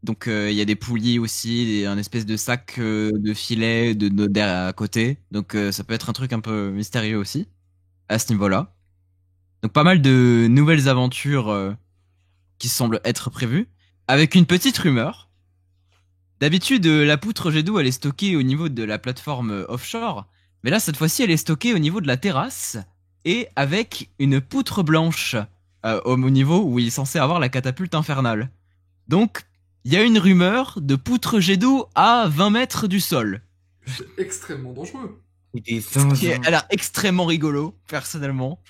Donc il y a des poulies aussi, un espèce de sac de filet derrière à côté. Donc ça peut être un truc un peu mystérieux aussi à ce niveau-là. Donc pas mal de nouvelles aventures qui semblent être prévues. Avec une petite rumeur. D'habitude, la poutre jet d'eau, elle est stockée au niveau de la plateforme offshore. Mais là, cette fois-ci, elle est stockée au niveau de la terrasse. Et avec une poutre blanche au niveau où il est censé avoir la catapulte infernale. Donc, il y a une rumeur de poutre jet d'eau à 20 mètres du sol. C'est extrêmement dangereux. Ce qui a l'air extrêmement rigolo, personnellement.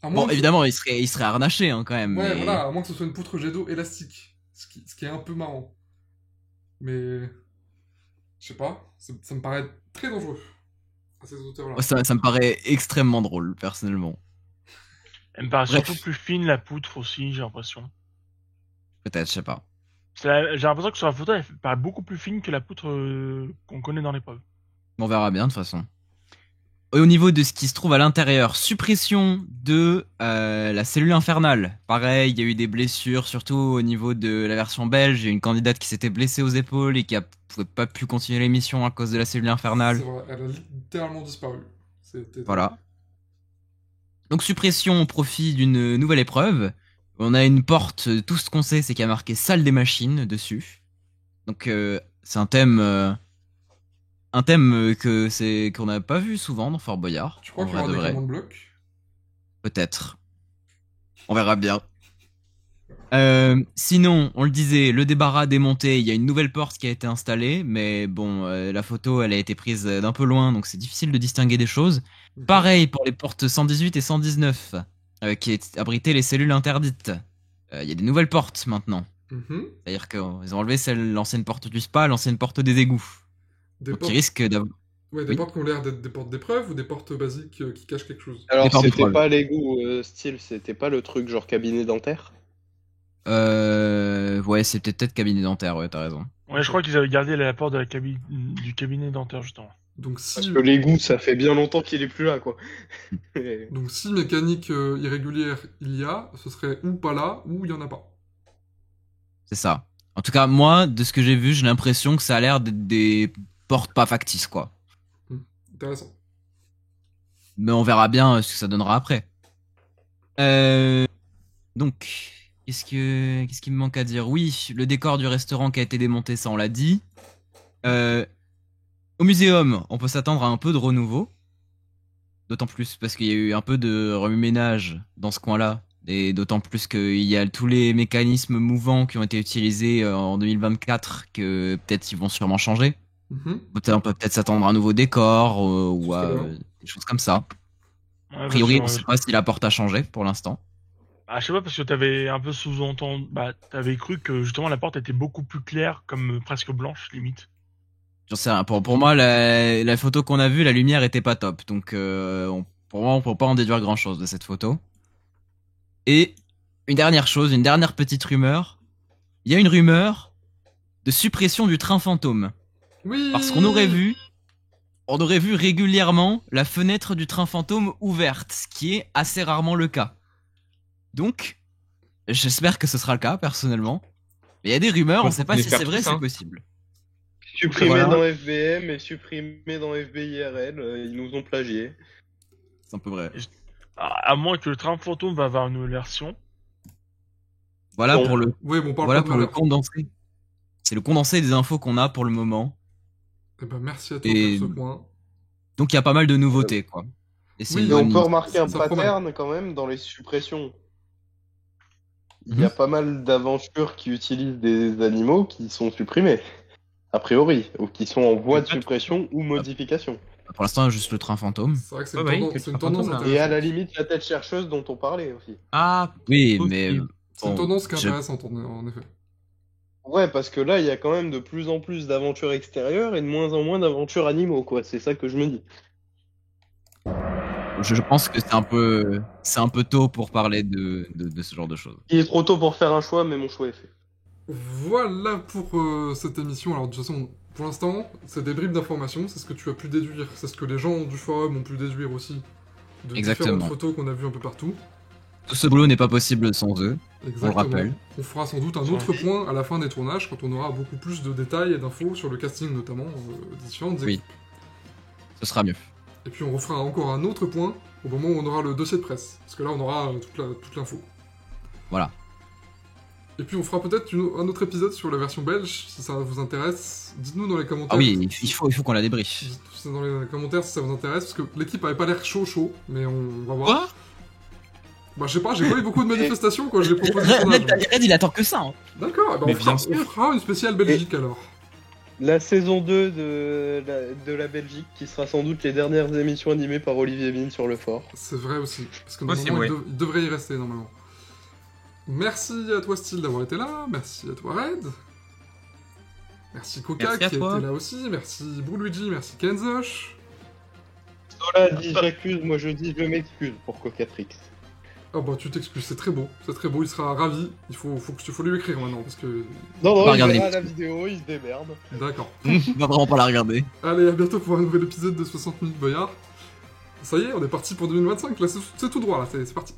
À moins Bon, que- évidemment, il serait harnaché hein, quand même. Ouais, mais... voilà, à moins que ce soit une poutre jet d'eau élastique. Ce qui est un peu marrant. Mais. Je sais pas, ça me paraît très dangereux. À ces hauteurs-là. Moi, ça me paraît extrêmement drôle, personnellement. Elle me paraît Bref. surtout plus fine, la poutre aussi, j'ai l'impression. Peut-être, je sais pas. J'ai l'impression que sur la photo, elle paraît beaucoup plus fine que la poutre qu'on connaît dans l'épreuve. On verra bien de toute façon. Au niveau de ce qui se trouve à l'intérieur, suppression de la cellule infernale. Pareil, il y a eu des blessures, surtout au niveau de la version belge. Il y a une candidate qui s'était blessée aux épaules et qui a pas pu continuer l'émission à cause de la cellule infernale. C'est vrai, elle a littéralement disparu. C'était... Voilà. Donc suppression au profit d'une nouvelle épreuve. On a une porte, tout ce qu'on sait, c'est qu'il y a marqué salle des machines dessus. Donc c'est un thème qu'on n'a pas vu souvent dans Fort Boyard. Tu crois En qu'il y aura vrai des de vrai. commandes blocs? Peut-être. On verra bien. Sinon, on le disait, le débarras démonté, il y a une nouvelle porte qui a été installée, mais bon, la photo, elle a été prise d'un peu loin, donc c'est difficile de distinguer des choses. Pareil pour les portes 118 et 119, qui abritaient les cellules interdites. Il y a des nouvelles portes maintenant. Mhm. C'est-à-dire qu'ils ont enlevé l'ancienne porte du spa, l'ancienne porte des égouts. Des Donc portes... ils risquent d'avoir... Ouais, des Oui. portes qui ont l'air d'être des portes d'épreuve ou des portes basiques qui cachent quelque chose? alors portes de c'était troll. pas l'égout, style, c'était pas le truc genre cabinet dentaire? Ouais, c'est peut-être cabinet dentaire, ouais, t'as raison. Ouais, je crois qu'ils avaient gardé la porte de du cabinet dentaire, justement. Donc si... Parce que l'égout, ça fait bien longtemps qu'il est plus là, quoi. Donc si mécanique irrégulière il y a, ce serait ou pas là, ou il y en a pas. C'est ça. En tout cas, moi, de ce que j'ai vu, j'ai l'impression que ça a l'air d'être des portes pas factices, quoi. Intéressant. Mais on verra bien ce que ça donnera après. Donc, qu'est-ce qu'il me manque à dire? Oui, le décor du restaurant qui a été démonté, ça on l'a dit. Au muséum, on peut s'attendre à un peu de renouveau. D'autant plus parce qu'il y a eu un peu de remue-ménage dans ce coin-là. Et d'autant plus qu'il y a tous les mécanismes mouvants qui ont été utilisés en 2024 que peut-être ils vont sûrement changer. Mhm. On peut peut-être s'attendre à un nouveau décor ou à Très bien. des choses comme ça. Ouais, A priori, on parce ne que, sait pas si la porte a changé pour l'instant. je sais pas, parce que t'avais un peu sous-entendu, t'avais cru que justement la porte était beaucoup plus claire, comme presque blanche, limite. J'en sais rien. Pour moi, la photo qu'on a vue, la lumière était pas top. Donc, pour moi, on peut pas en déduire grand-chose de cette photo. Et une dernière chose, une dernière petite rumeur. Il y a une rumeur de suppression du train fantôme. Oui. Parce qu'on aurait vu régulièrement la fenêtre du train fantôme ouverte, ce qui est assez rarement le cas. Donc, j'espère que ce sera le cas, personnellement. Mais il y a des rumeurs, on On ne sait pas peut si faire c'est vrai, tout ça. c'est possible. Supprimé Voilà. dans FBM et supprimé dans FBIRL, ils nous ont plagié. C'est un peu vrai. À moins que le train fantôme va avoir une nouvelle version. Voilà Bon. pour le, Oui, bon, on parle voilà pas de pour le malheur. condensé. C'est le condensé des infos qu'on a pour le moment. Eh ben, merci à toi Et- pour ce point. Donc il y a pas mal de nouveautés, quoi. Et c'est Oui, une Et on bonne peut news. remarquer un Ça promet. pattern quand même dans les suppressions. Il y a pas mal d'aventures qui utilisent des animaux qui sont supprimés, a priori, ou qui sont en voie de Pas tout. suppression ou modification. Pour l'instant, juste le train fantôme. C'est vrai que c'est Ouais, une ouais, tendance, que c'est le une train tendance fantôme, là. Et à intéressante. la limite, la tête chercheuse dont on parlait aussi. Ah, Oui, possible. mais C'est une bon, tendance qui est je- intéressante, en effet. Ouais, parce que là, il y a quand même de plus en plus d'aventures extérieures et de moins en moins d'aventures animaux, quoi. C'est ça que je me dis. je pense que c'est un peu tôt pour parler de ce genre de choses. Il est trop tôt pour faire un choix, mais mon choix est fait. Voilà pour cette émission. Alors, de toute façon, pour l'instant, c'est des bribes d'informations, c'est ce que tu as pu déduire, c'est ce que les gens du forum ont pu déduire aussi de Exactement. différentes photos qu'on a vues un peu partout. Tout ce boulot n'est pas possible sans eux. Exactement. rappelle. On fera sans doute un Sans autre vie. point à la fin des tournages, quand on aura beaucoup plus de détails et d'infos sur le casting notamment des différentes Oui. équipes. Ce sera mieux. Et puis on refera encore un autre point au moment où on aura le dossier de presse, parce que là on aura toute l'info. Voilà. Et puis on fera peut-être un autre épisode sur la version belge, si ça vous intéresse. Dites-nous dans les commentaires. Ah oui, il faut qu'on la débriefe. Dites-nous dans les commentaires si ça vous intéresse, parce que l'équipe avait pas l'air chaud, mais on va voir. Quoi? Bah je sais pas, j'ai pas eu beaucoup de manifestations quand j'ai proposé le tournage. Red, il attend que ça. Hein. D'accord, bah Mais on bien fera sûr. une spéciale Belgique alors. La saison 2 de la Belgique, qui sera sans doute les dernières émissions animées par Olivier Mine sur le fort. C'est vrai aussi, parce que Possible, normalement ouais. il devrait y rester normalement. Merci à toi Style d'avoir été là, merci à toi Red. Merci Coca Merci à qui toi. était là aussi, merci Luigi, merci Kenzosh. Sola dit j'accuse, moi je dis je m'excuse pour Cocatrix. Oh bah tu t'excuses, c'est très beau, il sera ravi, il faut lui écrire maintenant parce que... Non, On va non, il regarder verra les- la vidéo, il se démerde. D'accord. On va vraiment pas la regarder. Allez, à bientôt pour un nouvel épisode de 60 minutes Boyard. Ça y est, on est parti pour 2025, là c'est tout droit là, c'est parti.